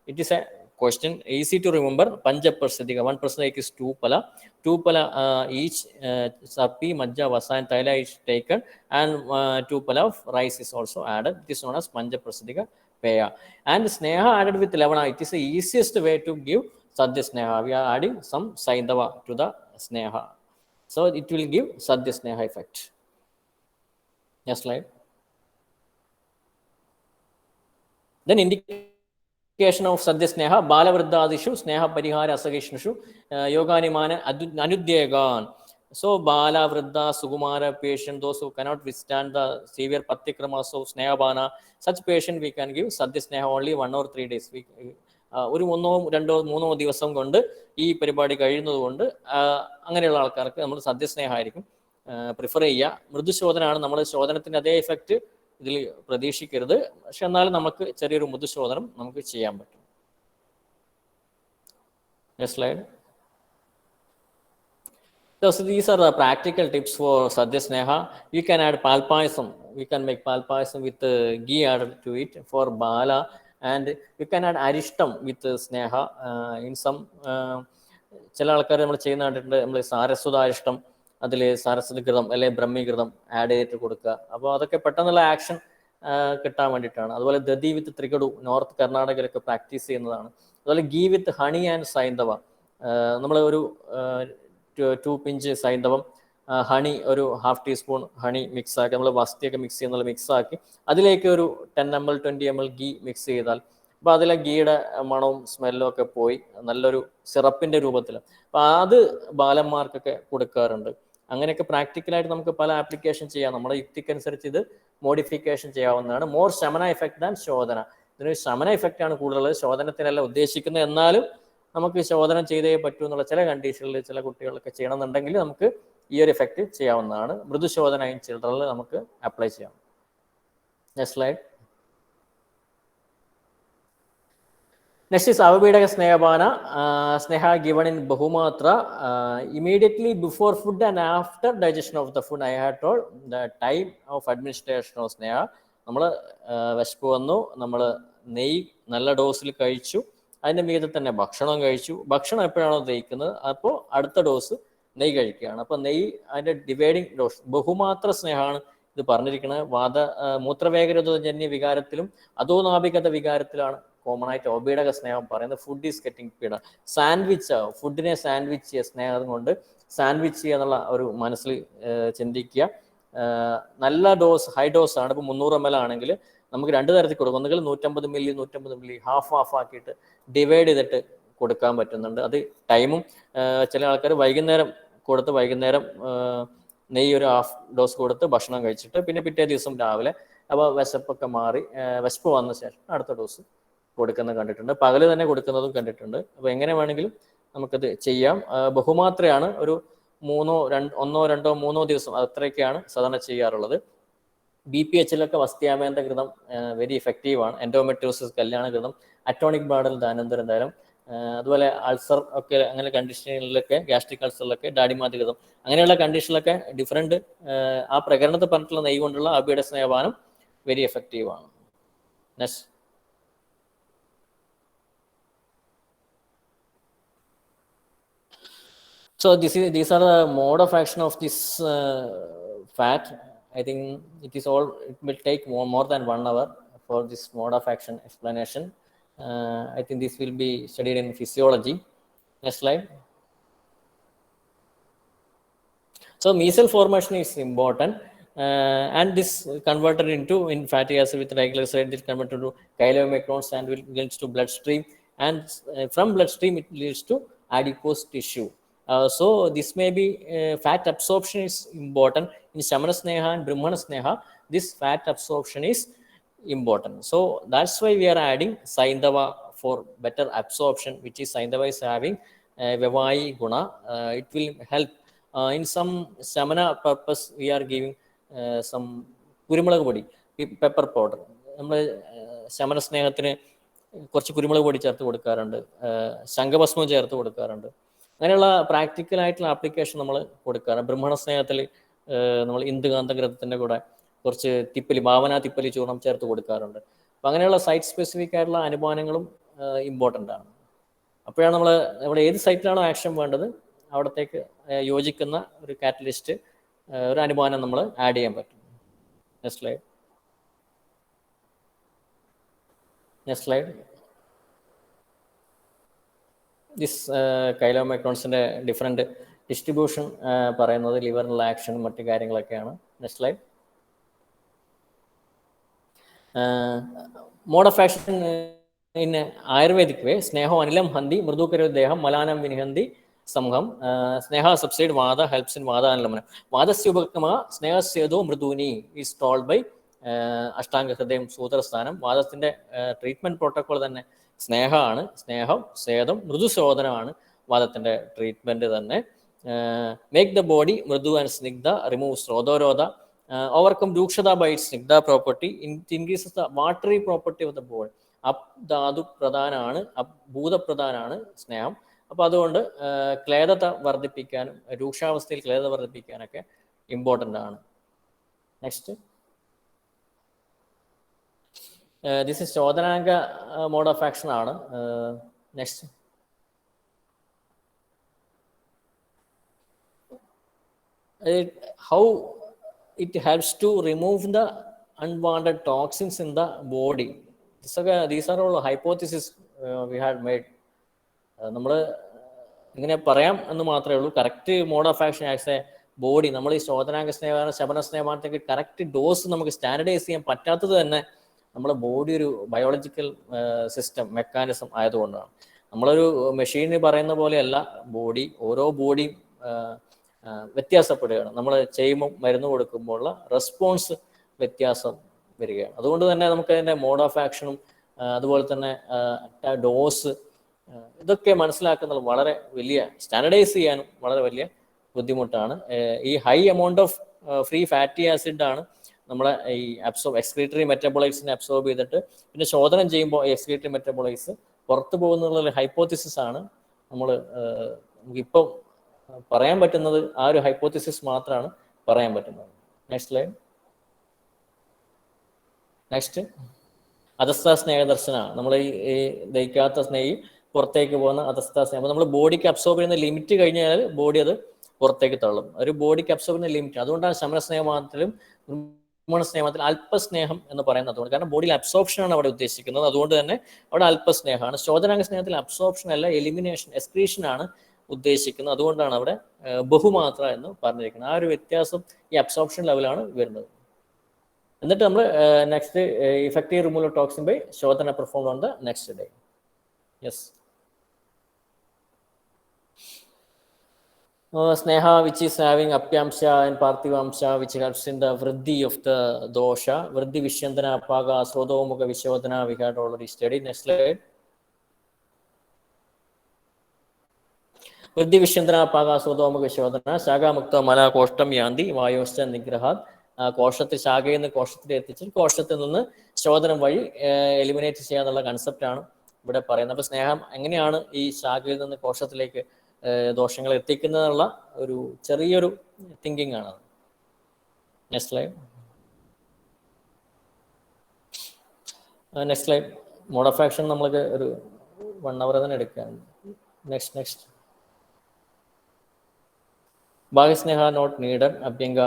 It is a question easy to remember. Panjaprasridika, 1% is 2 pala. 2 pala each Sarpi, Majja, Vasa and Thaila is taken, and 2 pala of rice is also added. It is known as Panjaprasridika Peya. And Sneha added with Lavana. It is the easiest way to give Sadhya Sneha. We are adding some Saindava to the Sneha. So it will give Sadhya Sneha effect. Next slide. Then indication of Sadhya Sneha, Balavriddhadishu, Sneha Parihara Asagishnishu, Yoganimana Anudyagan. So Bala, Vriddha, Sugumara patient, those who cannot withstand the severe Patikramas of Sneha Bana, such patient we can give Sadhya Sneha only 1 or 3 days. ഒരു 1-2-3 ദിവസം കൊണ്ട് ഈ പരിപാടി കഴിയുന്നത് കൊണ്ട് അങ്ങനെയുള്ള ആൾക്കാർക്ക് നമ്മൾ സദ്യസ്നേഹമായിരിക്കും പ്രിഫർ ചെയ്യുക. മൃദുശോധനമാണ്, നമ്മൾ ശോധനത്തിൻ്റെ അതേ എഫക്റ്റ് ഇതിൽ പ്രതീക്ഷിക്കരുത്. പക്ഷെ എന്നാലും നമുക്ക് ചെറിയൊരു മൃദുശോധനം നമുക്ക് ചെയ്യാൻ പറ്റും. Next slide. So these are the practical tips for Sadhya Sneha. You can add palpayasam. We can make palpayasam with ghee added to it for bala, and you can add arishtam with sneha. In some ചില ആൾക്കാർ നമ്മൾ ചെയ്യുന്ന കണ്ടിട്ടുണ്ട്, നമ്മൾ സാരസ്വത അരിഷ്ടം, അതിൽ സാരസ്വത ഘൃതം അല്ലെങ്കിൽ ബ്രഹ്മീഘൃതം add ചെയ്തിട്ട് കൊടുക്കുക. അപ്പോൾ അതൊക്കെ പെട്ടെന്നുള്ള ആക്ഷൻ കിട്ടാൻ വേണ്ടിയിട്ടാണ്. അതുപോലെ ദതി വിത്ത് ത്രികടു നോർത്ത് കർണാടകയിലൊക്കെ പ്രാക്ടീസ് ചെയ്യുന്നതാണ്. അതുപോലെ ഗീ വിത്ത് ഹണി ആൻഡ് സൈന്ധവ, നമ്മൾ ഒരു 2 പിഞ്ച് സൈന്ധവം, ഹണി ഒരു 1/2 ടീസ്പൂൺ ഹണി മിക്സ് ആക്കി, നമ്മൾ വസ്തിയൊക്കെ മിക്സ് ചെയ്യുന്നുള്ള മിക്സ് ആക്കി അതിലേക്ക് ഒരു 10 ml 20 ml ഗീ മിക്സ് ചെയ്താൽ അപ്പോൾ അതിലെ ഗീയുടെ മണവും സ്മെല്ലും ഒക്കെ പോയി നല്ലൊരു സിറപ്പിൻ്റെ രൂപത്തിൽ. അപ്പോൾ അത് ബാലന്മാർക്കൊക്കെ കൊടുക്കാറുണ്ട്. അങ്ങനെയൊക്കെ പ്രാക്ടിക്കലായിട്ട് നമുക്ക് പല ആപ്ലിക്കേഷൻ ചെയ്യാം. നമ്മുടെ യുക്തിക്കനുസരിച്ച് ഇത് മോഡിഫിക്കേഷൻ ചെയ്യാവുന്നതാണ്. മോർ ശമന എഫക്റ്റ് ദാൻ ശോധന. ഇതിനൊരു ശമന എഫക്റ്റാണ് കൂടുതലുള്ളത്, ശോധനത്തിനല്ല ഉദ്ദേശിക്കുന്നത്. എന്നാലും നമുക്ക് ശോധനം ചെയ്തേ പറ്റൂ എന്നുള്ള ചില കണ്ടീഷനിൽ ചില കുട്ടികളൊക്കെ ചെയ്യണമെന്നുണ്ടെങ്കിൽ നമുക്ക് ഈ ഒരു എഫക്റ്റ് ചെയ്യാവുന്നതാണ്. മൃദുശോധന ഇൻ ചിൽഡ്രനിൽ നമുക്ക് അപ്ലൈ ചെയ്യാം. Next slide. Next is Avabedaka Snehapana. Sneha given in Bahumatra immediately before food and after digestion of the food. I had told the time of administration of Sneha. നമ്മൾ വിശപ്പ് വന്നു, നമ്മൾ നെയ്യ് നല്ല ഡോസിൽ കഴിച്ചു, അതിൻ്റെ മീതെ തന്നെ ഭക്ഷണം കഴിച്ചു. ഭക്ഷണം എപ്പോഴാണോ ദഹിക്കുന്നത് അപ്പോൾ അടുത്ത ഡോസ് നെയ്യ് കഴിക്കുകയാണ്. അപ്പോൾ നെയ്യ് അതിൻ്റെ ഡിവൈഡിങ് ഡോസ്. ബഹുമാത്ര സ്നേഹമാണ് ഇത് പറഞ്ഞിരിക്കുന്നത്. മൂത്രവേഗരജന്യ വികാരത്തിലും അധോനാഭിഗത വികാരത്തിലാണ് കോമൺ ആയിട്ട് ഒബീഡക സ്നേഹം പറയുന്നത്. ഫുഡ് ഈസ് ഗെറ്റിംഗ് പീഡ. സാൻഡ്വിച്ച്, ഫുഡിനെ സാൻഡ്വിച്ച് ചെയ്യുക, സ്നേഹം കൊണ്ട് സാൻഡ്വിച്ച് ചെയ്യുക എന്നുള്ള ഒരു മനസ്സിൽ ചിന്തിക്കുക. നല്ല ഡോസ്, ഹൈ ഡോസ് ആണ്. ഇപ്പോൾ 300 ml ആണെങ്കിൽ നമുക്ക് 2 തരത്തിൽ കൊടുക്കും. ഒന്നുകിൽ 150 ml 150 ml ഹാഫ് ആക്കിയിട്ട് ഡിവൈഡ് ചെയ്തിട്ട് കൊടുക്കാൻ പറ്റുന്നുണ്ട്. അത് ടൈമും ചില ആൾക്കാർ വൈകുന്നേരം കൊടുത്ത് വൈകുന്നേരം നെയ്യ് ഒരു 1/2 ഡോസ് കൊടുത്ത് ഭക്ഷണം കഴിച്ചിട്ട് പിന്നെ പിറ്റേ ദിവസം രാവിലെ അപ്പോൾ വിശപ്പൊക്കെ മാറി വിശപ്പ് വന്ന ശേഷം അടുത്ത ഡോസ് കൊടുക്കുന്നത് കണ്ടിട്ടുണ്ട്. പകല് തന്നെ കൊടുക്കുന്നതും കണ്ടിട്ടുണ്ട്. അപ്പോൾ എങ്ങനെ വേണമെങ്കിലും നമുക്കത് ചെയ്യാം. ബഹുമാത്രയാണ് ഒരു 1-2-3 ദിവസം അത്രയൊക്കെയാണ് സാധാരണ ചെയ്യാറുള്ളത്. BPH-ലൊക്കെ വസ്ത്യാമേന്ത ഘൃതം വെരി എഫക്റ്റീവാണ്. എൻഡോമെട്രിയോസിസ് കല്യാണ ഘൃതം, അറ്റോണിക് ബാഡൽ ദാനന്തരം, അതുപോലെ അൾസർ ഒക്കെ അങ്ങനെ കണ്ടീഷനിലൊക്കെ, ഗ്യാസ്ട്രിക് അൾസറിലൊക്കെ ഡാഡിമാതി ഘൃതം, അങ്ങനെയുള്ള കണ്ടീഷനിലൊക്കെ ഡിഫറെൻറ്റ് ആ പ്രകരണത്തിൽ പറഞ്ഞിട്ടുള്ള നെയ്യ് കൊണ്ടുള്ള അബിയുടെ സ്നേഹപാനം വെരി എഫക്റ്റീവാണ്. Next. So these are the mode of action of this fat. I think it will take more than 1 hour for this mode of action explanation. I think this will be studied in physiology. Next slide. So mesial formation is important, and this converted into in fatty acid with triglyceride, it converted to chylomicrons and will leads to bloodstream, and from bloodstream it leads to adipose tissue. So this may be fat absorption is important in Shamana Sneha and Brahmana Sneha. This fat absorption is important. So that's why we are adding Saindava for better absorption, which is Saindava is having Vavai Guna. It will help in some Shamana purpose. We are giving some Kurimulaga body, pepper powder. നമ്മൾ ശമന സ്നേഹത്തിന് കുറച്ച് കുരുമുളക് പൊടി ചേർത്ത് കൊടുക്കാറുണ്ട്, ശംഖഭസ്മം ചേർത്ത് കൊടുക്കാറുണ്ട്. അങ്ങനെയുള്ള പ്രാക്ടിക്കലായിട്ടുള്ള ആപ്ലിക്കേഷൻ നമ്മൾ കൊടുക്കാറുണ്ട്. ബ്രഹ്മണ സ്നേഹത്തിൽ നമ്മൾ ഇന്ദുകാന്തഗ്രഹത്തിൻ്റെ കൂടെ കുറച്ച് തിപ്പലി, ഭാവന തിപ്പലി ചൂർണം ചേർത്ത് കൊടുക്കാറുണ്ട്. അപ്പം അങ്ങനെയുള്ള സൈറ്റ് സ്പെസിഫിക് ആയിട്ടുള്ള അനുമാനങ്ങളും ഇമ്പോർട്ടൻ്റ് ആണ്. അപ്പോഴാണ് നമ്മൾ ഏത് സൈറ്റിലാണോ ആക്ഷൻ വേണ്ടത് അവിടത്തേക്ക് യോജിക്കുന്ന ഒരു കാറ്റലിസ്റ്റ്, ഒരു അനുമാനം നമ്മൾ ആഡ് ചെയ്യാൻ പറ്റും. Next slide. Next slide. This കൈലോമൈക്രോൺസിൻ്റെ ഡിഫറെൻറ്റ് ഡിസ്ട്രിബ്യൂഷൻ പറയുന്നത് ലിവറിനുള്ള ആക്ഷനും മറ്റു കാര്യങ്ങളൊക്കെയാണ്. Next slide. Mode of action in Ayurvedic way. സ്നേഹം അനിലം ഹന്തി മൃദുകര ദേഹം മലാനം വിനിഹന്തി സമൂഹം. സ്നേഹ സബ്സൈഡ് വാദ ഹെൽപ്സ് ഇൻ വാദ അനുലമനം. വാദസ്യ ഉപക്രമ സ്നേഹസ്യേതോ മൃദൂനി is told by Ashtanga Hridayam Sutrasthanam. വാദത്തിൻ്റെ ട്രീറ്റ്മെൻറ്റ് പ്രോട്ടോക്കോൾ തന്നെ സ്നേഹമാണ്, സ്നേഹം, സ്വേദം, മൃദുശോധനമാണ് വാദത്തിൻ്റെ ട്രീറ്റ്മെൻറ്റ് തന്നെ. മേക്ക് ദ ബോഡി മൃദു ആൻഡ് സ്നിഗ്ധ, റിമൂവ് സ്രോതോരോധ, ഓവർകം രൂക്ഷത ബൈ സ്നിഗ്ധ property, increases the watery property of the body. ധാതു പ്രധാനമാണ്, ഭൂതപ്രധാനമാണ് സ്നേഹം. അപ്പോൾ അതുകൊണ്ട് ക്ലേദത വർദ്ധിപ്പിക്കാനും രൂക്ഷാവസ്ഥയിൽ ക്ലേദത വർദ്ധിപ്പിക്കാനൊക്കെ ഇമ്പോർട്ടൻ്റ് ആണ്. നെക്സ്റ്റ്, ദിസ് ഇസ് ചോദനാംഗ മോഡ് ഓഫ് ആക്ഷൻ ആണ്. Next, how it helps to remove the unwanted toxins in the body. These are all hypotheses we had made. നമ്മൾ ഇങ്ങനെ പറയാം എന്ന് മാത്രമേ ഉള്ളൂ. Correct mode of action as a body നമ്മൾ ഈ ശോധനാംഗ സ്നേഹം, ശമന സ്നേഹമാനത്തേക്ക് കറക്റ്റ് ഡോസ് നമുക്ക് സ്റ്റാൻഡർഡൈസ് ചെയ്യാൻ പറ്റാത്തത് തന്നെ നമ്മുടെ ബോഡി ഒരു ബയോളജിക്കൽ സിസ്റ്റം മെക്കാനിസം ആയതുകൊണ്ടാണ്. നമ്മളൊരു മെഷീന് പറയുന്ന പോലെയല്ല ബോഡി. ഓരോ ബോഡിയും വ്യത്യാസപ്പെടുകയാണ്. നമ്മൾ ചെയ്യുമ്പോൾ മരുന്ന് കൊടുക്കുമ്പോഴുള്ള റെസ്പോൺസ് വ്യത്യാസം വരികയാണ്. അതുകൊണ്ട് തന്നെ നമുക്കതിൻ്റെ മോഡ് ഓഫ് ആക്ഷനും അതുപോലെ തന്നെ ഡോസ് ഇതൊക്കെ മനസ്സിലാക്കുന്നത് വളരെ വലിയ, സ്റ്റാൻഡർഡൈസ് ചെയ്യാനും വളരെ വലിയ ബുദ്ധിമുട്ടാണ്. ഈ high amount of free fatty acid ആണ് നമ്മളെ ഈ എക്സ്ക്രീറ്ററി മെറ്റബോളൈറ്റ്സിനെ അബ്സോർബ് ചെയ്തിട്ട് പിന്നെ ശോധനം ചെയ്യുമ്പോൾ ഈ എക്സ്ക്രീറ്ററി മെറ്റബോളൈറ്റ്സ് പുറത്തു പോകുന്നുള്ള ഹൈപ്പോത്തിസിസ് ആണ് നമ്മൾ നമുക്കിപ്പം പറയാൻ പറ്റുന്നത്. ആ ഒരു ഹൈപ്പോത്തിസിസ് മാത്രമാണ് പറയാൻ പറ്റുന്നത്. Next slide. നെക്സ്റ്റ്, അധസ്ഥ സ്നേഹദർശന. നമ്മൾ ഈ ദഹിക്കാത്ത സ്നേഹി പുറത്തേക്ക് പോകുന്ന അധസ്ഥ സ്നേഹം. അപ്പോൾ നമ്മൾ ബോഡിക്ക് അബ്സോർബ് ചെയ്യുന്ന ലിമിറ്റ് കഴിഞ്ഞാൽ ബോഡി അത് പുറത്തേക്ക് തള്ളും. ഒരു ബോഡിക്ക് അബ്സോർബ് ചെയ്യുന്ന ലിമിറ്റ്. അതുകൊണ്ടാണ് ശമന സ്നേഹമാനത്തിലും സ്നേഹത്തിൽ അല്പസ്നേഹം എന്ന് പറയുന്നത്. അതുകൊണ്ട് കാരണം ബോഡിയിൽ അബ്സോർപ്ഷനാണ് അവിടെ ഉദ്ദേശിക്കുന്നത്. അതുകൊണ്ട് തന്നെ അവിടെ അല്പസ്നേഹമാണ്. ശോധനാംഗ സ്നേഹത്തിൽ അബ്സോർപ്ഷൻ അല്ല, എലിമിനേഷൻ, എക്സ്ക്രീഷൻ ആണ് ഉദ്ദേശിക്കുന്നത്. അതുകൊണ്ടാണ് അവിടെ ബഹുമാത്ര എന്ന് പറഞ്ഞിരിക്കുന്നത്. ആ ഒരു വ്യത്യാസം ഈ അബ്സോർപ്ഷൻ ലെവലാണ് വരുന്നത്. എന്നിട്ട് നമ്മൾ next effective removal toxin by ശോധന perform on the next day. Yes, സ്നേഹ which is having apyamsha and parthivamsha which helps in the vriddhi of the dosha. Vriddhi vishyandana apaga srodomukha vishodhana we had already studied. Next slide. വൃദ്ധി വിശ്യന്തന പാകാസോതോമുഖ ശോധന ശാഖാമുക്ത മല കോഷ്ടം യാന്തി വായോശ്ച നിഗ്രഹാത്. കോശത്തിൽ ശാഖയിൽ നിന്ന് കോശത്തിൽ എത്തിച്ച് കോശത്തിൽ നിന്ന് ശോധനം വഴി എലിമിനേറ്റ് ചെയ്യാന്നുള്ള കൺസെപ്റ്റാണ് ഇവിടെ പറയുന്നത്. അപ്പോൾ സ്നേഹം എങ്ങനെയാണ് ഈ ശാഖയിൽ നിന്ന് കോശത്തിലേക്ക് ദോഷങ്ങൾ എത്തിക്കുന്നതിനുള്ള ഒരു ചെറിയൊരു തിങ്കിങ് ആണ്. Next slide. Next slide. Mode of action നമ്മൾക്ക് ഒരു 1 hour തന്നെ എടുക്കുകയാണ്. നെക്സ്റ്റ്. ഭാഗ്യസ്നേഹ നോട്ട് നീഡഡ്. അഭ്യംഗ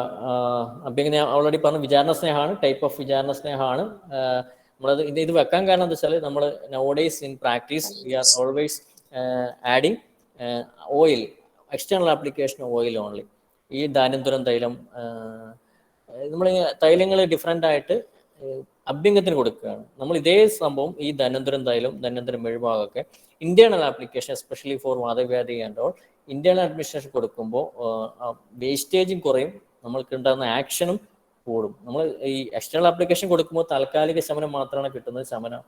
ഞാൻ ഓൾറെഡി പറഞ്ഞു. വിചാരണ സ്നേഹമാണ്, ടൈപ്പ് ഓഫ് വിചാരണ സ്നേഹമാണ്. നമ്മളത് ഇത് വെക്കാൻ കാരണം എന്താ വെച്ചാൽ നമ്മൾ nowadays in practice we are always adding oil, external application oil only. ഈ ധാന്യന്തുരം തൈലം, നമ്മൾ തൈലങ്ങൾ ഡിഫറെൻ്റ് ആയിട്ട് അഭ്യംഗത്തിന് കൊടുക്കുകയാണ്. നമ്മൾ ഇതേ സംഭവം ഈ ധന്വന്തരം തൈലം, ധന്വന്തരം മെഴുഭാഗമൊക്കെ ഇന്റേണൽ ആപ്ലിക്കേഷൻ എസ്പെഷ്യലി ഫോർ വാതവ്യാധി ആൻഡ് ഓൾ ഇന്റേണൽ അഡ്മിനിസ്ട്രേഷൻ കൊടുക്കുമ്പോൾ വേസ്റ്റേജും കുറയും, നമ്മൾക്ക് ഉണ്ടാകുന്ന ആക്ഷനും കൂടും. നമ്മൾ ഈ എക്സ്റ്റേണൽ ആപ്ലിക്കേഷൻ കൊടുക്കുമ്പോൾ താൽക്കാലിക ശമനം മാത്രമാണ് കിട്ടുന്നത്, ശമനം.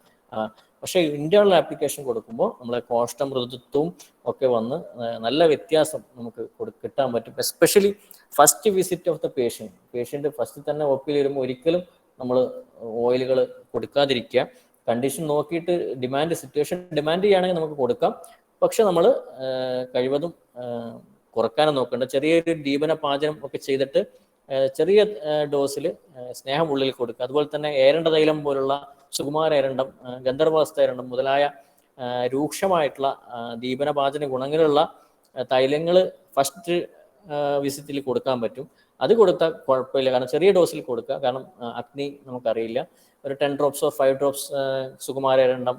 പക്ഷേ ഇന്റേണൽ ആപ്ലിക്കേഷൻ കൊടുക്കുമ്പോൾ നമ്മളെ കോഷ്ടം മൃദുത്വവും ഒക്കെ വന്ന് നല്ല വ്യത്യാസം നമുക്ക് കിട്ടാൻ പറ്റും. Especially first visit of the patient first തന്നെ ഒപ്പിൽ വരുമ്പോൾ ഒരിക്കലും നമ്മൾ ഓയിലുകൾ കൊടുക്കാതിരിക്കുക. കണ്ടീഷൻ നോക്കിയിട്ട് സിറ്റുവേഷൻ ഡിമാൻഡ് ചെയ്യുകയാണെങ്കിൽ നമുക്ക് കൊടുക്കാം. പക്ഷെ നമ്മൾ കഴിവതും കുറക്കാനും നോക്കേണ്ട. ചെറിയൊരു ദീപന പാചകം ഒക്കെ ചെയ്തിട്ട് ചെറിയ ഡോസിൽ സ്നേഹം ഉള്ളിൽ കൊടുക്കുക. അതുപോലെ തന്നെ ഏരണ്ട തൈലം പോലുള്ള സുകുമാര ഏരണ്ടം, ഗന്ധർവാസ്ത ഏരണ്ടം മുതലായ രൂക്ഷമായിട്ടുള്ള ദീപനപാചന ഗുണങ്ങളുള്ള തൈലങ്ങൾ ഫസ്റ്റ് വിസിറ്റിൽ കൊടുക്കാൻ പറ്റും. അത് കൊടുത്താൽ കുഴപ്പമില്ല, കാരണം ചെറിയ ഡോസിൽ കൊടുക്കുക. കാരണം അഗ്നി നമുക്കറിയില്ല. ഒരു 10 drops or 5 drops Sukumara ഏരണ്ടം,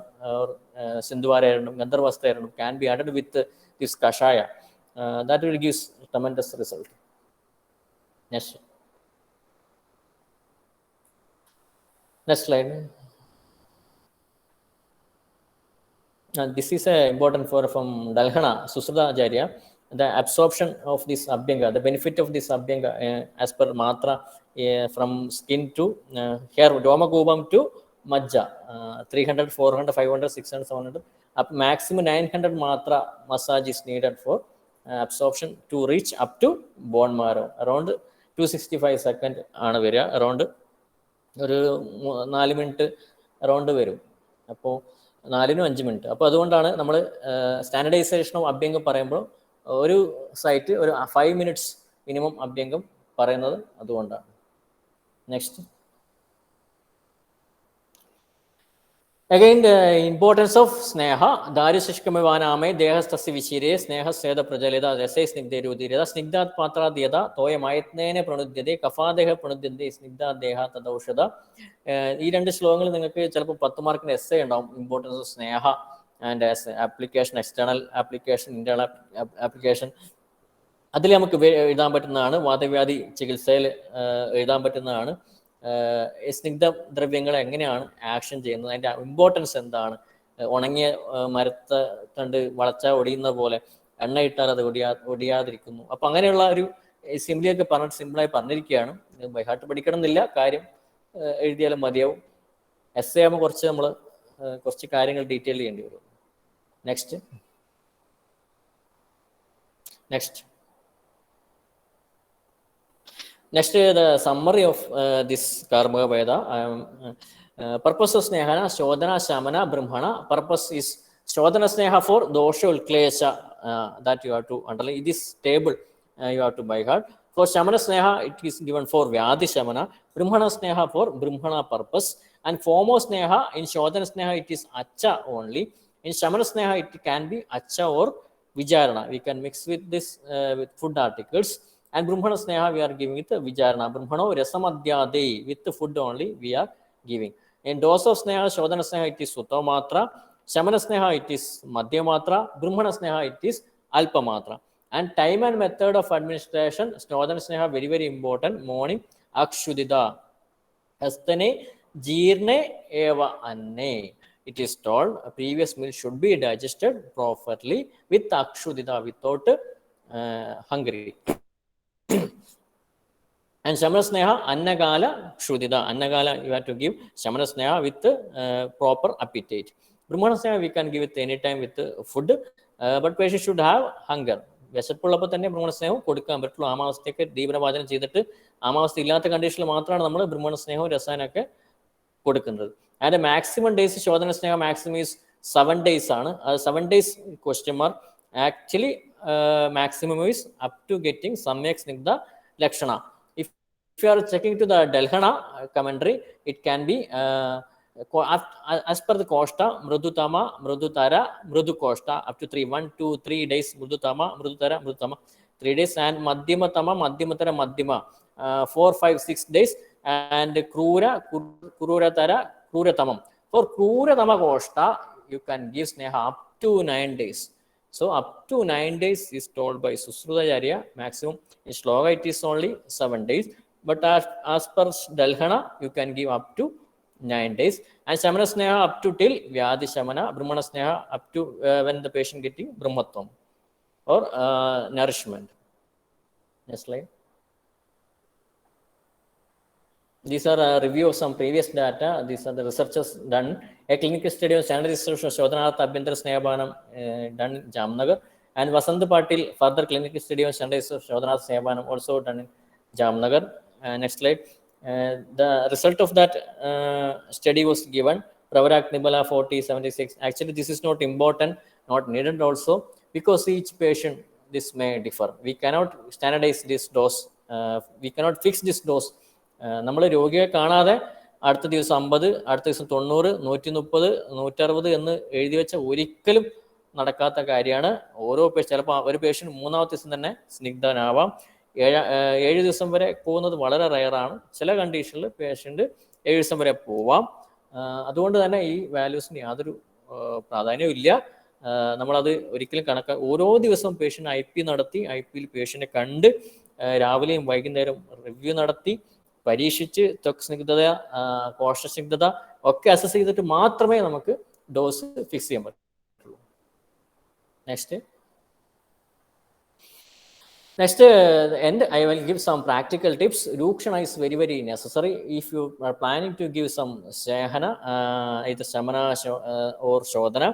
സിന്ധുവാര ഏരണ്ടം, ഗന്ധർവാസ്ത ഏരണ്ടം can be added with this kashaya. That will give tremendous result. Next slide. This is important from Dalhana Susrata Acharya. The absorption of this abhyanga, the benefit of this abhyanga as per matra from skin to hair, Romakubam to Majja, 300, 400, 500, 600, 700, up maximum 900 matra massage is needed for absorption to reach up to bone marrow. Around 265 seconds around 4 minutes around വരും. അപ്പോൾ 4-5 minute. അപ്പോൾ അതുകൊണ്ടാണ് നമ്മൾ standardisation of അഭ്യംഗം പറയുമ്പോൾ ഒരു site ഒരു 5 minutes minimum അഭ്യംഗം പറയുന്നത് അതുകൊണ്ടാണ്. Next. Again, the importance of sneha. Daryashishkamivanaame dehastasya vichire sneha seda prajaleda rasay snigderudireda snigdat patra diyada toya mayatnene pranudyade kafadeha pranudyade snigdat deha tadaushada. ഈ രണ്ട് ശ്ലോകങ്ങൾ നിങ്ങൾക്ക് ചിലപ്പോൾ 10 മാർക്കിന് എസ്സേ ഉണ്ടാവും. Importance of Sneha and application, external application, internal application. അതിൽ നമുക്ക് എഴുതാൻ പറ്റുന്നതാണ്. വാതവ്യാധി ചികിത്സയിൽ എഴുതാൻ പറ്റുന്നതാണ്. സ്നിഗ്ധ ദ്രവ്യങ്ങൾ എങ്ങനെയാണ് ആക്ഷൻ ചെയ്യുന്നത്, അതിൻ്റെ ഇമ്പോർട്ടൻസ് എന്താണ്, ഉണങ്ങിയ മരത്തെ കണ്ട് വളച്ചാൽ ഒടിയുന്ന പോലെ എണ്ണ ഇട്ടാൽ അത് ഒടിയാതിരിക്കുന്നു. അപ്പം അങ്ങനെയുള്ള ഒരു സിംപ്ലിയൊക്കെ സിമ്പിളായി പറഞ്ഞിരിക്കുകയാണ്. ബൈഹാർട്ട് പഠിക്കണം എന്നില്ല, കാര്യം എഴുതിയാലും മതിയാവും. എസ്സേ ആകുമ്പോൾ കുറച്ച് കാര്യങ്ങൾ ഡീറ്റെയിൽ ചെയ്യേണ്ടി വരും. Next. Next, the summary of this Karma Veda. Purpose of Sneha, Shodhana, Shamana, Brahmana. Purpose is Shodhana Sneha for dosha ulklesha, that you have to underline. This table you have to by heart. For Shamana Sneha, it is given for Vyadhi Shamana. Brahmana Sneha for Brahmana purpose. And Fomo Sneha, in Shodhana Sneha, it is Acha only. In Shamana Sneha, it can be Acha or Vijarana. We can mix with this with food articles. And Brahmana Sneha, we are giving it Vijarana. Brahmano Rasamadhyade, with the food only we are giving. In dose of Sneha, Shodhana Sneha, it is Sutta Matra. Shamana Sneha, it is Madhya Matra. Brahmana Sneha, it is Alpa Matra. And time and method of administration, Shodhana Sneha, very, very important. Morning, Akshudida. Astane, Jirne, Eva Anne. It is told a previous meal should be digested properly with Akshudida, without hungry. And Shamana Sneha, Annagala, Shrudida. Annagala, you have to give Shamana Sneha with proper appetite. Brahmana Sneha, we can give it anytime with food, but patient should have hunger. വിശപ്പുള്ളപ്പോൾ തന്നെ ബ്രഹ്മണ സ്നേഹം കൊടുക്കാൻ പറ്റുള്ളൂ. ആമാവസ്ഥയൊക്കെ തീവ്രവാചനം ചെയ്തിട്ട് ആമാവസ്ഥ ഇല്ലാത്ത കണ്ടീഷനിൽ മാത്രമാണ് നമ്മൾ ബ്രഹ്മണ സ്നേഹവും രസായനമൊക്കെ കൊടുക്കുന്നത്. ആൻഡ് മാക്സിമം ഡേയ്സ് ശോധന സ്നേഹം മാക്സിമം ഈസ് 7 days ആണ്. 7 days question mark. Actually, maximum is up to getting Samyak Snigdha Lakshana. If you are checking to the Delhana commentary, it can be as per the Koshta, Mrudutama, Mrudutara, Mrudu Koshta, up to 1, 2, 3 days, Mrudutama, Mrudutara, Mrudutama, 3 days, and Madhyamatama, Madhyamatara, Madhyama, 4, 5, 6 days, and Kururatara, Kruratamam. For Kruratama Koshta, you can give Sneha up to 9 days. So up to 9 days is told by Susrutacharya. Maximum in Shloka it is only 7 days. But as per Dalhana, you can give up to 9 days. And Shamana Sneha up to till Vyadhi Shamana. Brahmana Sneha up to when the patient getting Brahmatvam or nourishment. Next slide. These are a review of some previous data. These are the researchers done. A clinical study of standardization of Shodhanarth Abhyantara Snehabanam done in Jamnagar. And Vasant Patil, further clinical study of standardization of Shodhanarth Snehabanam also done in Jamnagar. Next slide. The result of that study was given. Pravarak Nibala 4076. Actually, this is not important, not needed also, because each patient, this may differ. We cannot standardize this dose. We cannot fix this dose. നമ്മൾ രോഗിയെ കാണാതെ അടുത്ത ദിവസം 50, അടുത്ത ദിവസം 90, 130, 160 എന്ന് എഴുതി വെച്ച ഒരിക്കലും നടക്കാത്ത കാര്യമാണ്. ഓരോ ചിലപ്പോൾ ഒരു പേഷ്യൻ്റ് 3ാമത്തെ ദിവസം തന്നെ സ്നിഗ്ധനാവാം. 7 ദിവസം വരെ പോകുന്നത് വളരെ റയറാണ്. ചില കണ്ടീഷനിൽ പേഷ്യൻ്റ് 7 ദിവസം വരെ പോവാം. അതുകൊണ്ട് തന്നെ ഈ വാല്യൂസിന് യാതൊരു പ്രാധാന്യവും ഇല്ല. നമ്മളത് ഒരിക്കലും ഓരോ ദിവസവും പേഷ്യൻ്റ് IP നടത്തി, IPയിൽ പേഷ്യൻ്റിനെ കണ്ട് രാവിലെയും വൈകുന്നേരം റിവ്യൂ നടത്തി പരീക്ഷിച്ച് ത്വക്ക് സ്നിഗ്ധത, കോശ സ്നിഗ്ധത ഒക്കെ അസസ് ചെയ്തിട്ട് മാത്രമേ നമുക്ക് ഡോസ് ഫിക്സ് ചെയ്യാൻ പറ്റുള്ളൂ. Next. Next, end, I will give some practical tips. Rukshana is very, very necessary. If you are planning to give some Sehana, either Samana or Shodhana,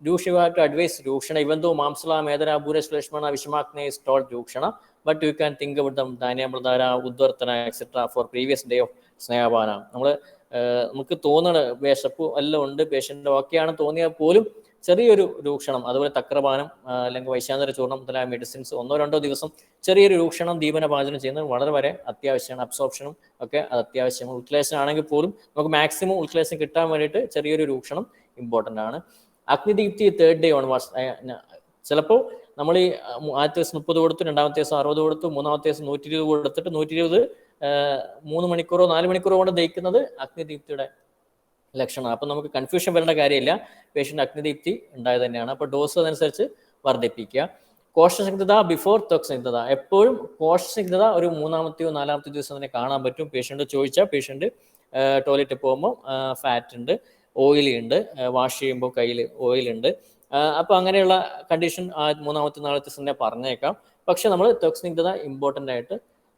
you have to advise Rukshana, even though Mamsala, Medana, Buresh, Lashmana, Vishamakne is taught Rukshana, but you can think about them, Danyamradara, Udvartana, etc. for previous day of Snehapana. നമുക്ക് തോന്നണ വിശപ്പ് എല്ലാം ഉണ്ട്, patient ഓക്കെയാണ് തോന്നിയാൽ പോലും ചെറിയൊരു രൂക്ഷണം, അതുപോലെ തക്രപാനം അല്ലെങ്കിൽ വൈശാന്തര ചൂർണം മുതലായ മെഡിസിൻസ് 1-2 ദിവസം ചെറിയൊരു രൂക്ഷണം ദീപനപാചനം ചെയ്യുന്നത് വളരെ വരെ അത്യാവശ്യമാണ്. അബ്സോർപ്ഷനും ഒക്കെ അത് അത്യാവശ്യമാണ്. ഉത്ക്ലേശം ആണെങ്കിൽ പോലും നമുക്ക് മാക്സിമം ഉത്ക്ലേശം കിട്ടാൻ വേണ്ടിയിട്ട് ചെറിയൊരു രൂക്ഷണം ഇമ്പോർട്ടൻ്റ് ആണ്. അഗ്നിദീപ്തി 3rd day onwards, ചിലപ്പോൾ നമ്മൾ ഈ ആദ്യത്തെ ദിവസം 30 കൊടുത്തു, രണ്ടാമത്തെ ദിവസം 60 കൊടുത്തു, മൂന്നാമത്തെ ദിവസം 120 കൊടുത്തിട്ട് 120 3 മണിക്കൂറോ 4 മണിക്കൂറോ കൊണ്ട് ദഹിക്കുന്നത് അഗ്നിദീപ്തിയുടെ ലക്ഷണമാണ്. അപ്പം നമുക്ക് കൺഫ്യൂഷൻ വരേണ്ട കാര്യമില്ല, പേഷ്യൻ്റ് അഗ്നിദീപ്തി ഉണ്ടായത് തന്നെയാണ്. അപ്പോൾ ഡോസ് അതനുസരിച്ച് വർദ്ധിപ്പിക്കുക. കോശസ്നിഗ്ധത ബിഫോർ ത്വക്സ്നിഗ്ധത, എപ്പോഴും കോശസ്നിഗ്ധത ഒരു 3-ാമത്തെയോ 4-ാമത്തെയോ ദിവസം തന്നെ കാണാൻ പറ്റും. പേഷ്യൻ്റ് ചോദിച്ചാൽ പേഷ്യൻ്റ് ടോയ്ലറ്റിൽ പോകുമ്പോൾ ഫാറ്റ് ഉണ്ട്, ഓയിലി ഉണ്ട്, വാഷ് ചെയ്യുമ്പോൾ കയ്യിൽ ഓയിലുണ്ട്, അപ്പോൾ അങ്ങനെയുള്ള കണ്ടീഷൻ 3-ാമത്തെ 4-ാമത്തെ ദിവസം തന്നെ പറഞ്ഞേക്കാം. പക്ഷെ നമ്മൾ ത്വക്സ്നിഗ്ധത ഇമ്പോർട്ടൻ്റ് ആയിട്ട്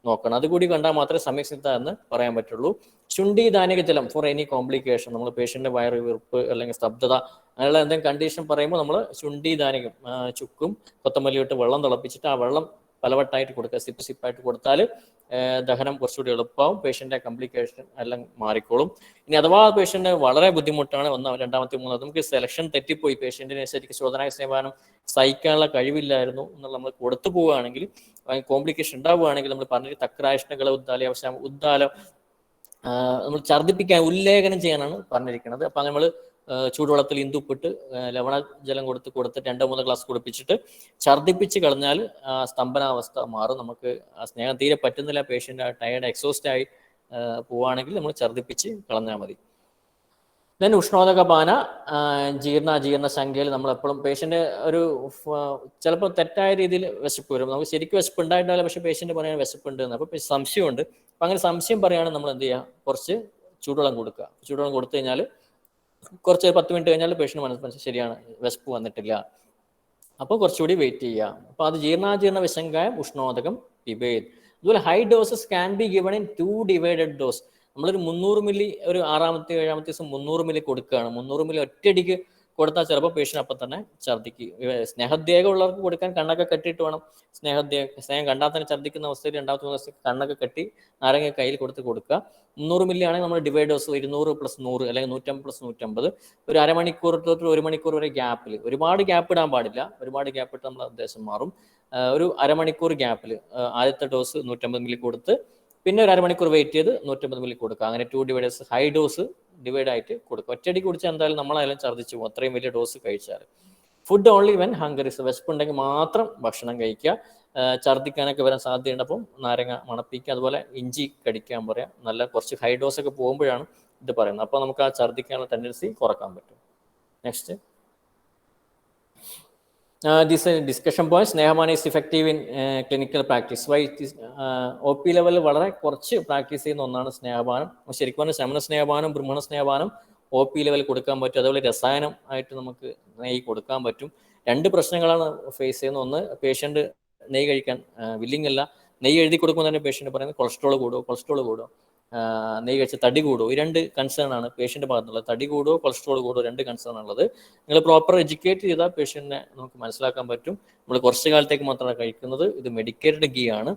നോക്കണം. അതുകൂടി കണ്ടാൽ മാത്രമേ സമയസ്നിഗ്ധത എന്ന് പറയാൻ പറ്റുള്ളൂ. ശുണ്ഠി ധാനിക ജലം ഫോർ എനി കോംപ്ലിക്കേഷൻ, നമ്മൾ പേഷ്യൻ്റെ വയറ് വീർപ്പ് അല്ലെങ്കിൽ സ്തബ്ധത അങ്ങനെയുള്ള എന്തെങ്കിലും കണ്ടീഷൻ പറയുമ്പോൾ നമ്മൾ ശുണ്ഠി ധാനികം ചുക്കും കൊത്തമല്ലിയിട്ട് വെള്ളം തിളപ്പിച്ചിട്ട് ആ വെള്ളം പലവട്ടായിട്ട് കൊടുക്കുക, സിപ്പായിട്ട് കൊടുത്താൽ ദഹനം കുറച്ചുകൂടി എളുപ്പമാവും, പേഷ്യൻ്റെ കോംപ്ലിക്കേഷൻ എല്ലാം മാറിക്കോളും. ഇനി അഥവാ പേഷ്യൻ്റ് വളരെ ബുദ്ധിമുട്ടാണ്, 1, 2, 3, നമുക്ക് സെലക്ഷൻ തെറ്റിപ്പോയി, പേഷ്യൻറ്റിനെ ശരിക്കും ശോധനാ സ്നേഹാനം സഹിക്കാനുള്ള കഴിവില്ലായിരുന്നു എന്നുള്ള നമ്മൾ കൊടുത്തു പോവുകയാണെങ്കിൽ, കോംപ്ലിക്കേഷൻ ഉണ്ടാവുകയാണെങ്കിൽ നമ്മൾ പറഞ്ഞിട്ട് തക്രാഷ്ണകള ഉദ്ദാലം നമ്മൾ ഛർദ്ദിപ്പിക്കാൻ ഉല്ലേഖനം ചെയ്യാനാണ് പറഞ്ഞിരിക്കുന്നത്. അപ്പം നമ്മൾ ചൂടുവെള്ളത്തിൽ ഇന്ദുപ്പിട്ട് ലവണജലം കൊടുത്തിട്ട് 2-3 ഗ്ലാസ് കുടിപ്പിച്ചിട്ട് ഛർദ്ദിപ്പിച്ച് കളഞ്ഞാൽ സ്തംഭനാവസ്ഥ മാറും. നമുക്ക് സ്നേഹം തീരെ പറ്റുന്നില്ല, പേഷ്യൻ്റ് ടയേർഡ് എക്സോസ്റ്റ് ആയി പോവുകയാണെങ്കിൽ നമ്മൾ ഛർദ്ദിപ്പിച്ച് കളഞ്ഞാൽ മതി. ദെൻ ഉഷ്ണോദകപാന, ജീർണ സംഖ്യയിൽ നമ്മളെപ്പോഴും പേഷ്യൻ്റ് ഒരു ചിലപ്പോൾ തെറ്റായ രീതിയിൽ വിശപ്പ് വരും. നമുക്ക് ശരിക്കും വിശപ്പ് ഉണ്ടായിട്ടാലും പക്ഷേ പേഷ്യൻ്റ് പറയാൻ വിശപ്പുണ്ട് എന്ന്, അപ്പോൾ സംശയമുണ്ട്. അപ്പം അങ്ങനെ സംശയം പറയുകയാണെങ്കിൽ നമ്മൾ എന്ത് ചെയ്യുക, കുറച്ച് ചൂടുവെള്ളം കൊടുക്കുക. ചൂടുവെള്ളം കൊടുത്തു കഴിഞ്ഞാൽ കുറച്ച് 10 മിനിറ്റ് കഴിഞ്ഞാൽ പേഷ്യൻ്റ് മനസ്സിലാക്കി ശരിയാണ് വിശപ്പ് വന്നിട്ടില്ല, അപ്പോൾ കുറച്ചുകൂടി വെയിറ്റ് ചെയ്യുക. അപ്പോൾ അത് ജീർണാജീർണ വിസംഗായം ഉഷ്ണോദകം പിബേത്. അതുപോലെ high doses can be given in 2 divided dose. നമ്മളൊരു 300 മില്ലി ഒരു 6-ാമത്തെ 7-ാമത്തെ ദിവസം 300 മില്ലി കൊടുക്കുകയാണ്. 300 മില്ലി ഒറ്റയടിക്ക് കൊടുത്താൽ ചിലപ്പോൾ പേഷ്യൻ്റ് അപ്പം തന്നെ ഛർദ്ദിക്കും. സ്നേഹദ്വേഗം ഉള്ളവർക്ക് കൊടുക്കാൻ കണ്ണൊക്കെ കെട്ടിയിട്ട് വേണം. സ്നേഹം കണ്ടാൽ തന്നെ ഛർദ്ദിക്കുന്ന അവസ്ഥയിൽ 2-ാമത്തെ ദിവസം കണ്ണൊക്കെ കെട്ടി നാരങ്ങ കയ്യിൽ കൊടുക്കുക. 300 മില്ലി ആണെങ്കിൽ നമ്മൾ ഡിവൈഡ് ഡോസ് 200 + 100 അല്ലെങ്കിൽ 150 + 150 ഒരു അരമണിക്കൂർ തൊട്ട് 1 മണിക്കൂർ വരെ ഗ്യാപ്പിൽ, ഒരുപാട് ഗ്യാപ്പ് ഇടാൻ പാടില്ല, ഒരുപാട് ഗ്യാപ്പ് ഇട്ട് നമ്മൾ ഉദ്ദേശം മാറും. ഒരു അരമണിക്കൂർ ഗ്യാപ്പിൽ ആദ്യത്തെ ഡോസ് 150 മില്ലി കൊടുത്ത് പിന്നെ ഒരു അരമണിക്കൂർ വെയിറ്റ് ചെയ്ത് 150 മില്ലി കൊടുക്കുക. അങ്ങനെ 2 ഡിവൈഡേഴ്സ് ഹൈ ഡോസ് ഡിവൈഡ് ആയിട്ട് കൊടുക്കുക. ഒറ്റയടി കുടിച്ചാൽ എന്തായാലും നമ്മളായാലും ഛർദ്ദിച്ചു പോകും, അത്രയും വലിയ ഡോസ് കഴിച്ചാൽ. Food only when hunger is, വിശപ്പുണ്ടെങ്കിൽ മാത്രം ഭക്ഷണം കഴിക്കുക. ഛർദ്ദിക്കാനൊക്കെ വരാൻ സാധ്യതയുണ്ട്, അപ്പം നാരങ്ങ മണപ്പിക്കുക, അതുപോലെ ഇഞ്ചി കടിക്കാൻ പറയാം. നല്ല കുറച്ച് ഹൈ ഡോസ് ഒക്കെ പോകുമ്പോഴാണ് ഇത് പറയുന്നത്. അപ്പോൾ നമുക്ക് ആ ഛർദ്ദിക്കാനുള്ള ടെൻഡൻസി കുറക്കാൻ പറ്റും. Next, this discussion points. Snehapana is effective in clinical practice. Why it is OP level വളരെ കുറച്ച് പ്രാക്ടീസ് ചെയ്യുന്ന ഒന്നാണ് സ്നേഹപാനം. ശരിക്കും പറഞ്ഞാൽ ശമന സ്നേഹപാനം, ബ്രഹ്മണ സ്നേഹപാനം OP ലെവൽ കൊടുക്കാൻ പറ്റും. അതുപോലെ രസായനം ആയിട്ട് നമുക്ക് നെയ്യ് കൊടുക്കാൻ പറ്റും. 2 പ്രശ്നങ്ങളാണ് ഫേസ് ചെയ്യുന്നത്. ഒന്ന്, പേഷ്യൻ്റ് നെയ്യ് കഴിക്കാൻ വില്ലിങ് അല്ല. നെയ്യ് എഴുതി കൊടുക്കുമ്പോൾ തന്നെ പേഷ്യൻ്റ് പറയുന്നത് കൊളസ്ട്രോൾ കൂടുമോ, നെയ്യ് കഴിച്ച് തടി കൂടുമോ. ഈ 2 കൺസേൺ ആണ് പേഷ്യൻ്റെ ഭാഗത്തുള്ളത്. തടി കൂടുമോ കൊളസ്ട്രോൾ കൂടുമോ, 2 കൺസേൺ ഉള്ളത്. നിങ്ങൾ പ്രോപ്പർ എഡ്യൂക്കേറ്റ് ചെയ്താൽ പേഷ്യൻറ്റിനെ നമുക്ക് മനസ്സിലാക്കാൻ പറ്റും. നമ്മൾ കുറച്ച് കാലത്തേക്ക് മാത്രമാണ് കഴിക്കുന്നത്, ഇത് മെഡിക്കേറ്റഡ് ഗീ ആണ്,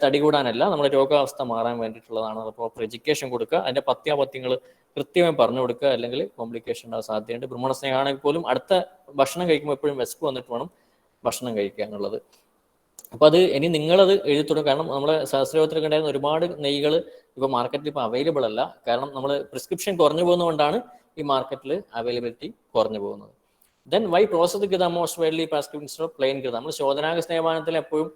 തടി കൂടാനല്ല, നമ്മുടെ രോഗാവസ്ഥ മാറാൻ വേണ്ടിയിട്ടുള്ളതാണ്. അത് പ്രോപ്പർ എഡ്യൂക്കേഷൻ കൊടുക്കുക, അതിൻ്റെ പഥ്യാപഥ്യങ്ങൾ കൃത്യമായി പറഞ്ഞു കൊടുക്കുക, അല്ലെങ്കിൽ കോംപ്ലിക്കേഷൻ ഉണ്ടാകാൻ സാധ്യതയുണ്ട്. ബ്രഹ്മണസ്നേഹമാണെങ്കിൽ പോലും അടുത്ത ഭക്ഷണം കഴിക്കുമ്പോൾ എപ്പോഴും വിശപ്പ് വന്നിട്ട് വേണം ഭക്ഷണം കഴിക്കുക എന്നുള്ളത്. അപ്പോൾ അത് ഇനി നിങ്ങളത് എഴുതി തുടങ്ങും. കാരണം നമ്മുടെ ശാസ്ത്രലോകത്തിലൊക്കെ ഉണ്ടായിരുന്ന ഒരുപാട് നെയ്കൾ ഇപ്പോൾ മാർക്കറ്റിൽ ഇപ്പോൾ അവൈലബിൾ അല്ല. കാരണം നമ്മൾ പ്രിസ്ക്രിപ്ഷൻ കുറഞ്ഞു പോകുന്നതുകൊണ്ടാണ് ഈ മാർക്കറ്റിൽ അവൈലബിലിറ്റി കുറഞ്ഞു പോകുന്നത്. ദെൻ വൈ പ്രോസസ്ഡ് ഗിത most widely prescribed instead of plain ഗിത. നമ്മൾ ശോധനാക സ്നേഹപാനത്തിൽ എപ്പോഴും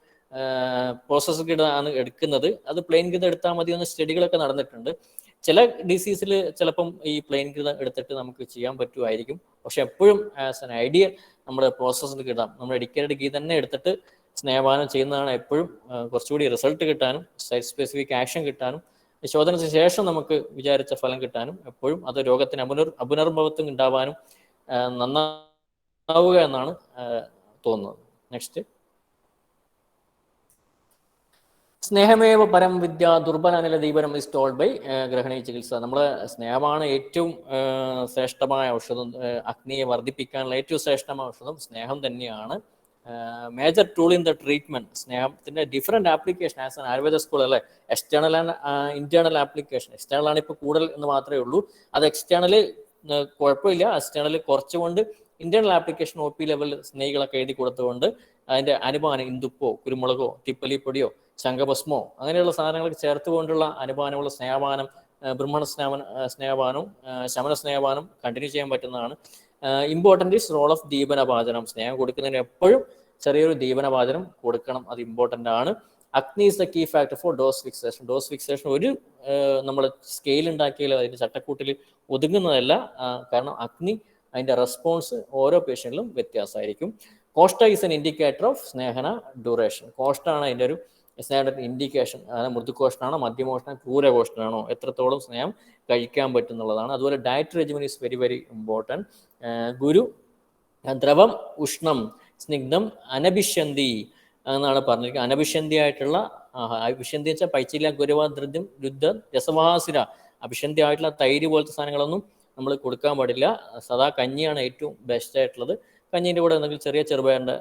പ്രോസസ്ഡ് ഗിത ആണ് എടുക്കുന്നത്. അത് പ്ലെയിൻ ഗിത എടുത്താൽ മതി എന്ന സ്റ്റഡികളൊക്കെ നടന്നിട്ടുണ്ട്. ചില ഡിസീസിൽ ചിലപ്പം ഈ പ്ലെയിൻ ഗിത എടുത്തിട്ട് നമുക്ക് ചെയ്യാൻ പറ്റുമായിരിക്കും. പക്ഷെ എപ്പോഴും ആസ് എൻ ഐഡിയ നമ്മുടെ പ്രോസസ്ഡ് ഗിത, നമ്മുടെ എഡിക്കേറ്റഡ് ഗീ തന്നെ എടുത്തിട്ട് സ്നേഹപാനം ചെയ്യുന്നതാണ് എപ്പോഴും കുറച്ചുകൂടി റിസൾട്ട് കിട്ടാനും സൈറ്റ് സ്പെസിഫിക് ആക്ഷൻ കിട്ടാനും ശോധനത്തിന് ശേഷം നമുക്ക് വിചാരിച്ച ഫലം കിട്ടാനും എപ്പോഴും അത് രോഗത്തിന് അപുനർഭവത്വം ഉണ്ടാവാനും നന്നാവുക എന്നാണ് തോന്നുന്നത്. നെക്സ്റ്റ്, സ്നേഹമേവ പരം വിദ്യ ദുർബല അനില ദീപനം ഇസ് ടോൾഡ് ബൈ ഗ്രഹണീ ചികിത്സ. നമ്മൾ സ്നേഹമാണ് ഏറ്റവും ശ്രേഷ്ഠമായ ഔഷധം. അഗ്നിയെ വർദ്ധിപ്പിക്കാനുള്ള ഏറ്റവും ശ്രേഷ്ഠമായ ഔഷധം സ്നേഹം തന്നെയാണ്. Major tool in the treatment. സ്നേഹത്തിന്റെ different application as an Ayurveda school അല്ലേ, external and internal application. External ആണ് ഇപ്പോൾ കൂടുതൽ എന്ന് മാത്രമേ ഉള്ളൂ. അത് എക്സ്റ്റേണല് കുഴപ്പമില്ല, എക്സ്റ്റേണൽ കുറച്ചുകൊണ്ട് internal application O P level സ്നേഹികളൊക്കെ എഴുതി കൊടുത്തുകൊണ്ട് അതിന്റെ അനുപാനം ഇന്ദുപ്പോ കുരുമുളകോ തിപ്പലിപ്പൊടിയോ ശംഖഭസ്മോ അങ്ങനെയുള്ള സാധനങ്ങളൊക്കെ ചേർത്തുകൊണ്ടുള്ള അനുപാനമുള്ള സ്നേഹപാനം, ബ്രഹ്മണ സ്നേഹപാനവും ശമന സ്നേഹപാനം കണ്ടിന്യൂ ചെയ്യാൻ പറ്റുന്നതാണ്. ഇമ്പോർട്ടൻ്റ് ഈസ് റോൾ ഓഫ് ദീപനപാചനം. സ്നേഹം കൊടുക്കുന്നതിന് എപ്പോഴും ചെറിയൊരു ദീപനപാചനം കൊടുക്കണം, അത് ഇമ്പോർട്ടൻ്റ് ആണ്. Agni is the key factor for dose fixation. Dose fixation ഒരു നമ്മൾ സ്കെയിൽ ഉണ്ടാക്കിയാൽ അതിൻ്റെ ചട്ടക്കൂട്ടിൽ ഒതുങ്ങുന്നതല്ല. കാരണം അഗ്നി അതിൻ്റെ റെസ്പോൺസ് ഓരോ പേഷ്യൻറ്റിലും വ്യത്യാസമായിരിക്കും. കോഷ്ട ഈസ് എൻ ഇൻഡിക്കേറ്റർ ഓഫ് സ്നേഹന ഡ്യൂറേഷൻ. കോഷ്ടാണ് അതിൻ്റെ ഒരു സ്നേഹത്തിൻ്റെ ഇൻഡിക്കേഷൻ. അതായത് മൃദുകോഷ്ടനാണോ മധ്യമോഷ്ടം ക്രൂരകോഷ്ടനാണോ എത്രത്തോളം സ്നേഹം കഴിക്കാൻ പറ്റുന്നുള്ളതാണ്. അതുപോലെ diet regimen is very very important. ഗുരു ദ്രവം ഉഷ്ണം സ്നിഗ്ധം അനഭിഷ്യന്തി എന്നാണ് പറഞ്ഞിരിക്കുന്നത്. അനഭിഷ്യന്തി ആയിട്ടുള്ള അഭിഷ്യന്തി വെച്ചാൽ പൈച്ചില്ല ഗുരുവ ധൃദ്യം രുദ്ധ രസവാസിര. അഭിഷ്യന്തി ആയിട്ടുള്ള തൈര് പോലത്തെ സാധനങ്ങളൊന്നും നമ്മൾ കൊടുക്കാൻ പാടില്ല. സദാ കഞ്ഞിയാണ് ഏറ്റവും ബെസ്റ്റ് ആയിട്ടുള്ളത്. കഞ്ഞീൻ്റെ കൂടെ എന്തെങ്കിലും ചെറിയ ചെറുപയറിൻ്റെ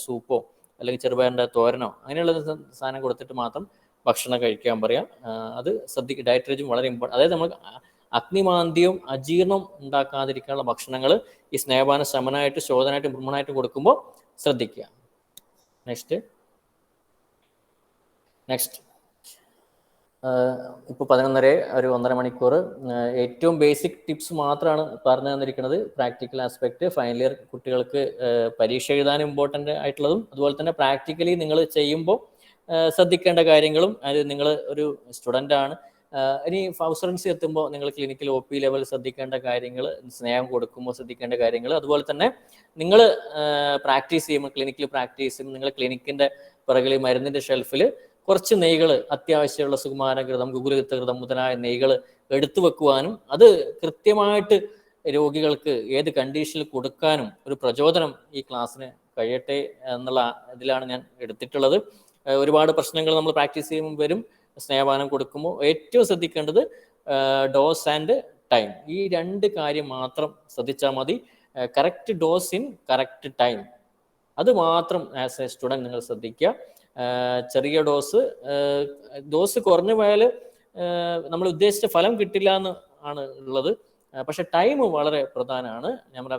സൂപ്പോ അല്ലെങ്കിൽ ചെറുപയറിൻ്റെ തോരനോ അങ്ങനെയുള്ള സാധനം കൊടുത്തിട്ട് മാത്രം ഭക്ഷണം കഴിക്കാൻ പറയാം. അത് ശ്രദ്ധിക്കുക. ഡയറ്റ് റെജിം വളരെ ഇമ്പോർട്ടൻ്റ്. അതായത് നമ്മൾ അഗ്നിമാന്ദ്യവും അജീർണം ഉണ്ടാക്കാതിരിക്കാനുള്ള ഭക്ഷണങ്ങൾ ഈ സ്നേഹപാന ശമനായിട്ട് ശോധനായിട്ട് ബ്രഹ്മണായിട്ട് കൊടുക്കുമ്പോൾ ശ്രദ്ധിക്കുക. നെക്സ്റ്റ് ഇപ്പോൾ 11:30 ഒരു 1.5 മണിക്കൂർ ഏറ്റവും ബേസിക് ടിപ്സ് മാത്രമാണ് പറഞ്ഞു തന്നിരിക്കുന്നത്. പ്രാക്ടിക്കൽ ആസ്പെക്ട് ഫൈനൽ ഇയർ കുട്ടികൾക്ക് പരീക്ഷ എഴുതാൻ ഇമ്പോർട്ടൻ്റ് ആയിട്ടുള്ളതും അതുപോലെ തന്നെ പ്രാക്ടിക്കലി നിങ്ങൾ ചെയ്യുമ്പോൾ ശ്രദ്ധിക്കേണ്ട കാര്യങ്ങളും. അത് നിങ്ങൾ ഒരു സ്റ്റുഡൻ്റ് ആണ്. ഇനി ഫൗസറൻസി എത്തുമ്പോൾ നിങ്ങൾ ക്ലിനിക്കൽ ഒ പി ലെവൽ ശ്രദ്ധിക്കേണ്ട കാര്യങ്ങൾ, സ്നേഹം കൊടുക്കുമ്പോൾ ശ്രദ്ധിക്കേണ്ട കാര്യങ്ങൾ, അതുപോലെ തന്നെ നിങ്ങൾ പ്രാക്ടീസ് ചെയ്യുമ്പോൾ ക്ലിനിക്കൽ പ്രാക്ടീസ് ചെയ്യുമ്പോൾ നിങ്ങൾ ക്ലിനിക്കിൻ്റെ പിറകിൽ മരുന്നിൻ്റെ ഷെൽഫിൽ കുറച്ച് നെയ്കൾ അത്യാവശ്യമുള്ള സുകുമാരഘൃതം ഗുഗുലഘൃതം മുതലായ നെയ്കൾ എടുത്തു വെക്കുവാനും അത് കൃത്യമായിട്ട് രോഗികൾക്ക് ഏത് കണ്ടീഷനിൽ കൊടുക്കാനും ഒരു പ്രചോദനം ഈ ക്ലാസ്സിന് കഴിയട്ടെ എന്നുള്ള ഇതിലാണ് ഞാൻ എടുത്തിട്ടുള്ളത്. ഒരുപാട് പ്രശ്നങ്ങൾ നമ്മൾ പ്രാക്ടീസ് ചെയ്യുമ്പോൾ വരും. സ്നേഹപാനം കൊടുക്കുമ്പോൾ ഏറ്റവും ശ്രദ്ധിക്കേണ്ടത് ഡോസ് ആൻഡ് ടൈം. ഈ 2 കാര്യം മാത്രം ശ്രദ്ധിച്ചാൽ മതി. Correct dose in correct time, അത് മാത്രം ആസ് എ സ്റ്റുഡൻറ് നിങ്ങൾ ശ്രദ്ധിക്കുക. ചെറിയ ഡോസ് കുറഞ്ഞു പോയാൽ നമ്മൾ ഉദ്ദേശിച്ച ഫലം കിട്ടില്ല എന്ന് ആണ് ഉള്ളത്. പക്ഷെ ടൈം വളരെ പ്രധാനമാണ്. നമ്മുടെ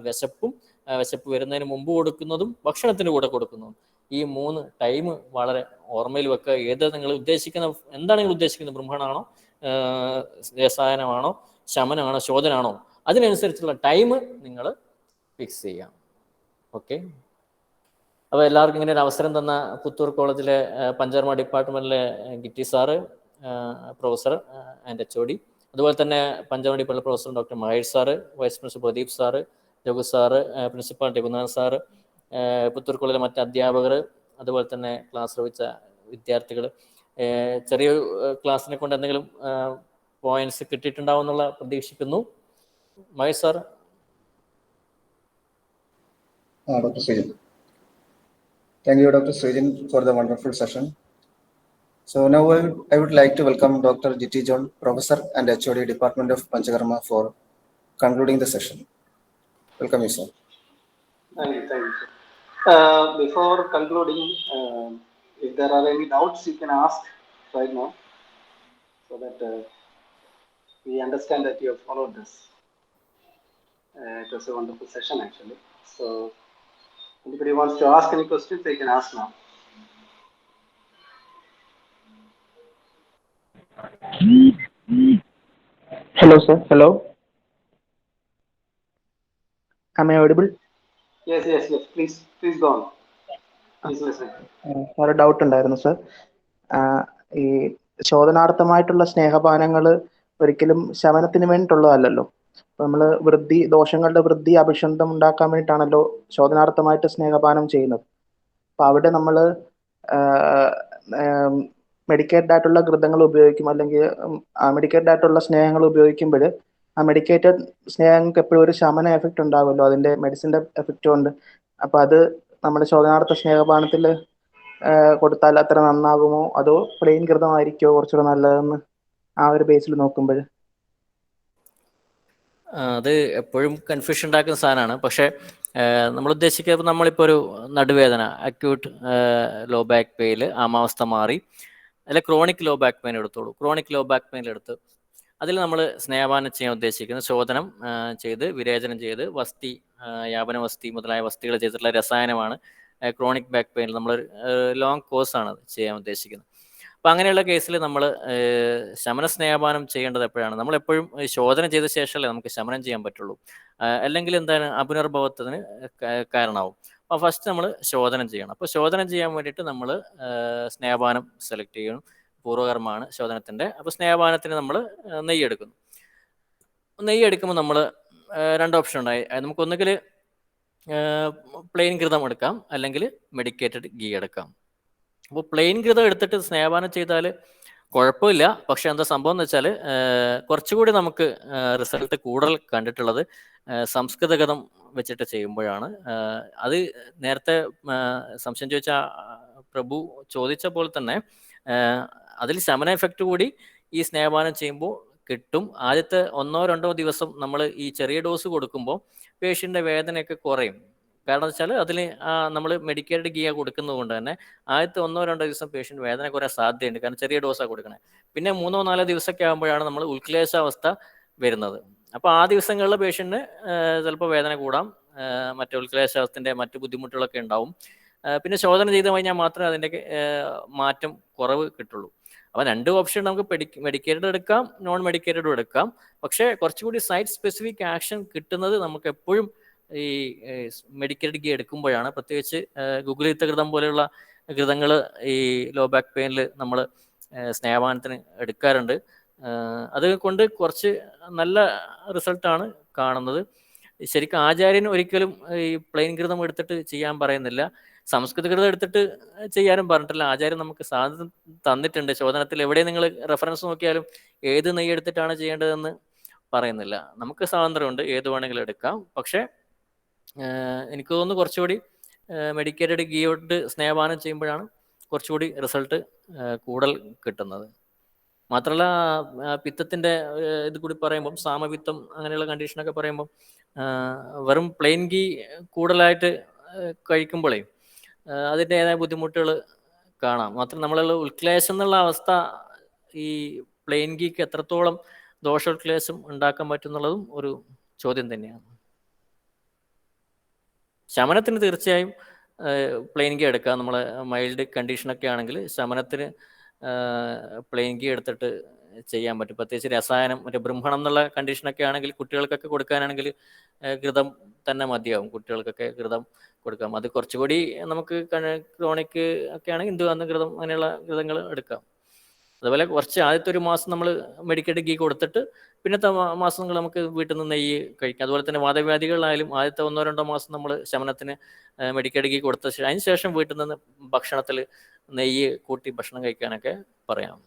വിശപ്പ് വരുന്നതിന് മുമ്പ് കൊടുക്കുന്നതും ഭക്ഷണത്തിന് കൂടെ കൊടുക്കുന്നതും ഈ 3 ടൈം വളരെ ഓർമ്മയിൽ വെക്കുക. നിങ്ങൾ ഉദ്ദേശിക്കുന്ന എന്താണ് നിങ്ങൾ ഉദ്ദേശിക്കുന്നത്, ബ്രഹ്മണാണോ രസായനമാണോ ശമനമാണോ ശോധനാണോ, അതിനനുസരിച്ചുള്ള ടൈം നിങ്ങൾ ഫിക്സ് ചെയ്യാം. ഓക്കെ. അപ്പോൾ എല്ലാവർക്കും ഇങ്ങനെ ഒരു അവസരം തന്ന പുത്തൂർ കോളേജിലെ പഞ്ചകർമ്മ ഡിപ്പാർട്ട്മെൻറ്റിലെ ഗിറ്റി സാറ്, പ്രൊഫസർ ആൻഡ് HOD, അതുപോലെ തന്നെ Panchakarma department professor doctor Mahesh sir, vice principal Pradeep sir, Raghu sir, principal Raghunath sir, Puthur കോളേജിലെ മറ്റ് അധ്യാപകർ, അതുപോലെ തന്നെ ക്ലാസ് ശ്രവിച്ച വിദ്യാർത്ഥികൾ. ചെറിയ ക്ലാസ്സിനെ കൊണ്ട് എന്തെങ്കിലും പോയിന്റ്സ് കിട്ടിയിട്ടുണ്ടാവും എന്നുള്ള പ്രതീക്ഷിക്കുന്നു. Mahesh sir. Dr. Srijan. Thank you, Dr. Srijan, for the wonderful session. So now I would like to welcome Dr. G.T. John, Professor and HOD, Department of Panchakarma, for concluding the session. Welcome you, sir. Thank you. Before concluding, if there are any doubts, you can ask right now, so that we understand that you have followed this. It was a wonderful session, actually. So, anybody wants to ask any questions, they can ask now. Hello, sir. Hello. Am I audible? Yes. Please go on. Please listen. ഒരു doubt ഉണ്ടായിരുന്നു sir. ഈ ശോധനാർത്ഥമായിട്ടുള്ള സ്നേഹപാനങ്ങൾ ഒരിക്കലും ശമനത്തിന് വേണ്ടിയിട്ടുള്ളതല്ലല്ലോ. നമ്മൾ ദോഷങ്ങളുടെ വൃദ്ധി അഭിഷന്ധം ഉണ്ടാക്കാൻ വേണ്ടിയിട്ടാണല്ലോ ശോധനാർത്ഥമായിട്ട് സ്നേഹപാനം ചെയ്യുന്നത്. അപ്പൊ അവിടെ നമ്മൾ മെഡിക്കേറ്റഡ് ആയിട്ടുള്ള ഘൃതങ്ങൾ ഉപയോഗിക്കും, അല്ലെങ്കിൽ മെഡിക്കേറ്റഡ് ആയിട്ടുള്ള സ്നേഹങ്ങൾ ഉപയോഗിക്കുമ്പോൾ ആ മെഡിക്കേറ്റഡ് സ്നേഹങ്ങൾക്ക് എപ്പോഴും ഒരു ശമന എഫക്റ്റ് ഉണ്ടാകുമല്ലോ, അതിന്റെ മെഡിസിന്റെ എഫക്റ്റ് കൊണ്ട്. അപ്പൊ അത് നമ്മുടെ ശോധനാർത്ഥ സ്നേഹപാനത്തിൽ കൊടുത്താൽ അത്ര നന്നാകുമോ, അതോ പ്ലെയിൻ ഘൃതമായിരിക്കുമോ കുറച്ചുകൂടെ നല്ലതെന്ന് ആ ഒരു ബേസിൽ നോക്കുമ്പോൾ? അത് എപ്പോഴും കൺഫ്യൂഷൻ ഉണ്ടാക്കുന്ന സാധനമാണ്. പക്ഷേ നമ്മൾ ഉദ്ദേശിക്കുന്നത്, നമ്മളിപ്പോൾ ഒരു നടുവേദന, അക്യൂട്ട് ലോ ബാക്ക് പെയിൻ, ആമാവസ്ഥ മാറി, അല്ലെ ക്രോണിക് ലോ ബാക്ക് പെയിൻ എടുത്തോളൂ. ക്രോണിക് ലോ ബാക്ക് പെയിൻ എടുത്ത് അതിൽ നമ്മൾ സ്നേഹപാനം ചെയ്യാൻ ഉദ്ദേശിക്കുന്നത് ശോധനം ചെയ്ത് വിരേചനം ചെയ്ത് വസ്തി, യാപന വസ്തി മുതലായ വസ്തികൾ ചെയ്തിട്ടുള്ള രസായനമാണ് ക്രോണിക് ബാക്ക് പെയിനിൽ നമ്മൾ ലോങ് കോഴ്സാണ് അത് ചെയ്യാൻ ഉദ്ദേശിക്കുന്നത്. അപ്പം അങ്ങനെയുള്ള കേസിൽ നമ്മൾ ശമന സ്നേഹപാനം ചെയ്യേണ്ടത് എപ്പോഴാണ്? നമ്മളെപ്പോഴും ശോധന ചെയ്ത ശേഷമല്ലേ നമുക്ക് ശമനം ചെയ്യാൻ പറ്റുള്ളൂ. അല്ലെങ്കിൽ എന്താണ്, അപുനർഭവത്തിന് കാരണമാവും. അപ്പോൾ ഫസ്റ്റ് നമ്മൾ ശോധനം ചെയ്യണം. അപ്പോൾ ശോധനം ചെയ്യാൻ വേണ്ടിയിട്ട് നമ്മൾ സ്നേഹപാനം സെലക്ട് ചെയ്യണം. പൂർവ്വകർമ്മമാണ് ശോധനത്തിൻ്റെ. അപ്പോൾ സ്നേഹപാനത്തിന് നമ്മൾ നെയ്യ് എടുക്കുന്നു. നെയ്യ് എടുക്കുമ്പോൾ നമ്മൾ രണ്ട് ഓപ്ഷൻ ഉണ്ടായി. നമുക്കൊന്നുകിൽ പ്ലെയിൻ ഘൃതം എടുക്കാം, അല്ലെങ്കിൽ മെഡിക്കേറ്റഡ് ഗീ എടുക്കാം. അപ്പോൾ പ്ലെയിൻ ഘൃതം എടുത്തിട്ട് സ്നേഹപാനം ചെയ്താൽ കുഴപ്പമില്ല. പക്ഷെ എന്താ സംഭവം എന്ന് വെച്ചാൽ കുറച്ചുകൂടി നമുക്ക് റിസൾട്ട് കൂടുതൽ കണ്ടിട്ടുള്ളത് സംസ്കൃതഗതം വെച്ചിട്ട് ചെയ്യുമ്പോഴാണ്. അത് നേരത്തെ സംശയം ചോദിച്ച പ്രഭു ചോദിച്ച പോലെ തന്നെ അതിൽ ശമന എഫക്റ്റ് കൂടി ഈ സ്നേഹപാനം ചെയ്യുമ്പോൾ കിട്ടും. ആദ്യത്തെ 1-2 ദിവസം നമ്മൾ ഈ ചെറിയ ഡോസ് കൊടുക്കുമ്പോൾ പേഷ്യൻ്റെ വേദനയൊക്കെ കുറയും. കാരണം വെച്ചാൽ അതിൽ നമ്മൾ മെഡിക്കേറ്റഡ് ഗീ കൊടുക്കുന്നത് കൊണ്ട് തന്നെ ആദ്യത്തെ 1-2 ദിവസം പേഷ്യൻ്റ് വേദന കുറയാൻ സാധ്യതയുണ്ട്. കാരണം ചെറിയ ഡോസാണ് കൊടുക്കണേ. പിന്നെ 3-4 ദിവസമൊക്കെ ആകുമ്പോഴാണ് നമ്മൾ ഉത്ക്ലേശാവസ്ഥ വരുന്നത്. അപ്പോൾ ആ ദിവസങ്ങളിൽ പേഷ്യൻ്റ് ചിലപ്പോൾ വേദന കൂടാം, മറ്റു ഉത്ക്ലേശാവസ്ഥൻ്റെ മറ്റു ബുദ്ധിമുട്ടുകളൊക്കെ ഉണ്ടാവും. പിന്നെ ശോധന ചെയ്ത് കഴിഞ്ഞാൽ മാത്രമേ അതിൻ്റെ മാറ്റം കുറവ് കിട്ടുള്ളൂ. അപ്പോൾ 2 ഓപ്ഷൻ നമുക്ക് മെഡിക്കേറ്റഡ് എടുക്കാം, നോൺ മെഡിക്കേറ്റഡും എടുക്കാം. പക്ഷേ കുറച്ചുകൂടി സൈറ്റ് സ്പെസിഫിക് ആക്ഷൻ കിട്ടുന്നത് നമുക്ക് എപ്പോഴും ഈ മെഡിക്കേറ്റഡ് ഗീ എടുക്കുമ്പോഴാണ്. പ്രത്യേകിച്ച് ഗുഗ്ലിത്ത ഘൃതം പോലെയുള്ള ഘൃതങ്ങൾ ഈ ലോ ബാക്ക് പെയിനിൽ നമ്മൾ സ്നേഹപാനത്തിന് എടുക്കാറുണ്ട്. അത് കൊണ്ട് കുറച്ച് നല്ല റിസൾട്ടാണ് കാണുന്നത്. ശരിക്കും ആചാര്യൻ ഒരിക്കലും ഈ പ്ലെയിൻ ഘൃതം എടുത്തിട്ട് ചെയ്യാൻ പറയുന്നില്ല, സംസ്കൃത ഘൃതം എടുത്തിട്ട് ചെയ്യാനും പറഞ്ഞിട്ടില്ല. ആചാര്യൻ നമുക്ക് സാധ്യത തന്നിട്ടുണ്ട്. ശോധനത്തിൽ എവിടെ നിങ്ങൾ റെഫറൻസ് നോക്കിയാലും ഏത് നെയ്യ് എടുത്തിട്ടാണ് ചെയ്യേണ്ടതെന്ന് പറയുന്നില്ല. നമുക്ക് സ്വാതന്ത്ര്യമുണ്ട്, ഏത് വേണമെങ്കിലും എടുക്കാം. പക്ഷേ എനിക്ക് തോന്നുന്നു കുറച്ചുകൂടി മെഡിക്കേറ്റഡ് ഗീയോട്ട് സ്നേഹപാനം ചെയ്യുമ്പോഴാണ് കുറച്ചുകൂടി റിസൾട്ട് കൂടുതൽ കിട്ടുന്നത്. മാത്രമല്ല പിത്തത്തിൻ്റെ ഇത് കൂടി പറയുമ്പം, സാമപിത്തം അങ്ങനെയുള്ള കണ്ടീഷനൊക്കെ പറയുമ്പം വെറും പ്ലെയിൻ ഗീ കൂടുതലായിട്ട് കഴിക്കുമ്പോഴേ അതിൻ്റെതായ ബുദ്ധിമുട്ടുകൾ കാണാം. മാത്രം നമ്മളുള്ള ഉത്ക്ലേശം എന്നുള്ള അവസ്ഥ ഈ പ്ലെയിൻ ഗീക്ക് എത്രത്തോളം ദോഷോത്ക്ലേശം ഉണ്ടാക്കാൻ പറ്റും എന്നുള്ളതും ഒരു ചോദ്യം തന്നെയാണ്. ശമനത്തിന് തീർച്ചയായും പ്ലെയിൻ ഗീ എടുക്കാം. നമ്മൾ മൈൽഡ് കണ്ടീഷനൊക്കെ ആണെങ്കിൽ ശമനത്തിന് പ്ലെയിൻ ഗീ എടുത്തിട്ട് ചെയ്യാൻ പറ്റും. പ്രത്യേകിച്ച് രസായനം, മറ്റേ ബ്രഹ്മണം എന്നുള്ള കണ്ടീഷനൊക്കെ ആണെങ്കിൽ കുട്ടികൾക്കൊക്കെ കൊടുക്കാനാണെങ്കിൽ ഘൃതം തന്നെ മതിയാവും. കുട്ടികൾക്കൊക്കെ ഘൃതം കൊടുക്കാം. അത് കുറച്ചുകൂടി നമുക്ക് ക്രോണിക് ഒക്കെ ആണെങ്കിൽ ഇന്ദുഗന്ധ ഘൃതം അങ്ങനെയുള്ള ഘൃതങ്ങൾ എടുക്കാം. അതുപോലെ കുറച്ച് ആദ്യത്തെ 1 മാസം നമ്മൾ മെഡിക്കേറ്റഡ് ഗീ കൊടുത്തിട്ട് പിന്നത്തെ മാസങ്ങൾ നമുക്ക് വീട്ടിൽ നിന്ന് നെയ്യ് കഴിക്കാം. അതുപോലെ തന്നെ വാതവ്യാധികളിലായാലും ആദ്യത്തെ 1-2 മാസം നമ്മൾ ശമനത്തിന് മെഡിക്കേറ്റഡ് ഗീ കൊടുത്ത ശേഷം അതിന് ശേഷം വീട്ടിൽ നിന്ന് ഭക്ഷണത്തിൽ നെയ്യ് കൂട്ടി ഭക്ഷണം കഴിക്കാനൊക്കെ പറയാം.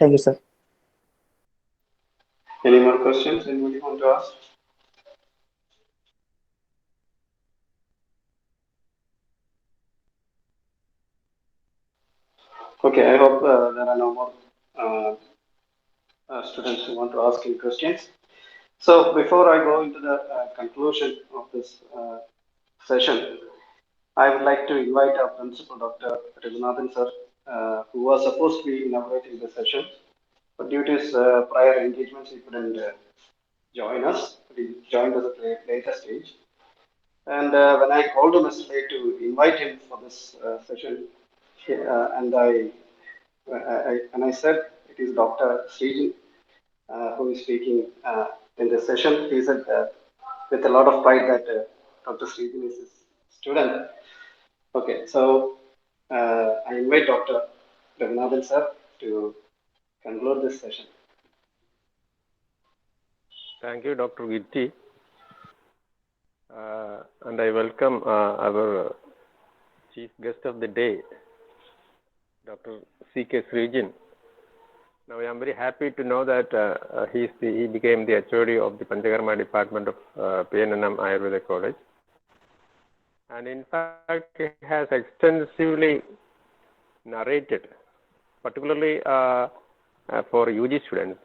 Thank you sir. Any more questions anybody want to ask? Okay, I hope there are no more students who want to ask any questions. So before I go into the conclusion of this session, I would like to invite our principal, Dr. Raghunathan sir, who was supposed to be inaugurating the session, but due to his prior engagements, he couldn't join us. He joined us at a later stage. And when I called him yesterday to invite him for this session, and I said it is Dr. Srijin who is speaking in this session, he said with a lot of pride that Dr. Srijin is his student. Okay, so I invite Dr. Raghunathan sir to conclude this session. Thank you, Dr. Gitti. And I welcome our chief guest of the day, Dr. C.K. Srijin. Now, I am very happy to know that he became the HOD of the Panchakarma department of PNNM Ayurveda College. And in fact, he has extensively narrated, particularly for UG students.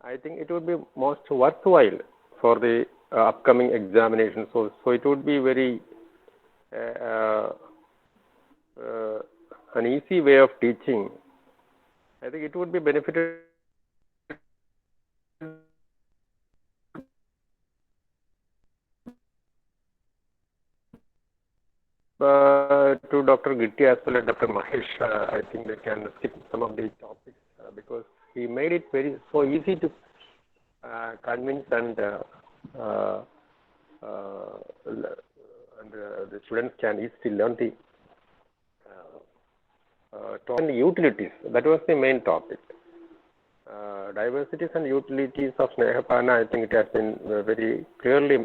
I think it would be most worthwhile for the upcoming examination. So it would be very an easy way of teaching. I think it would be benefited to Dr. Gitti as well as Dr. Mahesh. I think they can skip some of these topics because he made it so easy to convince and the students can easily learn the and utilities. That was the main topic. Diversities and utilities of Snehapana, I think it has been very clearly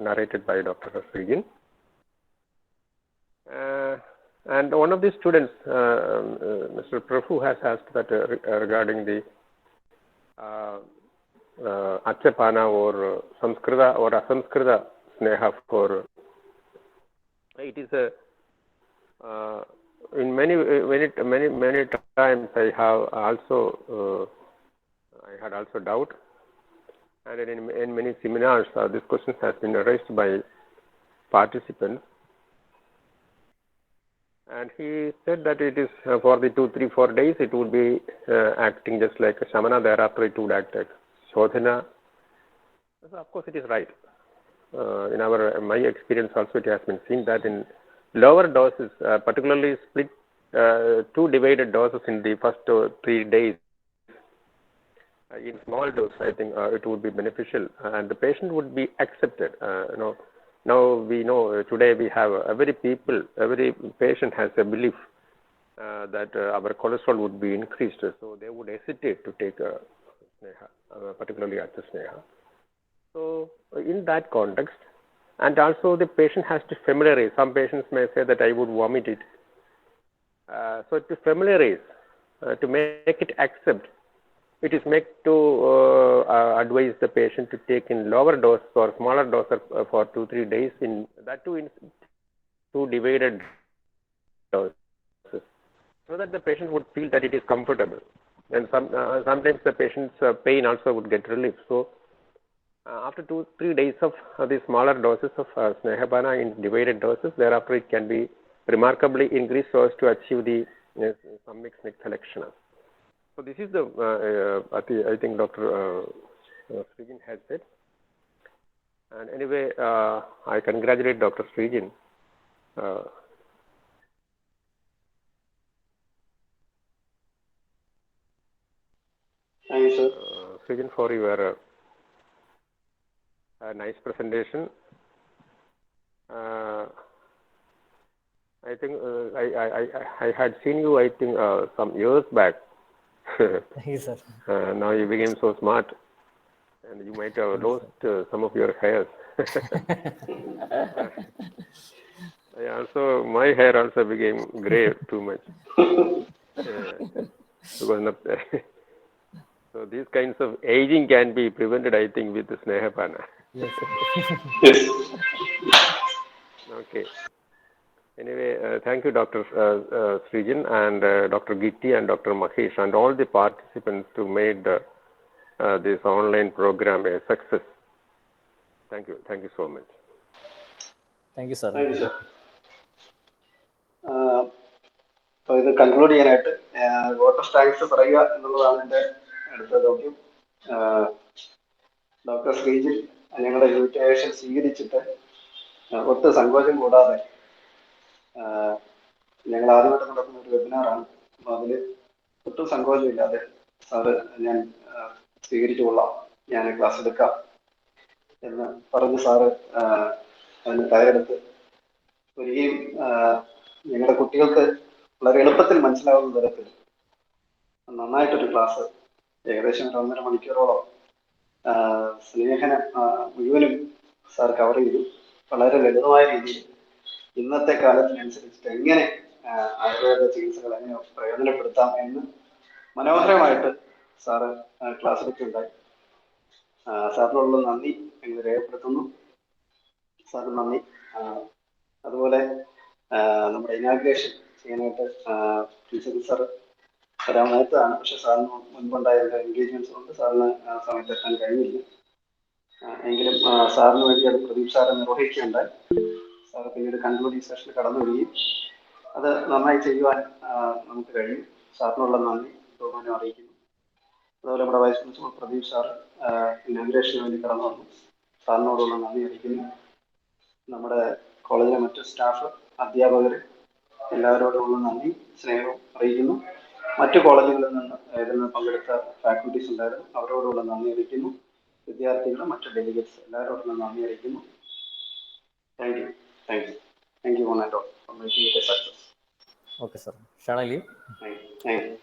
narrated by Dr. Srijin. And one of the students, Mr. Prabhu, has asked that regarding the Achapana or Samskrita or Asamskrita Sneha for it is a in many times I had also doubt, and in many seminars this question has been raised by participants, and he said that it is for the 2, 3, 4 days it would be acting just like a Shamana. Thereafter it would act like Shodhana. So of course it is right. In my experience also it has been seen that in lower doses, particularly split 2 divided doses in the first 3 days, in small dose, I think it would be beneficial and the patient would be accepted. Now we know today we have every patient has a belief that our cholesterol would be increased, so they would hesitate to take Sneha, particularly Acha Sneha. So in that context, and also the patient has to familiarize. Some patients may say that I would vomit it. So to familiarize, to make it accept, it is made to advise the patient to take in lower dose or smaller dose for 2, 3 days, in that too in 2 divided doses, so that the patient would feel that it is comfortable. And sometimes the patient's pain also would get relief. So after 2, 3 days of the smaller doses of Snehapana in divided doses, thereafter it can be remarkably increased so as to achieve the Sammyak Snigdha Lakshana. So this is the I think Dr. Srijin has said. And anyway, I congratulate Dr. Srijin. Thank you, sir. Srijin, for your nice presentation. I think I had seen you, I think, some years back. Yes, sir. Now you became so smart, and you might have lost some of your hairs. My hair also became gray too much. Because so these kinds of aging can be prevented, I think, with the Snehapana. Yes, sir. Yes. Okay. Anyway, thank you, Dr. Srijin and Dr. Gitti and Dr. Mahesh and all the participants who made this online program a success. Thank you. Thank you so much. Thank you, sir. Thank you, sir. അപ്പോൾ ഇത് conclude ചെയ്യാനായിട്ട് vote of thanks പറയുക എന്നുള്ളതാണ് എൻ്റെ അടുത്ത ദൗത്യം. Doctor Sreejil ഞങ്ങളുടെ invitation സ്വീകരിച്ചിട്ട് ഒട്ടും സങ്കോചം കൂടാതെ ഞങ്ങൾ ആദ്യമായിട്ട് നടത്തുന്ന ഒരു വെബിനാറാണ്. അപ്പോൾ അതിൽ ഒട്ടും സങ്കോചമില്ലാതെ സാറ് ഞാൻ സ്വീകരിച്ചു കൊള്ളാം, ഞാൻ ക്ലാസ് എടുക്കാം എന്ന് പറഞ്ഞ് സാറ് അതിന് തയ്യാറെടുത്ത് വരികയും ഞങ്ങളുടെ കുട്ടികൾക്ക് വളരെ എളുപ്പത്തിൽ മനസ്സിലാവുന്ന തരത്തിൽ നന്നായിട്ടൊരു ക്ലാസ് ഏകദേശം 1.5 മണിക്കൂറോളം സ്നേഹന മുഴുവനും സാർ കവർ ചെയ്തു. വളരെ ലളിതമായ രീതിയിൽ ഇന്നത്തെ കാലത്തിനനുസരിച്ചിട്ട് എങ്ങനെ ആയുർവേദ ചികിത്സകൾ എങ്ങനെ പ്രയോജനപ്പെടുത്താം എന്ന് മനോഹരമായിട്ട് സാറ് ക്ലാസ് എടുക്കുകയുണ്ടായി. സാറിനുള്ള നന്ദി ഞങ്ങൾ രേഖപ്പെടുത്തുന്നു. സാറിന് നന്ദി. അതുപോലെ നമ്മുടെ ഇനാഗ്രേഷൻ ചെയ്യാനായിട്ട് പ്രിൻസിപ്പൽ സാർ വരാൻ നേരത്താണ്, പക്ഷെ സാറിന് മുൻപുണ്ടായ എൻഗേജ്മെന്റ്സ് കൊണ്ട് സാറിന് ആ സമയത്ത് എത്താൻ കഴിഞ്ഞില്ല. എങ്കിലും സാറിന് വേണ്ടി അത് പ്രദീപ് സാറ് നിർവഹിക്കുകയുണ്ടായി. സാർ പിന്നീട് കൺക്ലൂഡിംഗ് സെഷനിൽ കടന്നു വരികയും അത് നന്നായി ചെയ്യുവാൻ നമുക്ക് കഴിയും. സാറിനുള്ള നന്ദി ബഹുമാനം അറിയിക്കുന്നു. അതുപോലെ നമ്മുടെ വൈസ് പ്രിൻസിപ്പൽ പ്രദീപ് സാർ ഇനാഗ്രേഷന് വേണ്ടി കടന്നു വന്നു. സാറിനോടുള്ള നന്ദി അറിയിക്കുന്നു. നമ്മുടെ കോളേജിലെ മറ്റ് സ്റ്റാഫ്, അധ്യാപകർ എല്ലാവരോടുമുള്ള നന്ദി സ്നേഹവും അറിയിക്കുന്നു. മറ്റു കോളേജുകളിൽ നിന്ന് ഇതിൽ പങ്കെടുത്ത ഫാക്കൽറ്റീസ് ഉണ്ടായിരുന്നു, അവരോടുള്ള നന്ദി അറിയിക്കുന്നു. വിദ്യാർത്ഥികളും മറ്റു ഡെലിഗേറ്റ്സ് എല്ലാവരോടുള്ള നന്ദി അറിയിക്കുന്നു. Thank you, thank you, thank you one and all for making it A success. Okay, sir. Shall I leave? Thank you.